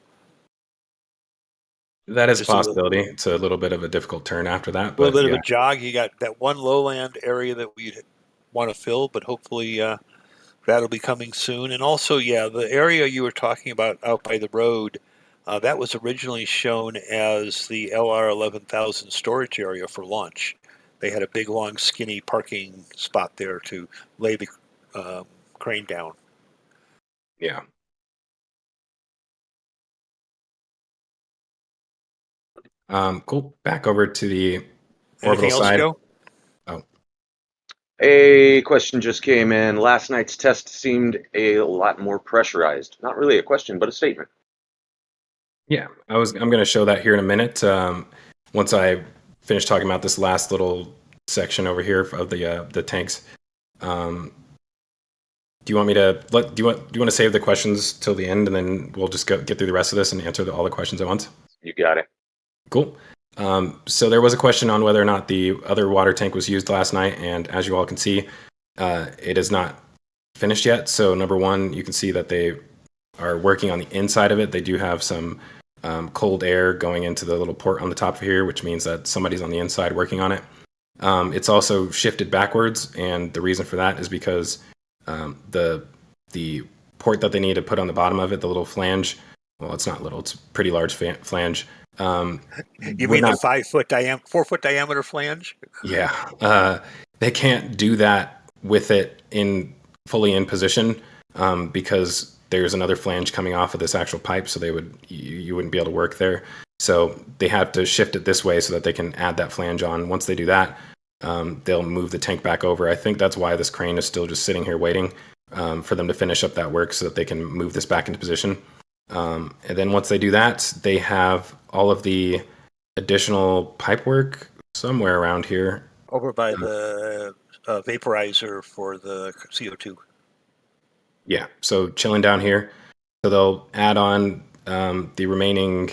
[SPEAKER 6] That is a possibility. It's a little bit of a difficult turn after that.
[SPEAKER 4] A little bit of a jog. You got that one lowland area that we want to fill, but hopefully that'll be coming soon. And also, the area you were talking about out by the road, that was originally shown as the LR 11,000 storage area for launch. They had a big, long, skinny parking spot there to lay the crane down.
[SPEAKER 6] Yeah. Cool. Back over to the orbital side.
[SPEAKER 4] Joe?
[SPEAKER 6] Oh.
[SPEAKER 3] A question just came in. Last night's test seemed a lot more pressurized. Not really a question, but a statement.
[SPEAKER 6] Yeah, I'm going to show that here in a minute. Once I finish talking about this last little section over here of the tanks. Do you want me to do you want to save the questions till the end, and then we'll just get through the rest of this and answer all the questions at once?
[SPEAKER 3] You got it.
[SPEAKER 6] Cool. So there was a question on whether or not the other water tank was used last night, and as you all can see, it is not finished yet. So number one, you can see that they are working on the inside of it. They do have some cold air going into the little port on the top of here, which means that somebody's on the inside working on it. It's also shifted backwards, and the reason for that is because the port that they need to put on the bottom of it, the little flange, well, it's not little, it's a pretty large flange.
[SPEAKER 4] You mean the 4 foot diameter flange?
[SPEAKER 6] Yeah. They can't do that with it fully in position because there's another flange coming off of this actual pipe, so you wouldn't be able to work there. So they have to shift it this way so that they can add that flange on. Once they do that, they'll move the tank back over. I think that's why this crane is still just sitting here waiting for them to finish up that work so that they can move this back into position. And then once they do that, they have all of the additional pipe work somewhere around here.
[SPEAKER 4] Over by the vaporizer for the CO2.
[SPEAKER 6] Yeah, so chilling down here. So they'll add on the remaining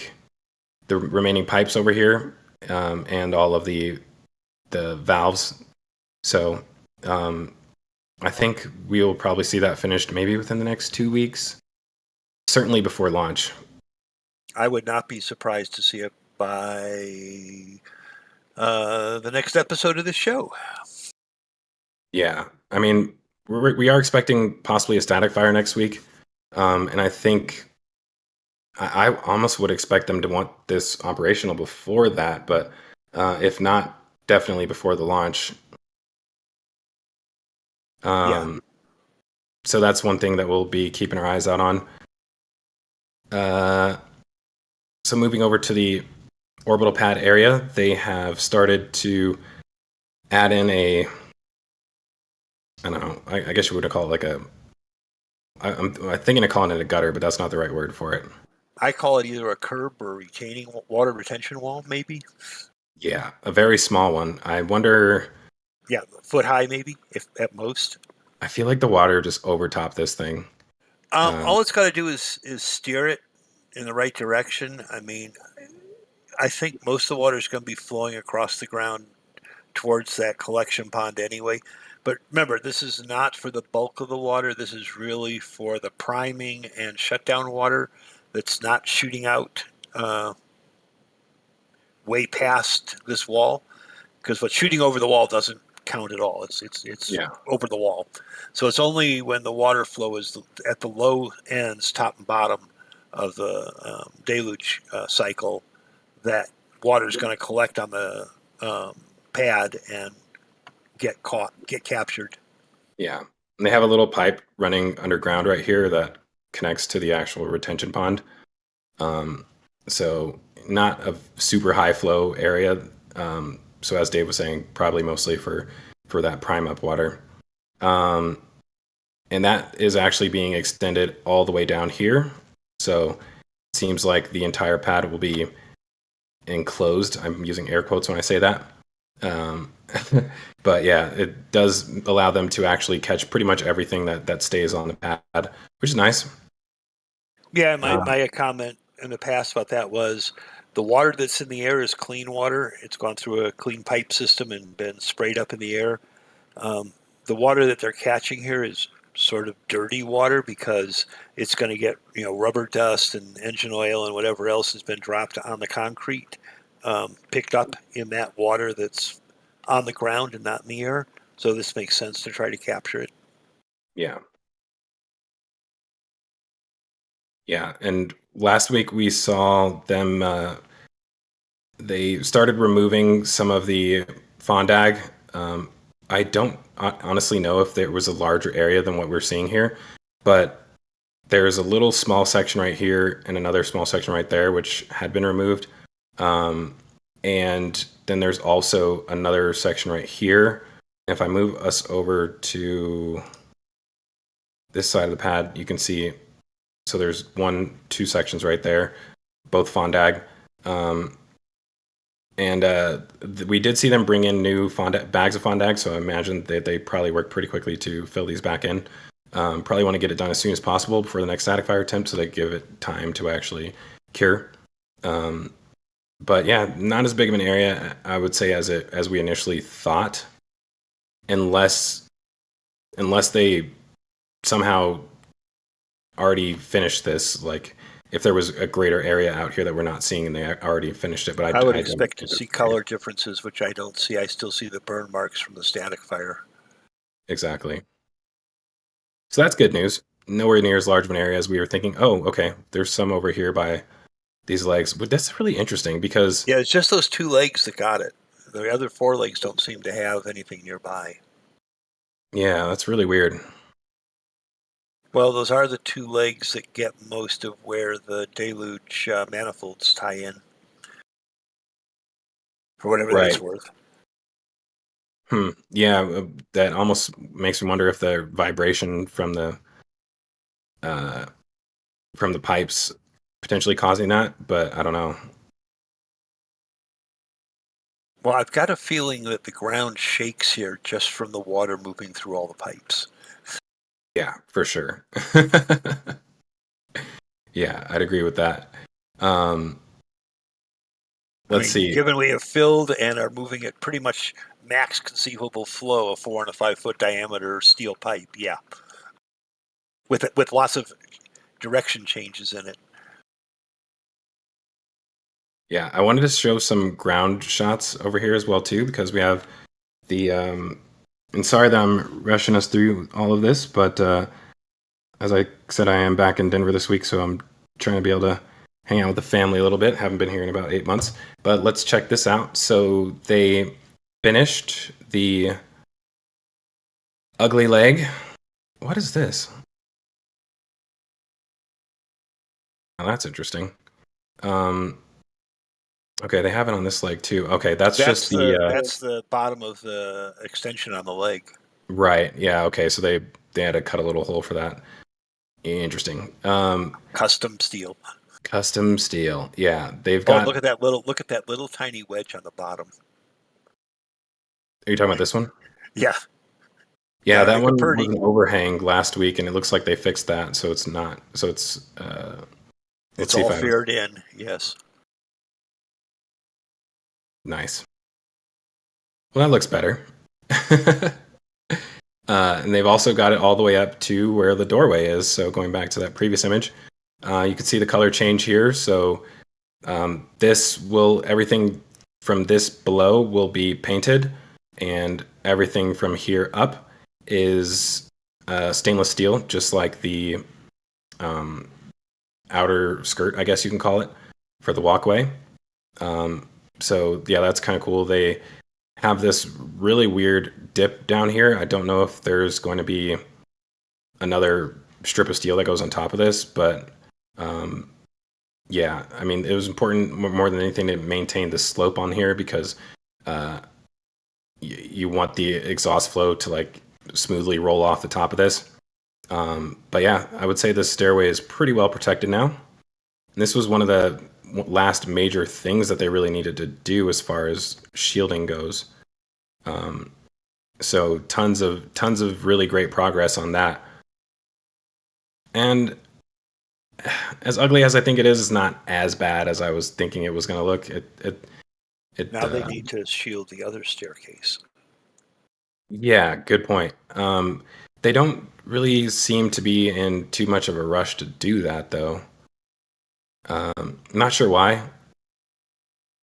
[SPEAKER 6] pipes over here and all of the valves. So I think we'll probably see that finished maybe within the next 2 weeks, certainly before launch.
[SPEAKER 4] I would not be surprised to see it by the next episode of this show.
[SPEAKER 6] Yeah, I mean, we are expecting possibly a static fire next week, and I think I almost would expect them to want this operational before that, but if not, definitely before the launch.
[SPEAKER 4] Yeah.
[SPEAKER 6] So that's one thing that we'll be keeping our eyes out on. So moving over to the orbital pad area, they have started to add in I don't know, I guess you would call it like I'm thinking of calling it a gutter, but that's not the right word for it.
[SPEAKER 4] I call it either a curb or retaining water retention wall, maybe.
[SPEAKER 6] Yeah, a very small one. I wonder.
[SPEAKER 4] Yeah, foot high, maybe, if at most.
[SPEAKER 6] I feel like the water just overtopped this thing.
[SPEAKER 4] All it's got to do is steer it in the right direction. I mean, I think most of the water is going to be flowing across the ground towards that collection pond anyway. But remember, this is not for the bulk of the water. This is really for the priming and shutdown water that's not shooting out way past this wall. Because what's shooting over the wall doesn't count at all. It's over the wall. So it's only when the water flow is at the low ends, top and bottom of the deluge cycle, that water is going to collect on the pad and get captured.
[SPEAKER 6] Yeah, and they have a little pipe running underground right here that connects to the actual retention pond. So not a super high flow area. So as Dave was saying, probably mostly for that prime up water. And that is actually being extended all the way down here. So it seems like the entire pad will be enclosed. I'm using air quotes when I say that. But yeah, it does allow them to actually catch pretty much everything that stays on the pad, which is nice.
[SPEAKER 4] Yeah, my comment in the past about that was the water that's in the air is clean water. It's gone through a clean pipe system and been sprayed up in the air. The water that they're catching here is sort of dirty water because it's going to get rubber dust and engine oil and whatever else has been dropped on the concrete, picked up in that water that's on the ground and not in the air. So this makes sense to try to capture it.
[SPEAKER 6] Yeah. Yeah, and last week we saw them, they started removing some of the fondag. I don't honestly know if there was a larger area than what we're seeing here, but there's a little small section right here and another small section right there, which had been removed. And then there's also another section right here. If I move us over to this side of the pad, you can see, so there's 2 sections right there, both fondag. We did see them bring in new bags of fondag, so I imagine that they probably worked pretty quickly to fill these back in. Probably want to get it done as soon as possible before the next static fire attempt, so they give it time to actually cure. But yeah, not as big of an area, I would say, as we initially thought, unless they somehow already finished this. Like, if there was a greater area out here that we're not seeing and they already finished it. But
[SPEAKER 4] I would expect to see color differences, which I don't see. I still see the burn marks from the static fire.
[SPEAKER 6] Exactly. So that's good news. Nowhere near as large of an area as we were thinking. Oh, okay, there's some over here by these legs. But that's really interesting because...
[SPEAKER 4] Yeah, it's just those 2 legs that got it. The other 4 legs don't seem to have anything nearby.
[SPEAKER 6] Yeah, that's really weird.
[SPEAKER 4] Well, those are the 2 legs that get most of where the deluge manifolds tie in. for whatever
[SPEAKER 6] Right.
[SPEAKER 4] that's worth.
[SPEAKER 6] Yeah, that almost makes me wonder if the vibration from the pipes potentially causing that, but I don't know.
[SPEAKER 4] Well, I've got a feeling that the ground shakes here just from the water moving through all the pipes.
[SPEAKER 6] Yeah, for sure. Yeah, I'd agree with that. Let's see.
[SPEAKER 4] Given we have filled and are moving at pretty much max conceivable flow, a 4 and a 5 foot diameter steel pipe, yeah, with lots of direction changes in it.
[SPEAKER 6] Yeah, I wanted to show some ground shots over here as well too, because we have the and sorry that I'm rushing us through all of this, but as I said, I am back in Denver this week, so I'm trying to be able to hang out with the family a little bit. Haven't been here in about 8 months, but let's check this out. So they finished the ugly leg. What is this? Oh, that's interesting. Okay, they have it on this leg too. Okay, that's just
[SPEAKER 4] that's the bottom of the extension on the leg.
[SPEAKER 6] Right. Yeah. Okay. So they had to cut a little hole for that. Interesting.
[SPEAKER 4] Custom steel.
[SPEAKER 6] Custom steel. Yeah, they've got.
[SPEAKER 4] Look at that little tiny wedge on the bottom.
[SPEAKER 6] Are you talking about this one?
[SPEAKER 4] Yeah.
[SPEAKER 6] Yeah, that one
[SPEAKER 4] pretty.
[SPEAKER 6] was an overhang last week, and it looks like they fixed that, so it's not. So it's.
[SPEAKER 4] It's all faired in. Yes.
[SPEAKER 6] Nice. Well, that looks better. And they've also got it all the way up to where the doorway is. So going back to that previous image, you can see the color change here. So everything from this below will be painted, and everything from here up is stainless steel, just like the outer skirt, I guess you can call it, for the walkway. So yeah, that's kind of cool. They have this really weird dip down here. I don't know if there's going to be another strip of steel that goes on top of this, but yeah, I mean, it was important more than anything to maintain the slope on here, because you want the exhaust flow to like smoothly roll off the top of this. But yeah, I would say this stairway is pretty well protected now. And this was one of the last major things that they really needed to do as far as shielding goes. So tons of really great progress on that. And as ugly as I think it is, it's not as bad as I was thinking it was going to look.
[SPEAKER 4] Now they need to shield the other staircase.
[SPEAKER 6] Yeah, good point. They don't really seem to be in too much of a rush to do that, though. Not sure why,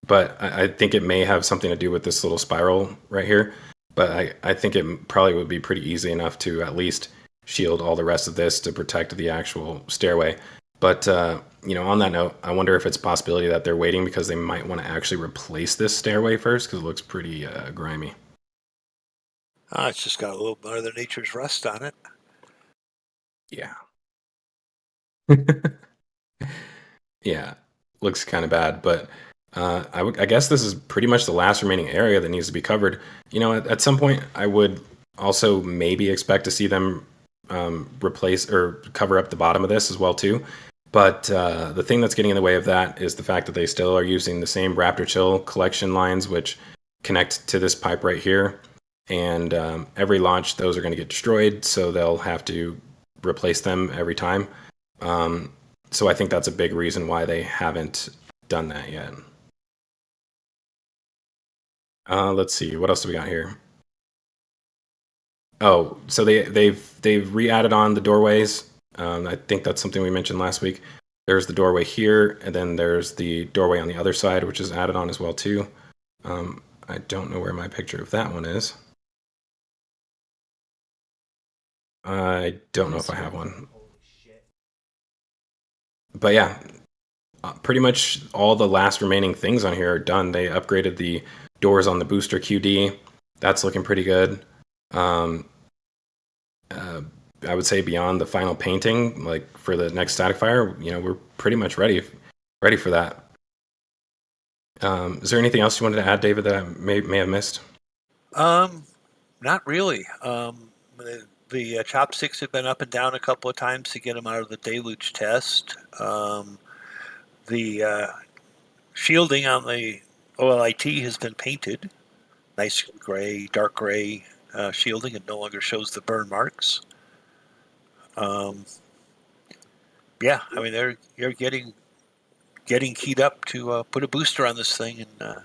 [SPEAKER 6] but I think it may have something to do with this little spiral right here. But I think it probably would be pretty easy enough to at least shield all the rest of this to protect the actual stairway. But on that note, I wonder if it's a possibility that they're waiting because they might want to actually replace this stairway first, because it looks pretty grimy.
[SPEAKER 4] It's just got a little Mother Nature's rust on it.
[SPEAKER 6] Yeah. Yeah, looks kind of bad, but I guess this is pretty much the last remaining area that needs to be covered. At some point, I would also maybe expect to see them replace or cover up the bottom of this as well too. But the thing that's getting in the way of that is the fact that they still are using the same Raptor Chill collection lines, which connect to this pipe right here. And every launch, those are going to get destroyed, so they'll have to replace them every time. So I think that's a big reason why they haven't done that yet. Let's see, what else do we got here? Oh, so they've re-added on the doorways. I think that's something we mentioned last week. There's the doorway here, and then there's the doorway on the other side, which is added on as well too. I don't know where my picture of that one is. I don't know if I have one. But yeah, pretty much all the last remaining things on here are done. They upgraded the doors on the booster QD. That's looking pretty good. I would say beyond the final painting, like for the next static fire, we're pretty much ready for that. Is there anything else you wanted to add, David, that I may have missed?
[SPEAKER 4] Not really. The chopsticks have been up and down a couple of times to get them out of the deluge test. The shielding on the OLIT has been painted. Nice gray, dark gray shielding. It no longer shows the burn marks. Yeah, I mean you're getting keyed up to put a booster on this thing and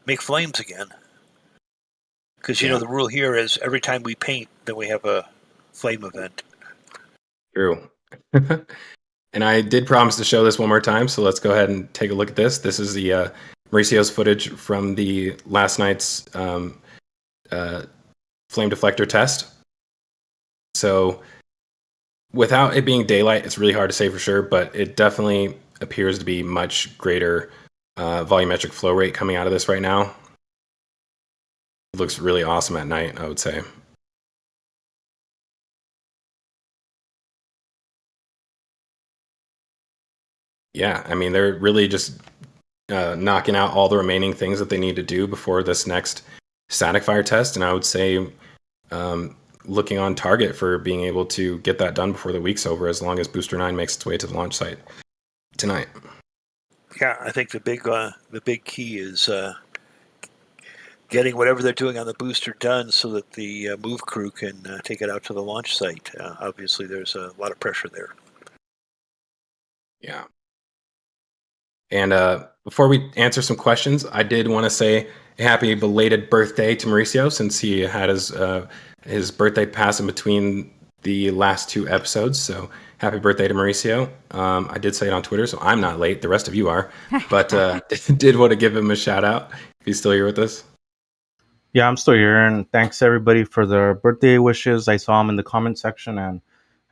[SPEAKER 4] make flames again. Because you know the rule here is every time we paint, then we have a flame event.
[SPEAKER 6] True. And I did promise to show this one more time, so let's go ahead and take a look at this. This is the Mauricio's footage from the last night's flame deflector test. So without it being daylight, it's really hard to say for sure, but it definitely appears to be much greater volumetric flow rate coming out of this right now. It looks really awesome at night, I would say. Yeah, I mean, they're really just knocking out all the remaining things that they need to do before this next static fire test. And I would say looking on target for being able to get that done before the week's over, as long as Booster 9 makes its way to the launch site tonight.
[SPEAKER 4] Yeah, I think the big key is getting whatever they're doing on the booster done so that the move crew can take it out to the launch site. Obviously, there's a lot of pressure there.
[SPEAKER 6] Yeah. And before we answer some questions, I did want to say a happy belated birthday to Mauricio, since he had his birthday pass in between the last two episodes. So happy birthday to Mauricio. I did say it on Twitter, so I'm not late. The rest of you are. But did want to give him a shout out if he's still here with us.
[SPEAKER 2] Yeah, I'm still here, and thanks everybody for their birthday wishes. I saw them in the comment section, and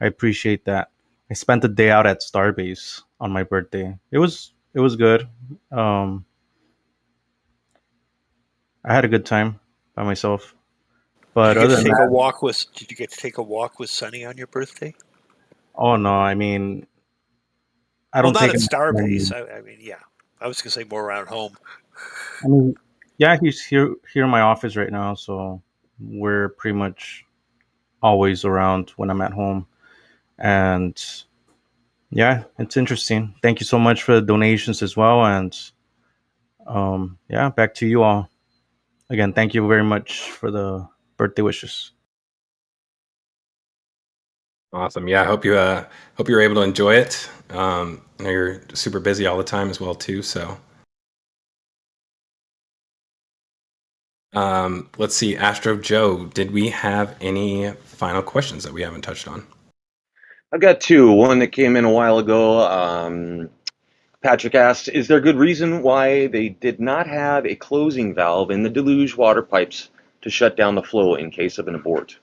[SPEAKER 2] I appreciate that. I spent the day out at Starbase on my birthday. It was good. I had a good time by myself. But
[SPEAKER 4] Did you
[SPEAKER 2] other
[SPEAKER 4] get to
[SPEAKER 2] than
[SPEAKER 4] take
[SPEAKER 2] that,
[SPEAKER 4] a walk with? Did you get to take a walk with Sonny on your birthday?
[SPEAKER 2] oh no, I mean, I
[SPEAKER 4] Well,
[SPEAKER 2] don't
[SPEAKER 4] not
[SPEAKER 2] take
[SPEAKER 4] at
[SPEAKER 2] him.
[SPEAKER 4] Starbase. I mean, yeah. I was gonna say more around home.
[SPEAKER 2] I mean, yeah, he's here in my office right now, so we're pretty much always around when I'm at home. And yeah, it's interesting. Thank you so much for the donations as well. And yeah, back to you all. Again, thank you very much for the birthday wishes.
[SPEAKER 6] Awesome. Yeah, I hope you're able to enjoy it. I know you're super busy all the time as well too. So let's see, Astro Joe, did we have any final questions that we haven't touched on?
[SPEAKER 3] I've got two. One that came in a while ago. Patrick asked, is there a good reason why they did not have a closing valve in the deluge water pipes to shut down the flow in case of an abort?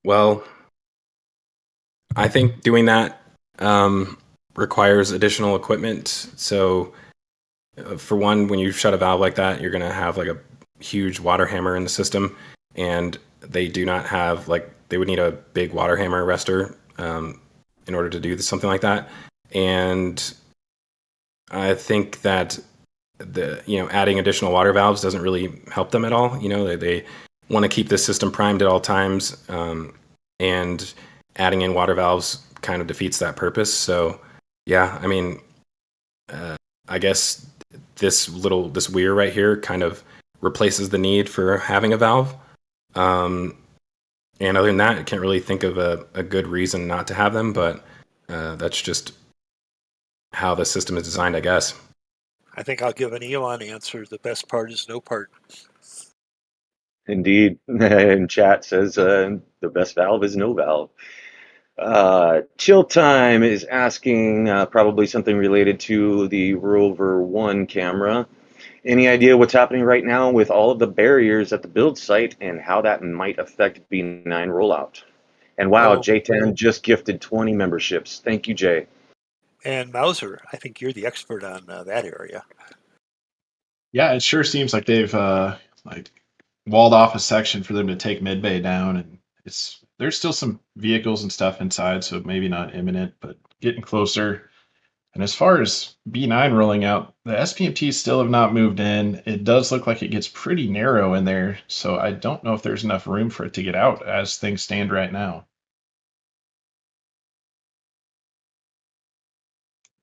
[SPEAKER 6] Well, I think doing that requires additional equipment. So for one, when you shut a valve like that, you're going to have like a huge water hammer in the system, and they do not have they would need a big water hammer arrestor in order to do something like that. And I think that adding additional water valves doesn't really help them at all. They want to keep this system primed at all times, and adding in water valves kind of defeats that purpose. So yeah, I mean, I guess this weir right here kind of replaces the need for having a valve. And other than that, I can't really think of a good reason not to have them, but that's just how the system is designed, I guess.
[SPEAKER 4] I think I'll give an Elon answer. The best part is no part.
[SPEAKER 3] Indeed. And chat says the best valve is no valve. Chill Time is asking probably something related to the Rover 1 camera. Any idea what's happening right now with all of the barriers at the build site and how that might affect B9 rollout? And wow, J10 just gifted 20 memberships. Thank you, Jay.
[SPEAKER 4] And Mauser, I think you're the expert on that area.
[SPEAKER 5] Yeah, it sure seems like they've walled off a section for them to take mid-bay down, and there's still some vehicles and stuff inside, so maybe not imminent, but getting closer. And as far as B9 rolling out, the SPMTs still have not moved in. It does look like it gets pretty narrow in there, so I don't know if there's enough room for it to get out as things stand right now.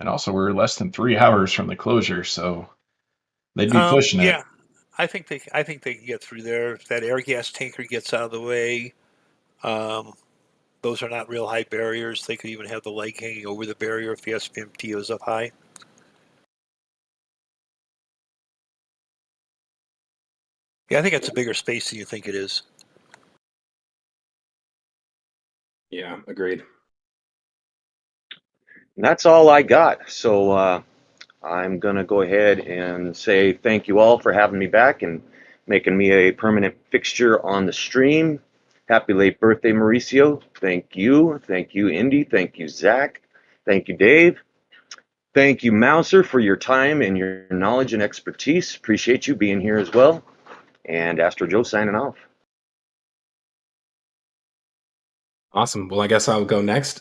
[SPEAKER 5] And also, we're less than 3 hours from the closure, so they'd be pushing it.
[SPEAKER 4] Yeah, I think they can get through there. If that air gas tanker gets out of the way, those are not real high barriers. They could even have the leg hanging over the barrier if the SPMT is up high. Yeah, I think it's a bigger space than you think it is.
[SPEAKER 6] Yeah, agreed.
[SPEAKER 3] And that's all I got. So I'm going to go ahead and say thank you all for having me back and making me a permanent fixture on the stream. Happy late birthday, Mauricio. Thank you. Thank you, Indy. Thank you, Zach. Thank you, Dave. Thank you, Mouser, for your time and your knowledge and expertise. Appreciate you being here as well. And Astro Joe signing off.
[SPEAKER 6] Awesome. Well, I guess I'll go next.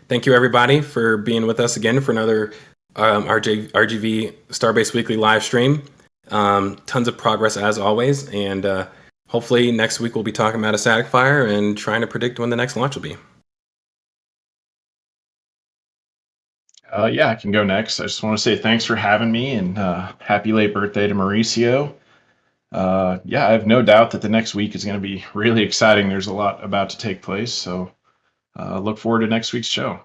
[SPEAKER 6] Thank you, everybody, for being with us again for another RGV Starbase Weekly live stream. Tons of progress as always, and hopefully next week we'll be talking about a static fire and trying to predict when the next launch will be.
[SPEAKER 5] Yeah, I can go next. I just want to say thanks for having me and happy late birthday to Mauricio. Yeah, I have no doubt that the next week is going to be really exciting. There's a lot about to take place, so look forward to next week's show.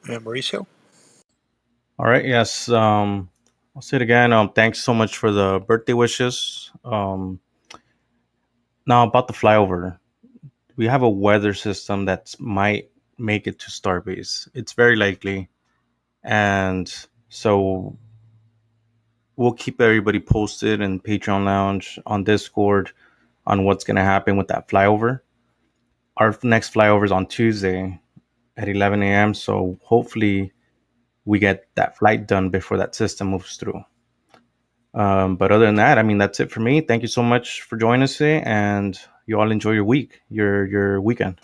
[SPEAKER 4] And Mauricio?
[SPEAKER 2] All right. Yes. I'll say it again. Thanks so much for the birthday wishes. Now about the flyover, we have a weather system that might make it to Starbase. It's very likely, and so we'll keep everybody posted in Patreon Lounge, on Discord, on what's going to happen with that flyover. Our next flyover is on Tuesday at 11 a.m. So hopefully we get that flight done before that system moves through. But other than that, I mean, that's it for me. Thank you so much for joining us today, and you all enjoy your week, your weekend.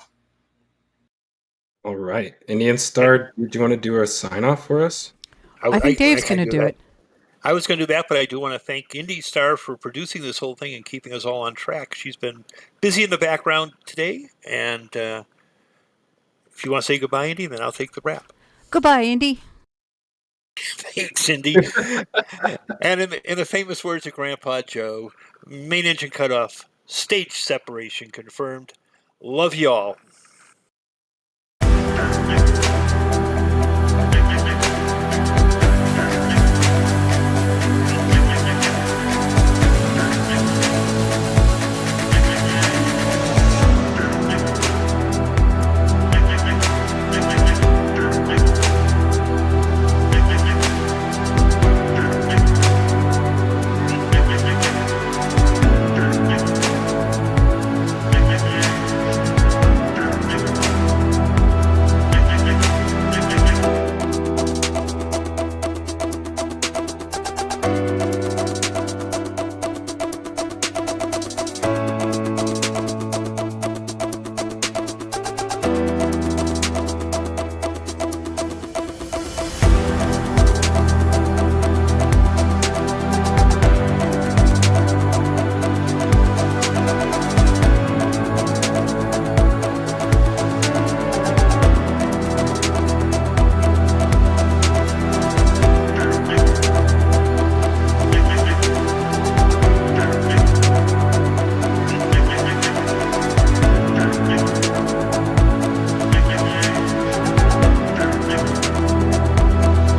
[SPEAKER 6] All right. Indian Star, do you want to do a sign off for us?
[SPEAKER 7] I think Dave's going to do it.
[SPEAKER 4] I was going to do that, but I do want to thank Indy Star for producing this whole thing and keeping us all on track. She's been busy in the background today, and if you want to say goodbye, Indy, then I'll take the wrap.
[SPEAKER 7] Goodbye, Indy.
[SPEAKER 4] Thanks, Indy. And in the famous words of Grandpa Joe, main engine cutoff, stage separation confirmed. Love you all.